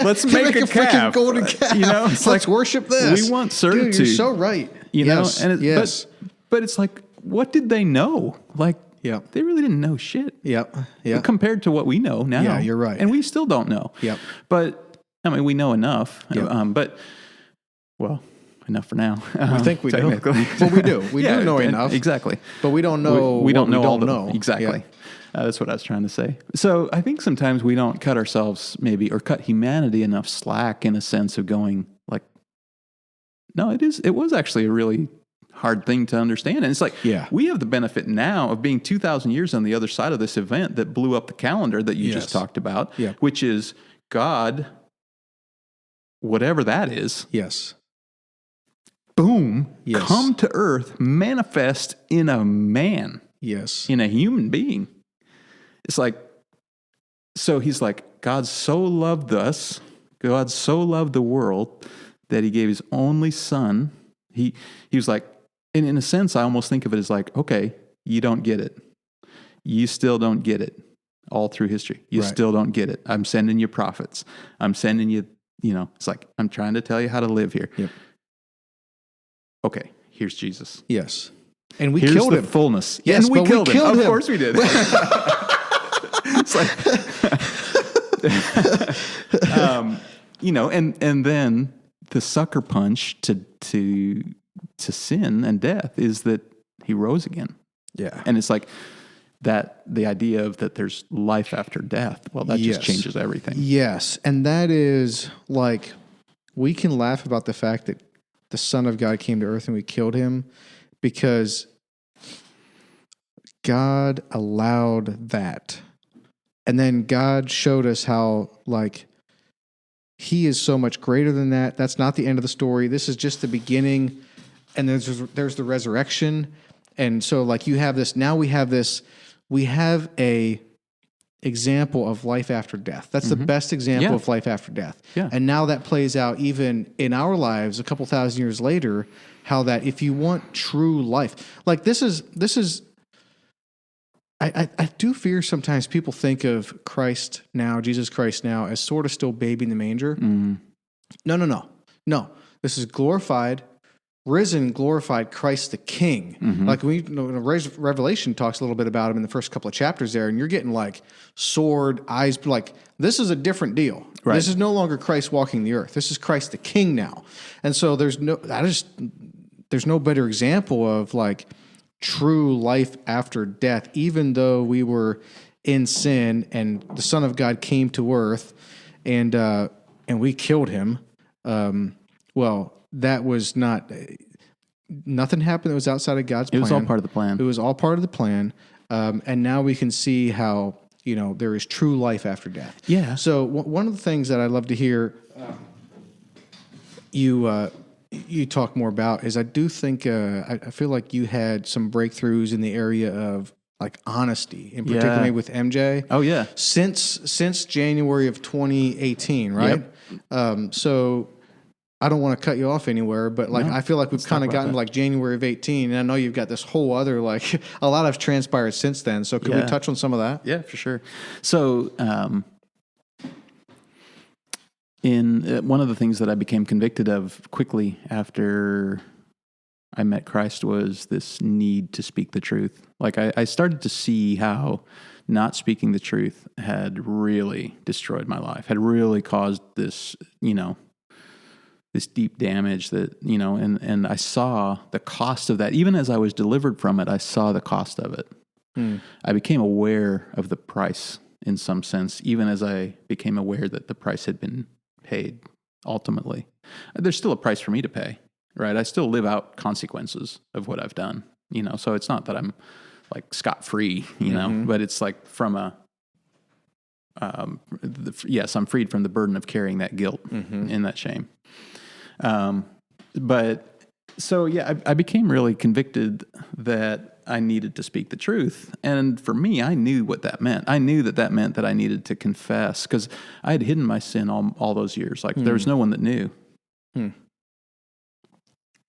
let's make a calf. Freaking golden calf. It's let's worship this. We want certitude. Dude, you're so right. Yes. But it's like, what did they know? Like, they really didn't know shit. Yep. Compared to what we know now. Yeah, you're right. And we still don't know. Yep. But, I mean, we know enough. Yep. Enough for now. We think we do. Well, we do. We do know enough. Exactly. But we don't know we don't know all know. Exactly. That's what I was trying to say. So I think sometimes we don't cut ourselves or cut humanity enough slack in a sense of going like, no, it was actually a really hard thing to understand. And it's like, we have the benefit now of being 2,000 years on the other side of this event that blew up the calendar that you just talked about, which is God, whatever that is. Yes. Boom. Yes. Come to earth, manifest in a man. Yes. In a human being. It's like, so he's like, God so loved us, God so loved the world that he gave his only son. He was like, and in a sense, I almost think of it as like, okay, you don't get it. You still don't get it all through history. You still don't get it. I'm sending you prophets. I'm sending you, it's like, I'm trying to tell you how to live here. Yep. Okay, here's Jesus. Yes. And we here's killed him. Fullness. Yes, and we killed him. Of course we did. It's like, and then the sucker punch to sin and death is that he rose again. Yeah. And it's like that, the idea of that there's life after death. Well, that just changes everything. Yes. And that is like, we can laugh about the fact that the Son of God came to earth and we killed him because God allowed that. And then God showed us how, like, he is so much greater than that. That's not the end of the story. This is just the beginning. And there's the resurrection. And so, like, you have this, now we have a example of life after death. That's the best example of life after death. Yeah. And now that plays out even in our lives a couple thousand years later, how that if you want true life, like this is I do fear sometimes people think of Christ now, Jesus Christ now, as sort of still baby in the manger. Mm. No. This is glorified, risen, glorified Christ the King. Mm-hmm. Like Revelation talks a little bit about him in the first couple of chapters there, and you're getting like sword, eyes, like this is a different deal. Right. This is no longer Christ walking the earth. This is Christ the King now. And so there's no better example of like true life after death, even though we were in sin and the Son of God came to earth and we killed him. Well, that was nothing happened that was outside of God's plan. It was all part of the plan. It was all part of the plan. And now we can see how, there is true life after death. Yeah. So one of the things that I love to hear you talk more about is I do think, I feel like you had some breakthroughs in the area of like honesty, in particular maybe with MJ. Oh yeah. Since January of 2018, right? Yep. So I don't want to cut you off anywhere, but like I feel like we've kind of gotten to like January of 18, and I know you've got this whole other like a lot have transpired since then. So could we touch on some of that? Yeah, for sure. So in one of the things that I became convicted of quickly after I met Christ was this need to speak the truth. Like I started to see how not speaking the truth had really destroyed my life, had really caused this, this deep damage that, and I saw the cost of that. Even as I was delivered from it, I saw the cost of it. I became aware of the price in some sense, even as I became aware that the price had been paid ultimately. There's still a price for me to pay, right? I still live out consequences of what I've done, so it's not that I'm like scot-free, you know, but it's like from a, yes, I'm freed from the burden of carrying that guilt and that shame. But so, yeah, I became really convicted that I needed to speak the truth. And for me, I knew what that meant. I knew that meant that I needed to confess, because I had hidden my sin all those years. Like there was no one that knew.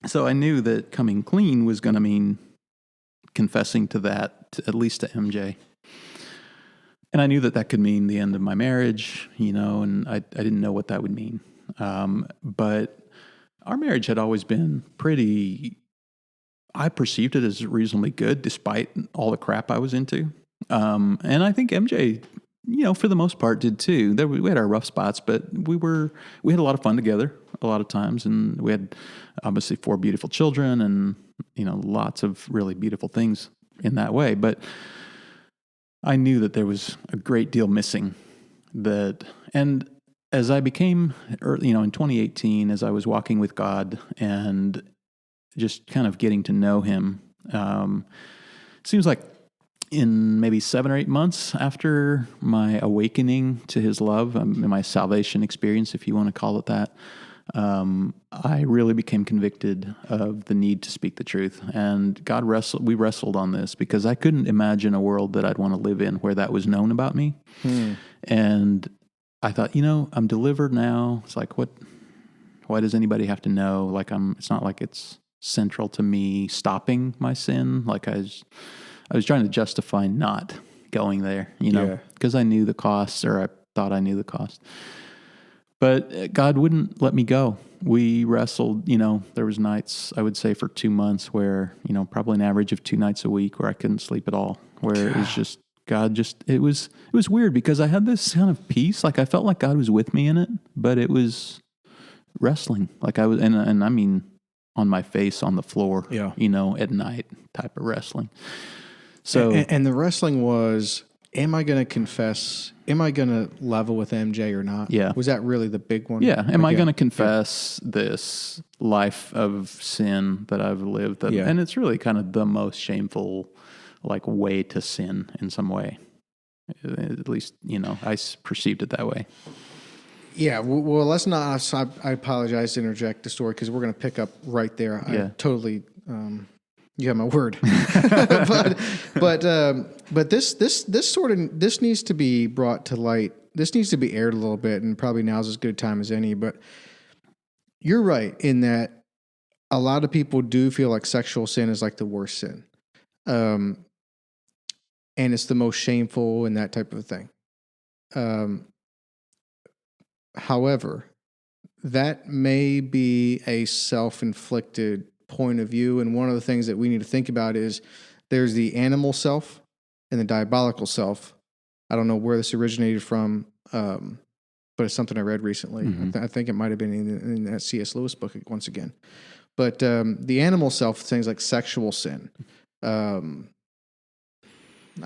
So I knew that coming clean was going to mean confessing to that, at least to MJ. And I knew that could mean the end of my marriage, you know, and I didn't know what that would mean. But our marriage had always been I perceived it as reasonably good despite all the crap I was into. And I think MJ, you know, for the most part did too. We had our rough spots, but we had a lot of fun together a lot of times. And we had obviously 4 beautiful children and, you know, lots of really beautiful things in that way. But I knew that there was a great deal missing. And as I became, you know, in 2018, as I was walking with God and just kind of getting to know Him, seems like in maybe 7 or 8 months after my awakening to His love, my salvation experience, if you want to call it that, I really became convicted of the need to speak the truth. And we wrestled on this, because I couldn't imagine a world that I'd want to live in where that was known about me. And I thought, you know, I'm delivered now. It's like, why does anybody have to know? Like it's not like it's central to me stopping my sin. Like I was trying to justify not going there, you know, because I knew the cost, or I thought I knew the cost. But God wouldn't let me go. We wrestled, you know, there was nights, I would say for 2 months where, you know, probably an average of 2 nights a week where I couldn't sleep at all, where it was just, it was weird, because I had this kind of peace. Like I felt like God was with me in it, but it was wrestling. Like I was, and I mean, on my face on the floor, you know, at night type of wrestling. So, and the wrestling was, am I going to confess? Am I going to level with MJ or not? Yeah. Was that really the big one? Yeah. Am I going to confess this life of sin that I've lived? And it's really kind of the most shameful, like, way to sin in some way. At least, you know, I perceived it that way. Yeah. Well, let's not, I apologize to interject the story, because we're going to pick up right there. Yeah. I totally, you have my word. but this needs to be brought to light. This needs to be aired a little bit, and probably now's as good a time as any. But you're right in that a lot of people do feel like sexual sin is like the worst sin, and it's the most shameful and that type of thing. However, that may be a self-inflicted point of view. And one of the things that we need to think about is there's the animal self and the diabolical self. I don't know where this originated from, but it's something I read recently. I think it might have been in that C.S. Lewis book once again. But the animal self, things like sexual sin. I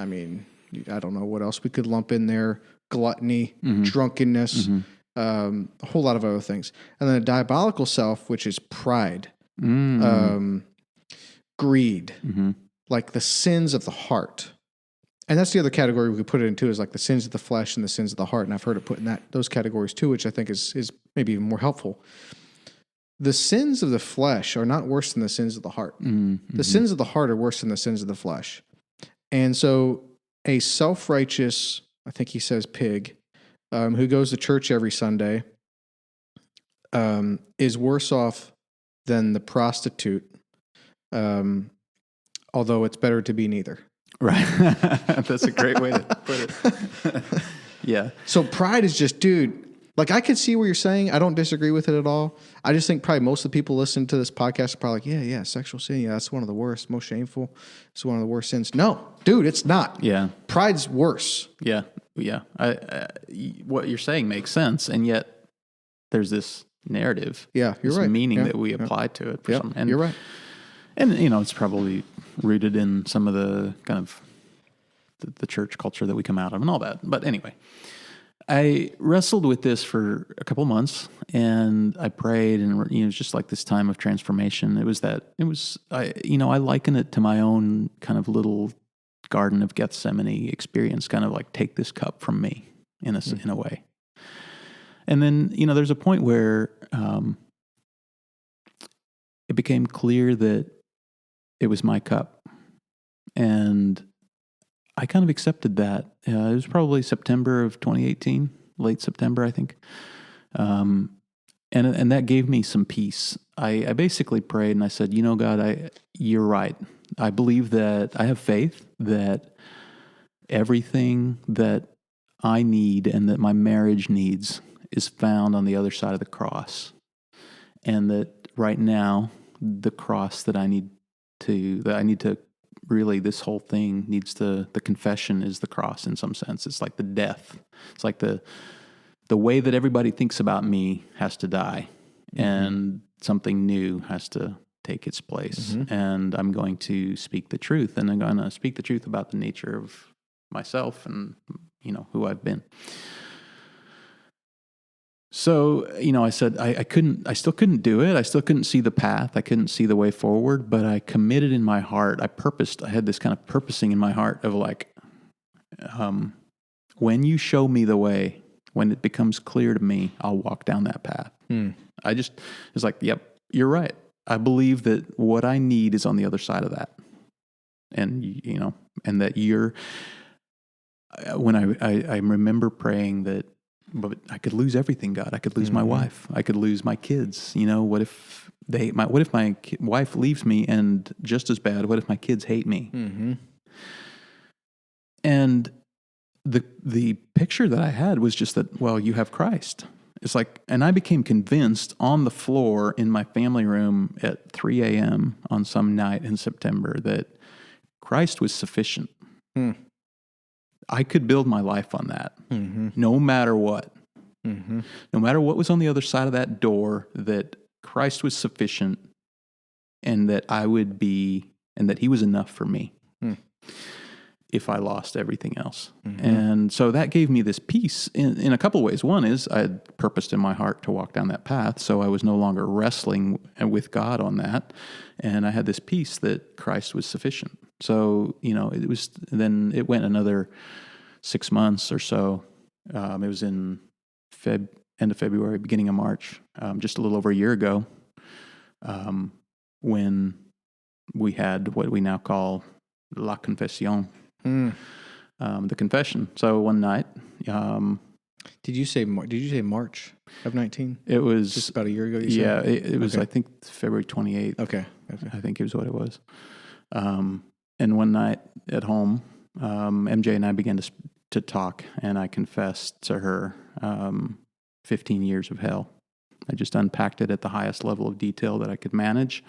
mean, I don't know what else we could lump in there. Gluttony, drunkenness, a whole lot of other things. And then a diabolical self, which is pride. Greed, like the sins of the heart. And that's the other category we could put it into, is like the sins of the flesh and the sins of the heart. And I've heard it put in those categories too, which I think is maybe even more helpful. The sins of the flesh are not worse than the sins of the heart. The sins of the heart are worse than the sins of the flesh. And so a self-righteous, I think he says pig, who goes to church every Sunday, is worse off than the prostitute, although it's better to be neither. Right. That's a great way to put it. Yeah. So pride is just, dude, like I could see what you're saying. I don't disagree with it at all. I just think probably most of the people listening to this podcast are probably like, yeah, sexual sin. Yeah, that's one of the worst, most shameful. It's one of the worst sins. No, dude, it's not. Yeah. Pride's worse. Yeah. What you're saying makes sense. And yet there's this narrative. Yeah, you're this right. meaning that we apply to it. And you're right. And, you know, it's probably rooted in some of the kind of the church culture that we come out of and all that. But anyway, I wrestled with this for a couple months, and I prayed, and, you know, it was just like this time of transformation. I liken it to my own kind of little Garden of Gethsemane experience, kind of like, take this cup from me in a way. And then, there's a point where it became clear that it was my cup. And I kind of accepted that. It was probably September of 2018, late September, I think. And that gave me some peace. I basically prayed and I said, God, you're right. I believe that I have faith that everything that I need and that my marriage needs is found on the other side of the cross. And that right now, the cross that I need to really, this whole thing the confession is the cross in some sense. It's like the death. It's like the way that everybody thinks about me has to die, and something new has to take its place. And I'm going to speak the truth, and I'm going to speak the truth about the nature of myself and, who I've been. So, I said, I still couldn't do it. I still couldn't see the path. I couldn't see the way forward, but I committed in my heart. I had this kind of purposing in my heart of like, when you show me the way, when it becomes clear to me, I'll walk down that path. I just was like, yep, you're right. I believe that what I need is on the other side of that. And, and that when I remember praying that, but I could lose everything, God. I could lose my wife. I could lose my kids. What if my wife leaves me, and just as bad, what if my kids hate me? And the picture that I had was just that, well, you have Christ. It's like, and I became convinced on the floor in my family room at 3 a.m. on some night in September that Christ was sufficient. I could build my life on that, no matter what. No matter what was on the other side of that door, that Christ was sufficient, and that I would be, and that he was enough for me if I lost everything else. And so that gave me this peace in a couple of ways. One is I had purposed in my heart to walk down that path, so I was no longer wrestling with God on that, and I had this peace that Christ was sufficient. So, it went another 6 months or so. It was in end of February, beginning of March, just a little over a year ago, when we had what we now call La Confession, the confession. So one night, Did you say March of 19? it was Just about a year ago. it was, Okay. I think, February 28th. Okay. I think it was what it was. And one night at home, MJ and I began to talk, and I confessed to her 15 years of hell. I just unpacked it at the highest level of detail that I could manage.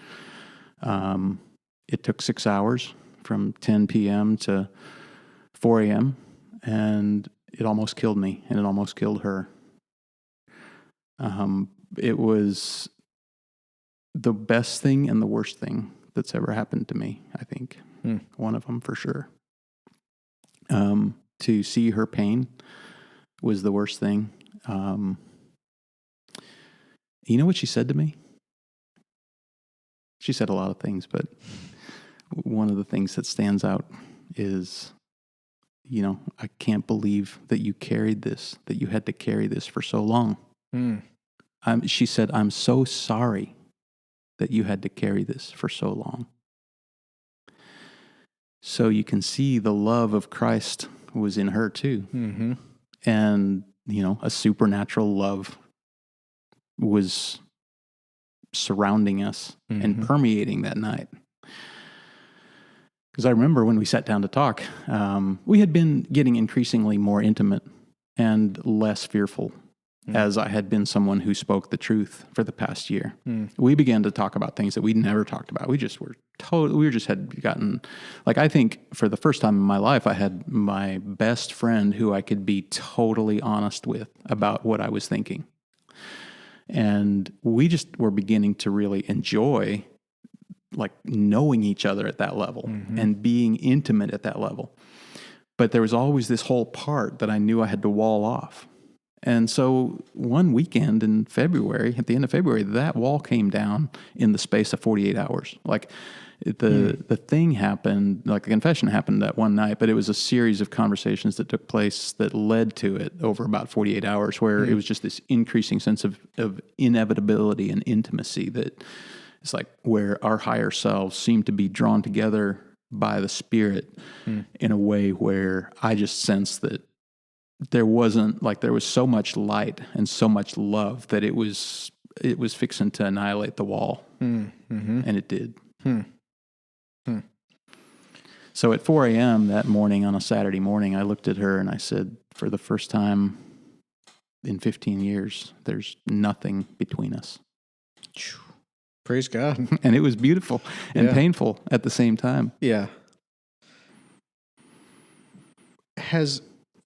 It took 6 hours from 10 p.m. to 4 a.m., and it almost killed me, and it almost killed her. It was the best thing and the worst thing that's ever happened to me, I think. One of them for sure. To see her pain was the worst thing. You know what she said to me? She said a lot of things, but one of the things that stands out is, I can't believe that you carried this, that you had to carry this for so long. She said, I'm so sorry that you had to carry this for so long. So you can see the love of Christ was in her too. And, a supernatural love was surrounding us and permeating that night. Because I remember when we sat down to talk, we had been getting increasingly more intimate and less fearful as I had been someone who spoke the truth for the past year. We began to talk about things that we'd never talked about. We just had gotten, like, I think for the first time in my life, I had my best friend who I could be totally honest with about what I was thinking. And we just were beginning to really enjoy, like, knowing each other at that level and being intimate at that level. But there was always this whole part that I knew I had to wall off. And so one weekend in February, at the end of February, that wall came down in the space of 48 hours. Like, The thing happened, like the confession happened that one night, but it was a series of conversations that took place that led to it over about 48 hours, where it was just this increasing sense of inevitability and intimacy that it's like where our higher selves seem to be drawn together by the Spirit in a way where I just sensed that there was so much light and so much love that it was fixing to annihilate the wall. And it did. So at 4 a.m. that morning, on a Saturday morning, I looked at her and I said, for the first time in 15 years, there's nothing between us. Praise God. And it was beautiful and painful at the same time. Yeah.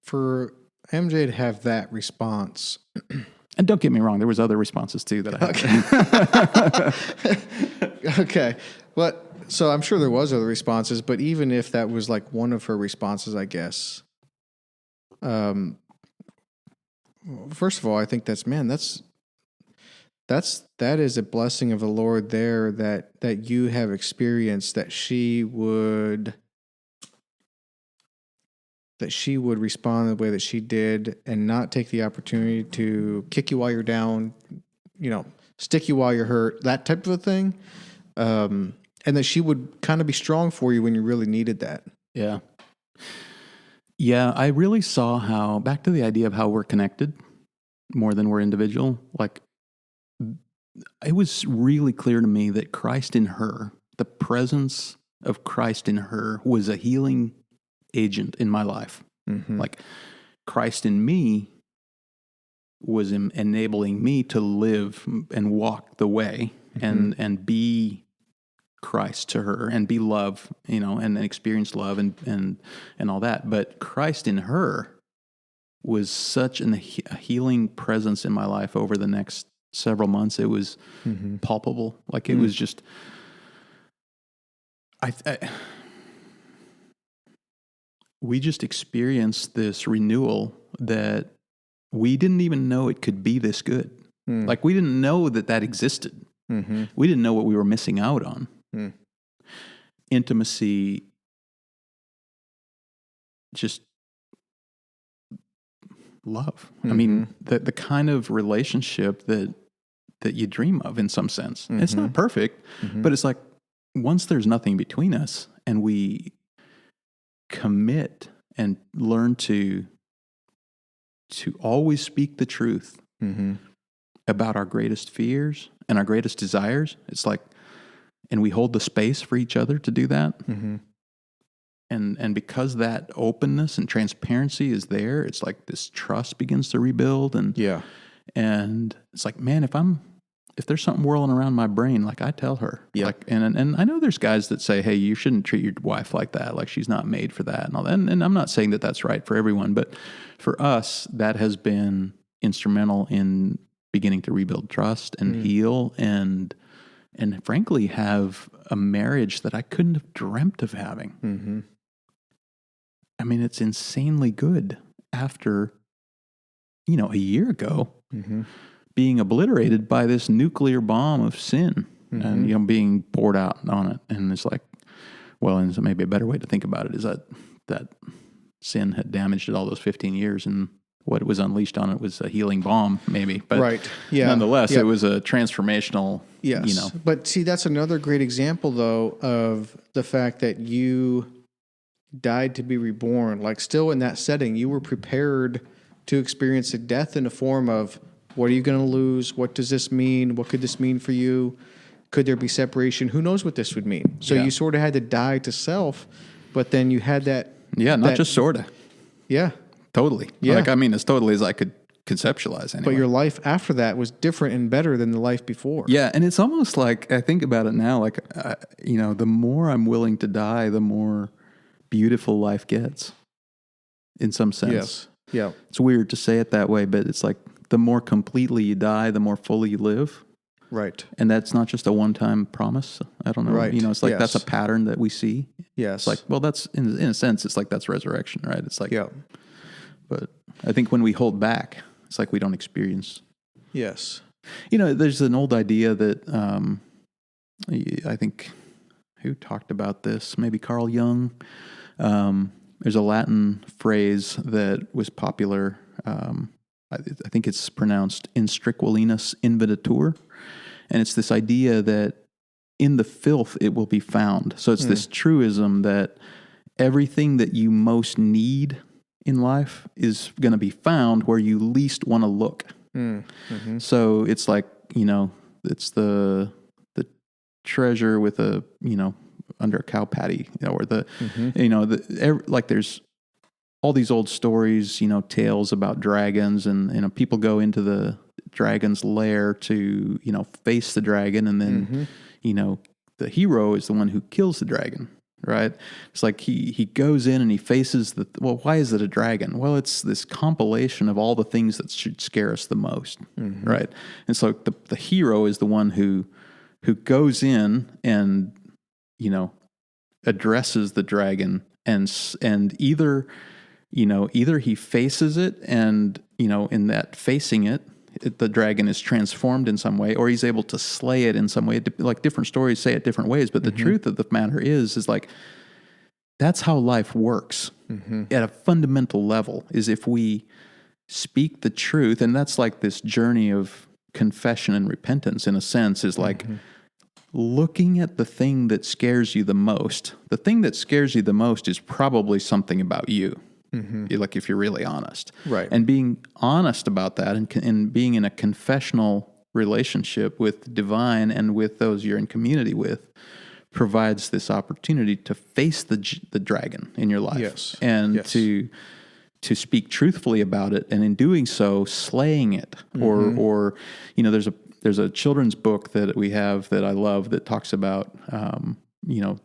For MJ to have that response. And don't get me wrong, there was other responses too that I had. Okay. So I'm sure there was other responses, but even if that was like one of her responses, I guess. First of all, I think that is a blessing of the Lord there that you have experienced, that she would respond the way that she did and not take the opportunity to kick you while you're down, stick you while you're hurt, that type of a thing. And that she would kind of be strong for you when you really needed that. Yeah. Yeah, I really saw how, back to the idea of how we're connected more than we're individual, like it was really clear to me that Christ in her, the presence of Christ in her was a healing agent in my life. Like Christ in me was enabling me to live and walk the way and be Christ to her and be love, and experience love and all that. But Christ in her was such a healing presence in my life over the next several months. It was palpable. Like it was just, we just experienced this renewal that we didn't even know it could be this good. Like we didn't know that existed. We didn't know what we were missing out on. Intimacy, just love. I mean, the kind of relationship that you dream of in some sense. It's not perfect, but it's like once there's nothing between us and we commit and learn to always speak the truth about our greatest fears and our greatest desires, it's like, and we hold the space for each other to do that. And because that openness and transparency is there, it's like this trust begins to rebuild. And it's like, man, if there's something whirling around my brain, like I tell her, like, and I know there's guys that say, hey, you shouldn't treat your wife like that. Like she's not made for that and all that. And I'm not saying that that's right for everyone, but for us, that has been instrumental in beginning to rebuild trust and heal and frankly have a marriage that I couldn't have dreamt of having. I mean, it's insanely good after, a year ago being obliterated by this nuclear bomb of sin and, being poured out on it. And it's like, well, and so maybe a better way to think about it is that sin had damaged it all those 15 years and what was unleashed on it was a healing bomb, maybe. But nonetheless, it was a transformational, But see, that's another great example, though, of the fact that you died to be reborn. Like still in that setting, you were prepared to experience a death in the form of, what are you going to lose? What does this mean? What could this mean for you? Could there be separation? Who knows what this would mean? So you sort of had to die to self, but then you had that. Yeah, not just sort of. Yeah. Totally. Yeah. Like, I mean, as totally as I could conceptualize anyway. But your life after that was different and better than the life before. Yeah, and it's almost like, I think about it now, like, the more I'm willing to die, the more beautiful life gets, in some sense. Yes. Yeah. It's weird to say it that way, but it's like, the more completely you die, the more fully you live. Right. And that's not just a one-time promise. I don't know. Right. It's like that's a pattern that we see. Yes. It's like, well, that's, in a sense, it's like that's resurrection, right? It's like, but I think when we hold back, it's like we don't experience. Yes. There's an old idea that I think who talked about this? Maybe Carl Jung. There's a Latin phrase that was popular. I think it's pronounced in striquulinus invitatur. And it's this idea that in the filth it will be found. So it's this truism that everything that you most need in life is going to be found where you least want to look. So it's like, it's the treasure with a, under a cow patty, or like there's all these old stories, tales about dragons, and people go into the dragon's lair to, face the dragon, and then, the hero is the one who kills the dragon, right? It's like he goes in and he faces why is it a dragon? Well, it's this compilation of all the things that should scare us the most, right? And so the hero is the one who goes in and, addresses the dragon, and either he faces it, and, in that facing it, the dragon is transformed in some way, or he's able to slay it in some way. Like different stories say it different ways, but the truth of the matter is like, that's how life works at a fundamental level, is if we speak the truth. And that's like this journey of confession and repentance, in a sense, is like looking at the thing that scares you the most. The thing that scares you the most is probably something about you. Like, if you're really honest, right, and being honest about that, and being in a confessional relationship with the divine and with those you're in community with, provides this opportunity to face the dragon in your life, and to speak truthfully about it, and in doing so, slaying it, or there's a children's book that we have that I love that talks about.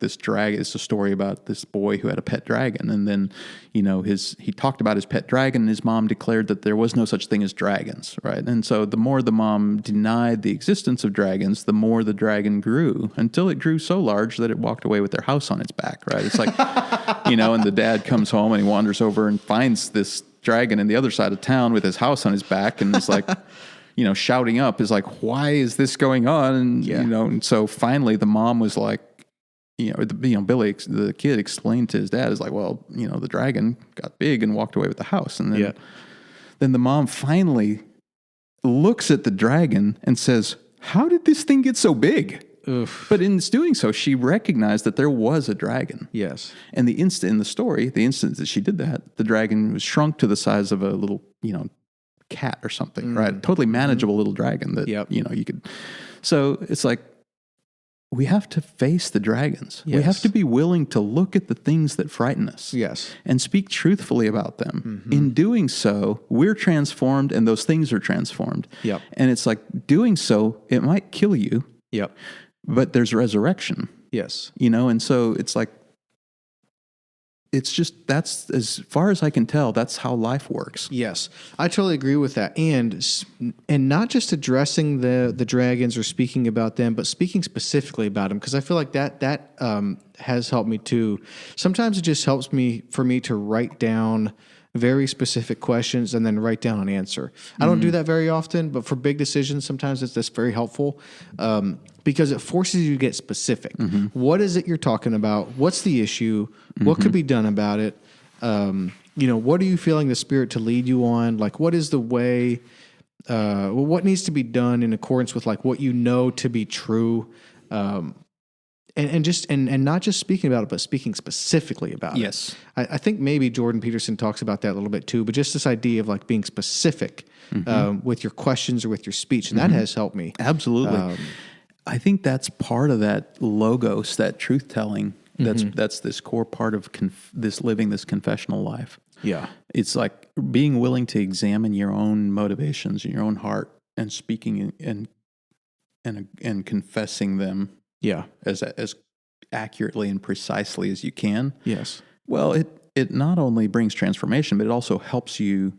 This dragon. It's a story about this boy who had a pet dragon, and then, he talked about his pet dragon, and his mom declared that there was no such thing as dragons, right? And so the more the mom denied the existence of dragons, the more the dragon grew, until it grew so large that it walked away with their house on its back, right? It's like, and the dad comes home and he wanders over and finds this dragon in the other side of town with his house on his back, and it's like, shouting up, is like, why is this going on? And, and so finally the mom was like, Billy, the kid, explained to his dad, is like, well, the dragon got big and walked away with the house. And then the mom finally looks at the dragon and says, how did this thing get so big? Oof. But in doing so, she recognized that there was a dragon. Yes. And the instant that she did that, the dragon was shrunk to the size of a little, cat or something, right? Totally manageable little dragon that, you could. So it's like, we have to face the dragons. Yes. We have to be willing to look at the things that frighten us. Yes. And speak truthfully about them. In doing so, we're transformed, and those things are transformed. Yep. And it's like, doing so, it might kill you. Yep. But there's resurrection. Yes. And so it's like, it's just, that's, as far as I can tell, that's how life works. Yes, I totally agree with that. And not just addressing the dragons or speaking about them, but speaking specifically about them, because I feel like that has helped me too. Sometimes it just helps for me to write down very specific questions and then write down an answer. I don't do that very often, but for big decisions, sometimes that's very helpful, because it forces you to get specific. What is it you're talking about? What's the issue? What could be done about it? What are you feeling the Spirit to lead you on? Like, what is the way? What needs to be done in accordance with like what you know to be true? And not just speaking about it, but speaking specifically about it. Yes. I think maybe Jordan Peterson talks about that a little bit too, but just this idea of like being specific with your questions or with your speech, and that has helped me. Absolutely. I think that's part of that logos, that truth telling. That's this core part of this living this confessional life. Yeah. It's like being willing to examine your own motivations in your own heart, and speaking and confessing them. Yeah. As accurately and precisely as you can. Yes. Well, it not only brings transformation, but it also helps you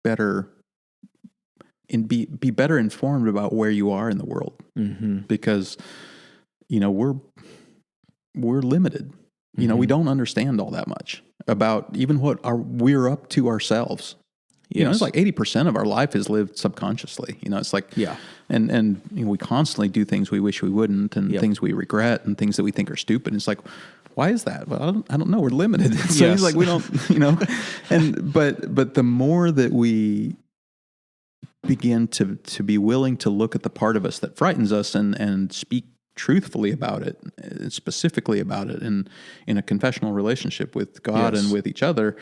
better and be better informed about where you are in the world. Because, we're limited. We don't understand all that much about even what we're up to ourselves. You know, it's like 80% of our life is lived subconsciously. You know, it's like, and you know, we constantly do things we wish we wouldn't, and things we regret, and things that we think are stupid. It's like, why is that? Well, I don't know. We're limited. So he's like, we don't, you know, but the more that we begin to be willing to look at the part of us that frightens us and speak truthfully about it, specifically about it, in a confessional relationship with God and with each other,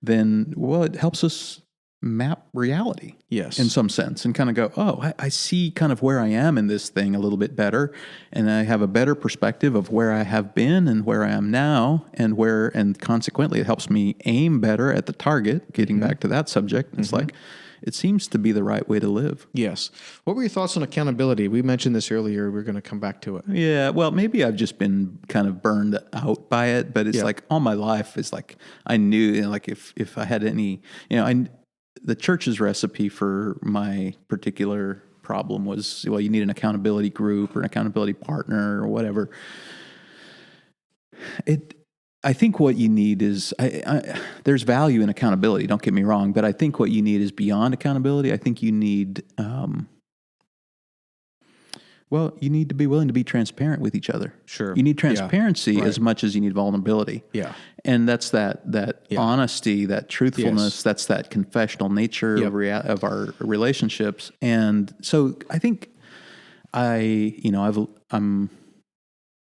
then, well, it helps us map reality in some sense and kind of go, oh, I see kind of where I am in this thing a little bit better, and I have a better perspective of where I have been and where I am now, and consequently it helps me aim better at the target, getting back to that subject. It's like, it seems to be the right way to live. Yes. What were your thoughts on accountability? We mentioned this earlier. We're going to come back to it. Yeah. Well, maybe I've just been kind of burned out by it, but it's like all my life is like, I knew, you know, like if I had any, you know, the church's recipe for my particular problem was, well, you need an accountability group or an accountability partner or whatever. I think what you need is, there's value in accountability, don't get me wrong, but I think what you need is beyond accountability. I think you need, you need to be willing to be transparent with each other. Sure. You need transparency as much as you need vulnerability. Yeah. And that's that honesty, that truthfulness, that's that confessional nature of our relationships. And so I think I'm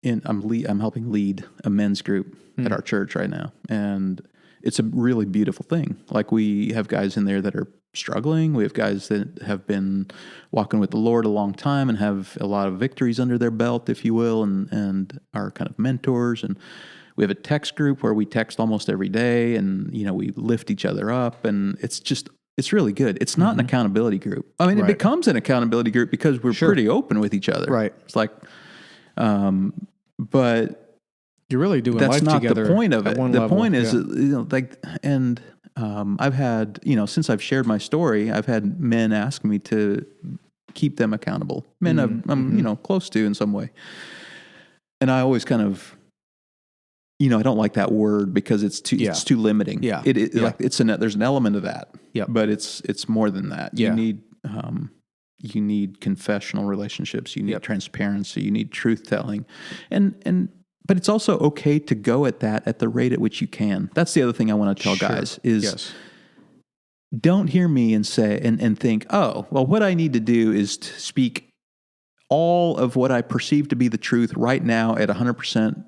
helping lead a men's group at our church right now. And it's a really beautiful thing. Like, we have guys in there that are struggling. We have guys that have been walking with the Lord a long time and have a lot of victories under their belt, if you will, and are kind of mentors. And we have a text group where we text almost every day, and, you know, we lift each other up, and it's really good. It's not an accountability group. I mean, it becomes an accountability group because we're pretty open with each other. Right. It's like, but you're really doing that's life not together. The point of it. The level. point is, you know, like, and I've had, you know, since I've shared my story, I've had men ask me to keep them accountable. Men I'm you know, close to in some way, and I always kind of, you know, I don't like that word because it's too limiting. Yeah, like there's an element of that. Yeah, but it's more than that. You need confessional relationships. You need transparency. You need truth telling, but it's also okay to go at the rate at which you can. That's the other thing I want to tell guys is, don't hear me and say and think, oh, well, what I need to do is to speak all of what I perceive to be the truth right now at 100%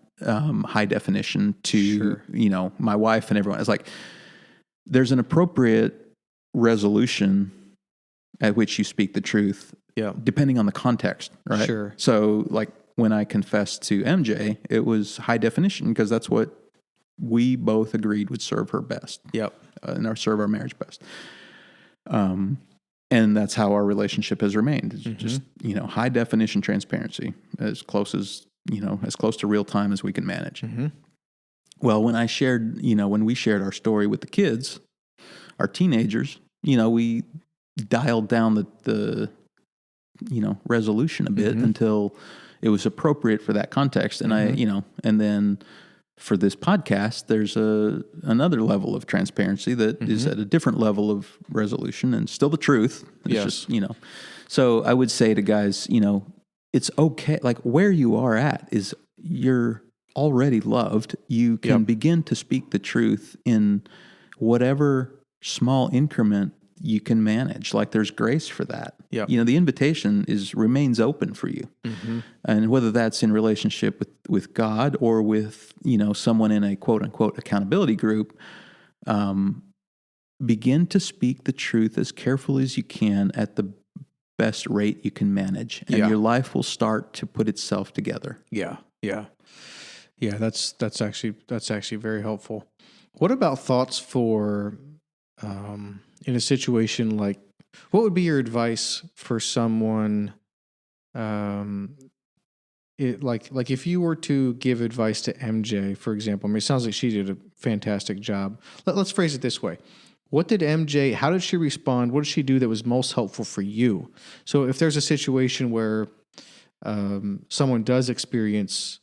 high definition to you know, my wife and everyone. It's like, there's an appropriate resolution at which you speak the truth, depending on the context, right? Sure. So, like, when I confessed to MJ, it was high definition because that's what we both agreed would serve her best. And serve our marriage best. And that's how our relationship has remained. It's just, you know, high definition transparency, as close to real time as we can manage. Well, when we shared our story with the kids, our teenagers, you know, we dialed down the resolution a bit until it was appropriate for that context. And and then for this podcast, there's another level of transparency that is at a different level of resolution and still the truth. It's just, you know, so I would say to guys, you know, it's okay. Like, where you are at is you're already loved. You can begin to speak the truth in whatever small increment you can manage. Like, there's grace for that. You know, the invitation remains open for you. And whether that's in relationship with God or with, you know, someone in a quote unquote accountability group, begin to speak the truth as carefully as you can at the best rate you can manage. And your life will start to put itself together. Yeah. That's actually very helpful. What about thoughts for, in a situation like, what would be your advice for someone, like if you were to give advice to MJ, for example? I mean, it sounds like she did a fantastic job. Let's phrase it this way. How did she respond? What did she do that was most helpful for you? So if there's a situation where someone does experience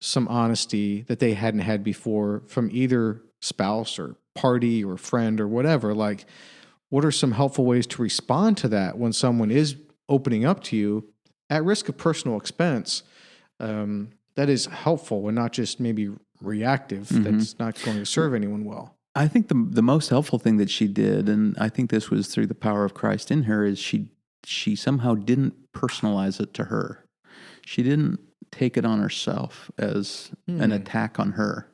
some honesty that they hadn't had before from either spouse or party or friend or whatever, like, what are some helpful ways to respond to that when someone is opening up to you at risk of personal expense? That is helpful and not just maybe reactive. That's not going to serve anyone well. I think the most helpful thing that she did, and I think this was through the power of Christ in her, is she somehow didn't personalize it to her. She didn't take it on herself as an attack on her.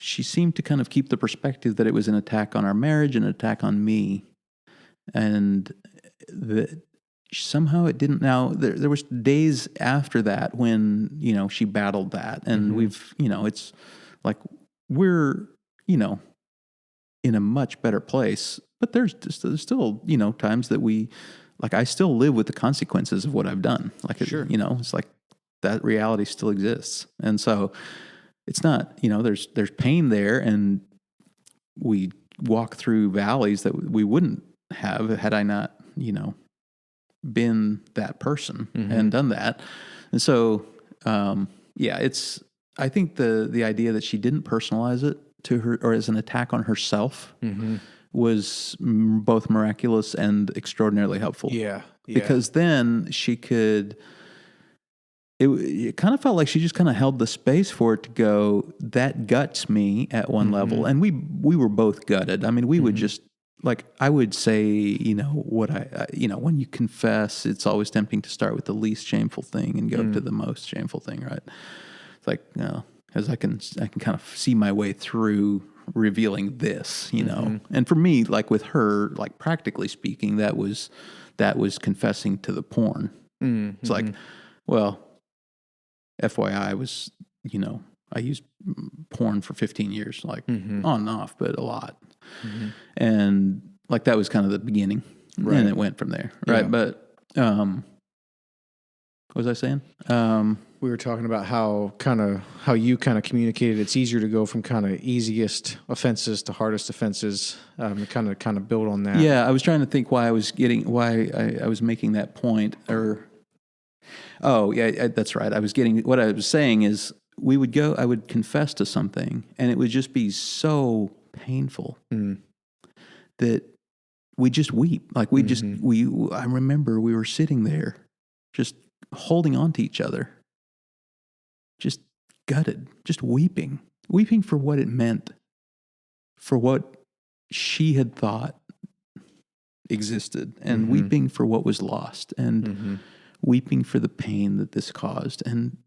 She seemed to kind of keep the perspective that it was an attack on our marriage, an attack on me, and that somehow it didn't. Now there was days after that when she battled that, and we've it's like we're in a much better place, but there's still times that we I still live with the consequences of what I've done. Sure. It's like that reality still exists, and so. It's not, there's pain there, and we walk through valleys that we wouldn't have had I not, been that person and done that. And so, I think the idea that she didn't personalize it to her or as an attack on herself was both miraculous and extraordinarily helpful. Yeah. Because then she could... It kind of felt like she just kind of held the space for it to go, that guts me at one level. And we were both gutted. I mean, we would just, I would say, what when you confess, it's always tempting to start with the least shameful thing and go to the most shameful thing, right? It's like, because I can kind of see my way through revealing this, And for me, with her, practically speaking, that was confessing to the porn. It's like, well... FYI, I was, I used porn for 15 years, on and off, but a lot. And that was kind of the beginning. Right. And it went from there. Right. Yeah. But, what was I saying? We were talking about how you kind of communicated. It's easier to go from kind of easiest offenses to hardest offenses, and kind of build on that. Yeah. I was trying to think why I was making that point Oh, yeah, that's right. What I was saying is I would confess to something, and it would just be so painful that we just weep. I remember we were sitting there just holding on to each other, just gutted, just weeping for what it meant, for what she had thought existed, and weeping for what was lost, and weeping for the pain that this caused. And,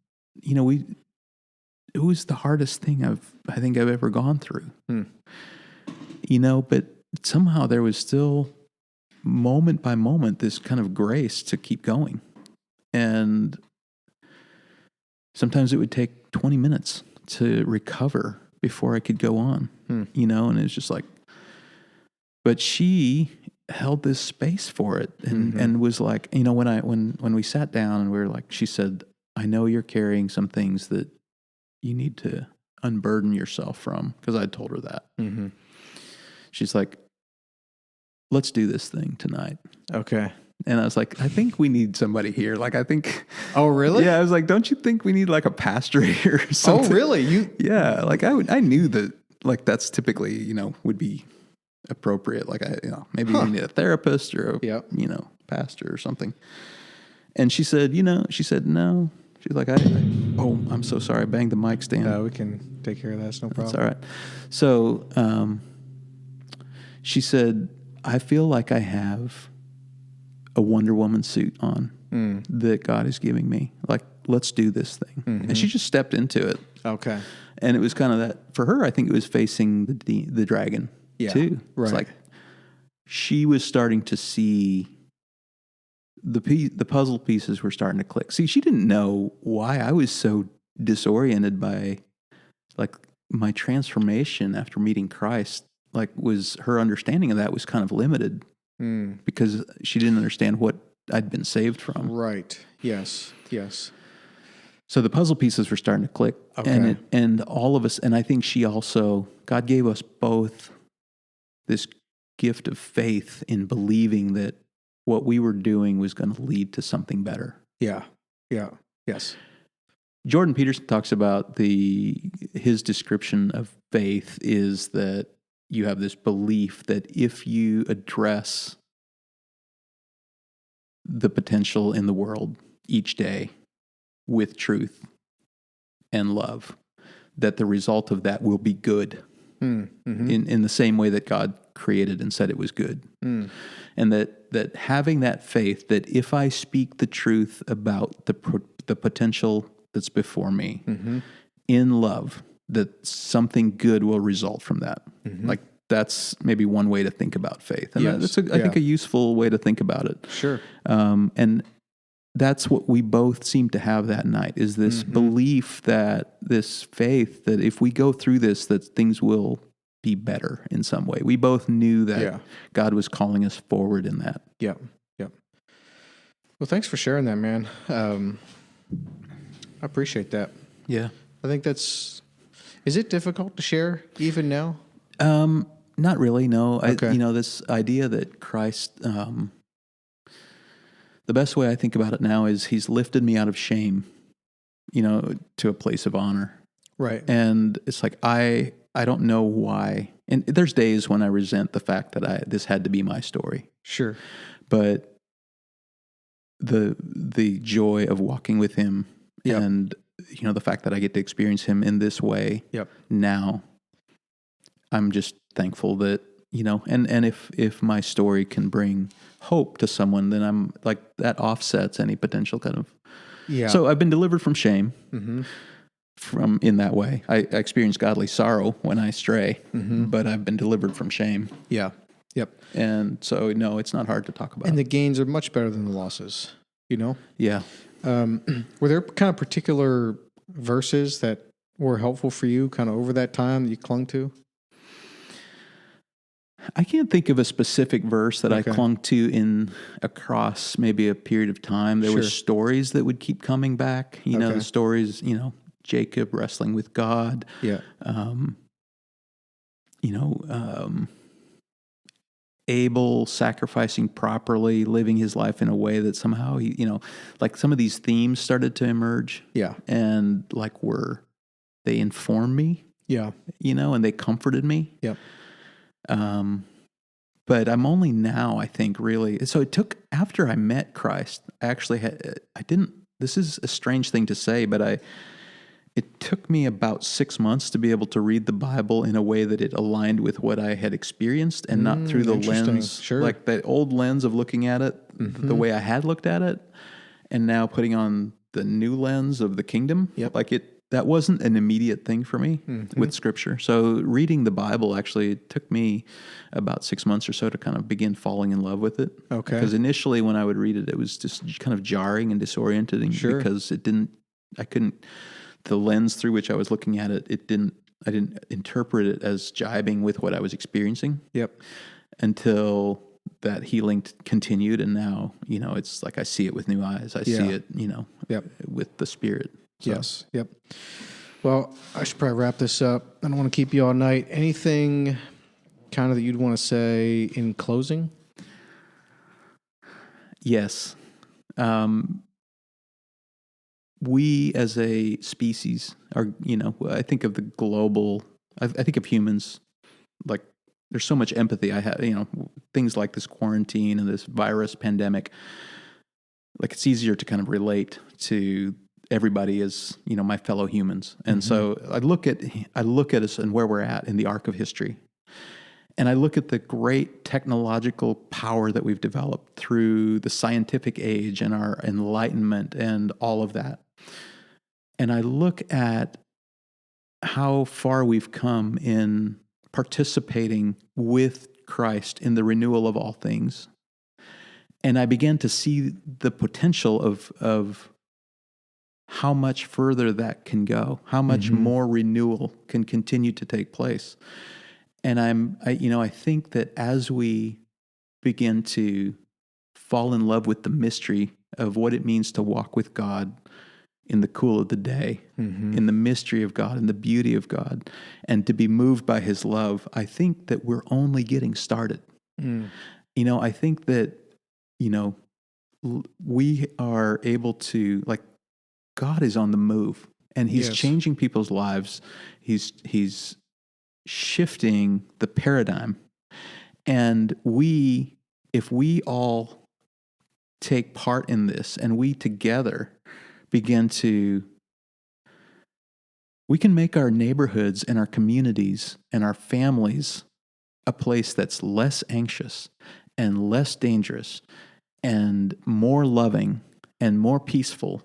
it was the hardest thing I think I've ever gone through, but somehow there was still moment by moment, this kind of grace to keep going. And sometimes it would take 20 minutes to recover before I could go on, and it's just but she held this space for it and was like, when we sat down and we were she said, I know you're carrying some things that you need to unburden yourself from, because I told her that. She's like, let's do this thing tonight. Okay. And I was like, I think we need somebody here. I think. Oh, really? Yeah. I was like, don't you think we need a pastor here or something? Oh, really? Yeah. I knew that that's typically, would be appropriate. Maybe we need a therapist or a, pastor or something. And she said, no. She's like, I'm so sorry. I banged the mic stand. We can take care of that. It's no problem. That's all right. So, she said, I feel like I have a Wonder Woman suit on that God is giving me. Let's do this thing. And she just stepped into it. Okay. And it was kind of that, for her, I think it was facing the dragon too. Right. It's she was starting to see the puzzle pieces were starting to click. See, she didn't know why I was so disoriented by my transformation after meeting Christ. Was her understanding of that was kind of limited because she didn't understand what I'd been saved from. Right. Yes. So the puzzle pieces were starting to click. Okay. And all of us, and I think God gave us both this gift of faith in believing that what we were doing was going to lead to something better. Yeah. Yes. Jordan Peterson talks about his description of faith is that, you have this belief that if you address the potential in the world each day with truth and love, that the result of that will be good in the same way that God created and said it was good. And that having that faith that if I speak the truth about the potential that's before me in love, that something good will result from that. Like that's maybe one way to think about faith. And that's, I think, a useful way to think about it. Sure. And that's what we both seem to have that night, is this belief that this faith that if we go through this, that things will be better in some way. We both knew that God was calling us forward in that. Yeah. Yeah. Well, thanks for sharing that, man. I appreciate that. Yeah. I think is it difficult to share even now? Not really, no. Okay. This idea that Christ, the best way I think about it now is he's lifted me out of shame, to a place of honor. Right. And it's like, I don't know why. And there's days when I resent the fact that this had to be my story. Sure. But the joy of walking with him and, the fact that I get to experience him in this way now, I'm just thankful that, and if my story can bring hope to someone, then I'm like, that offsets any potential kind of. Yeah. So I've been delivered from shame from in that way. I experience godly sorrow when I stray, but I've been delivered from shame. Yeah. Yep. And so, no, it's not hard to talk about. And the gains are much better than the losses, Yeah. Were there kind of particular verses that were helpful for you kind of over that time that you clung to? I can't think of a specific verse that I clung to across maybe a period of time. There were stories that would keep coming back. The stories, Jacob wrestling with God. Yeah. Abel sacrificing properly, living his life in a way that somehow he, like some of these themes started to emerge. Yeah. And like they informed me. Yeah. And they comforted me. Yep. But I'm only now, I think, really. So it took, after I met Christ, this is a strange thing to say, but it took me about 6 months to be able to read the Bible in a way that it aligned with what I had experienced and not through the lens, like the old lens of looking at it, the way I had looked at it, and now putting on the new lens of the kingdom. Yep. Like that wasn't an immediate thing for me with Scripture. So reading the Bible actually took me about 6 months or so to kind of begin falling in love with it. Okay. Because initially when I would read it, it was just kind of jarring and disorienting because the lens through which I was looking at it, I didn't interpret it as jibing with what I was experiencing. Yep. Until that healing continued, and now, it's like I see it with new eyes. I see it, with the Spirit. So. Yes. Yep. Well, I should probably wrap this up. I don't want to keep you all night. Anything kind of that you'd want to say in closing? Yes. We as a species are, I think of the global, I think of humans, like there's so much empathy I have, things like this quarantine and this virus pandemic, like it's easier to kind of relate to everybody as, my fellow humans. And so I look at us and where we're at in the arc of history. And I look at the great technological power that we've developed through the scientific age and our enlightenment and all of that. And I look at how far we've come in participating with Christ in the renewal of all things. And I began to see the potential of how much further that can go, how much more renewal can continue to take place. And I think that as we begin to fall in love with the mystery of what it means to walk with God in the cool of the day, in the mystery of God, in the beauty of God, and to be moved by His love, I think that we're only getting started. I think that, we are able to, like, God is on the move, and He's changing people's lives. He's shifting the paradigm. And if we all take part in this and we together begin to, we can make our neighborhoods and our communities and our families a place that's less anxious and less dangerous and more loving and more peaceful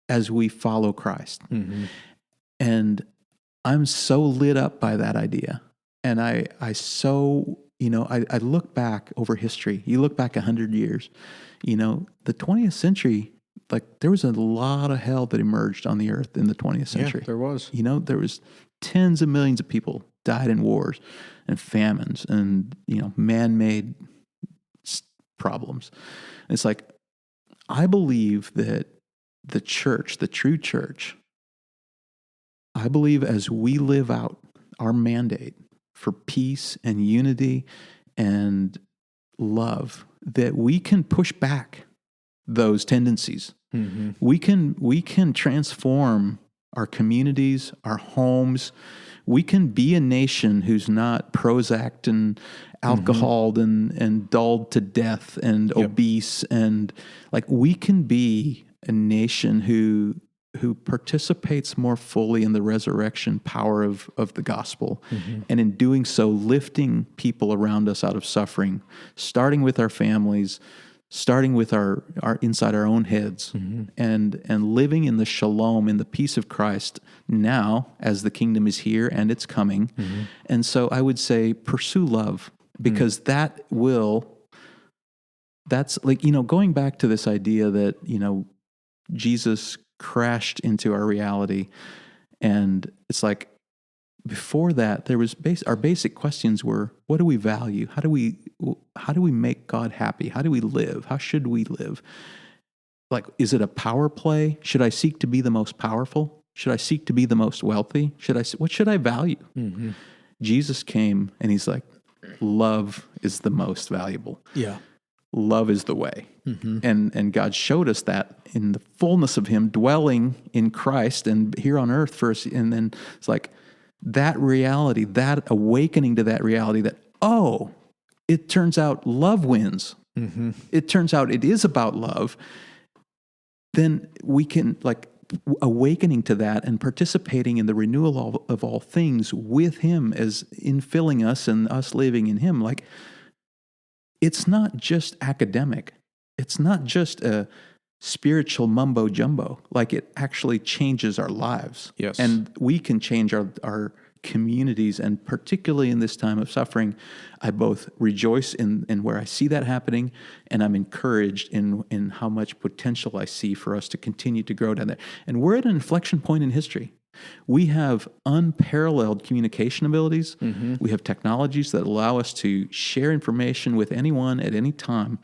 as we follow Christ. Mm-hmm. And I'm so lit up by that idea. And I look back over history. You look back 100 years, the 20th century, like there was a lot of hell that emerged on the earth in the 20th century. Yeah, there was. There was tens of millions of people died in wars and famines and, man-made problems. And it's like, I believe that the church, the true church, I believe as we live out our mandate for peace and unity and love, that we can push back those tendencies. Mm-hmm. We can transform our communities, our homes. We can be a nation who's not Prozac and alcoholed and dulled to death and obese, and like we can be a nation who participates more fully in the resurrection power of the gospel, and in doing so, lifting people around us out of suffering, starting with our families, starting with our inside our own heads, and living in the shalom, in the peace of Christ now as the kingdom is here and it's coming. And so I would say pursue love, because that's like, going back to this idea that, Jesus crashed into our reality. And it's like, before that, there was our basic questions were, what do we value? How do we make God happy? How do we live? How should we live? Like, is it a power play? Should I seek to be the most powerful? Should I seek to be the most wealthy? What should I value? Mm-hmm. Jesus came and he's like, love is the most valuable. Yeah. Love is the way. Mm-hmm. And God showed us that in the fullness of him dwelling in Christ and here on earth first. And then it's like that reality, that awakening to that reality that, oh, it turns out love wins. Mm-hmm. It turns out it is about love. Then we can, like, awakening to that and participating in the renewal of all things with him as infilling us and us living in him. Like, it's not just academic. It's not just a spiritual mumbo jumbo. Like, it actually changes our lives. Yes. And we can change our communities. And particularly in this time of suffering, I both rejoice in where I see that happening, and I'm encouraged in how much potential I see for us to continue to grow down there. And we're at an inflection point in history. We have unparalleled communication abilities. Mm-hmm. We have technologies that allow us to share information with anyone at any time.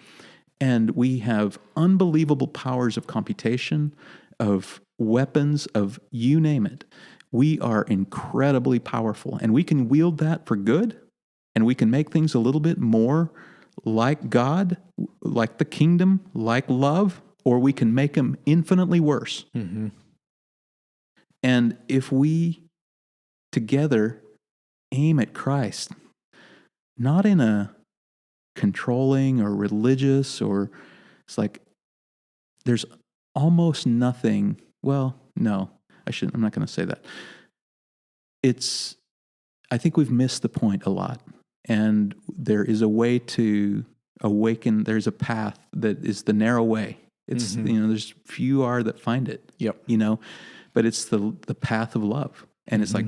And we have unbelievable powers of computation, of weapons, of you name it. We are incredibly powerful, and we can wield that for good, and we can make things a little bit more like God, like the kingdom, like love, or we can make them infinitely worse. Mm-hmm. And if we together aim at Christ, not in a controlling or religious, or it's like there's almost nothing. Well, no, I'm not going to say that. I think we've missed the point a lot. And there is a way to awaken. There's a path that is the narrow way. It's, there's few are that find it. Yep. But it's the path of love. And it's like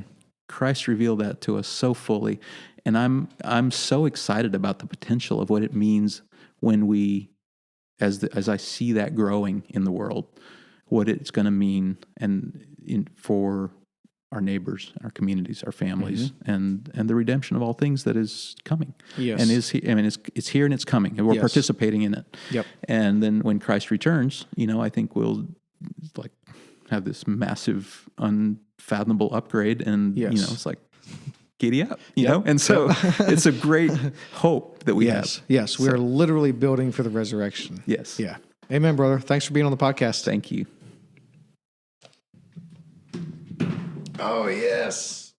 Christ revealed that to us so fully. And I'm so excited about the potential of what it means when we, as I see that growing in the world, what it's going to mean for our neighbors, our communities, our families, and the redemption of all things that is coming. Yes. And it's here and it's coming, and we're participating in it. Yep. And then when Christ returns, I think we'll like have this massive, unfathomable upgrade, and it's like giddy up, you know. And so it's a great hope that we have. Yes, we are literally building for the resurrection. Yes. Yeah. Amen, brother. Thanks for being on the podcast. Thank you. Oh, yes.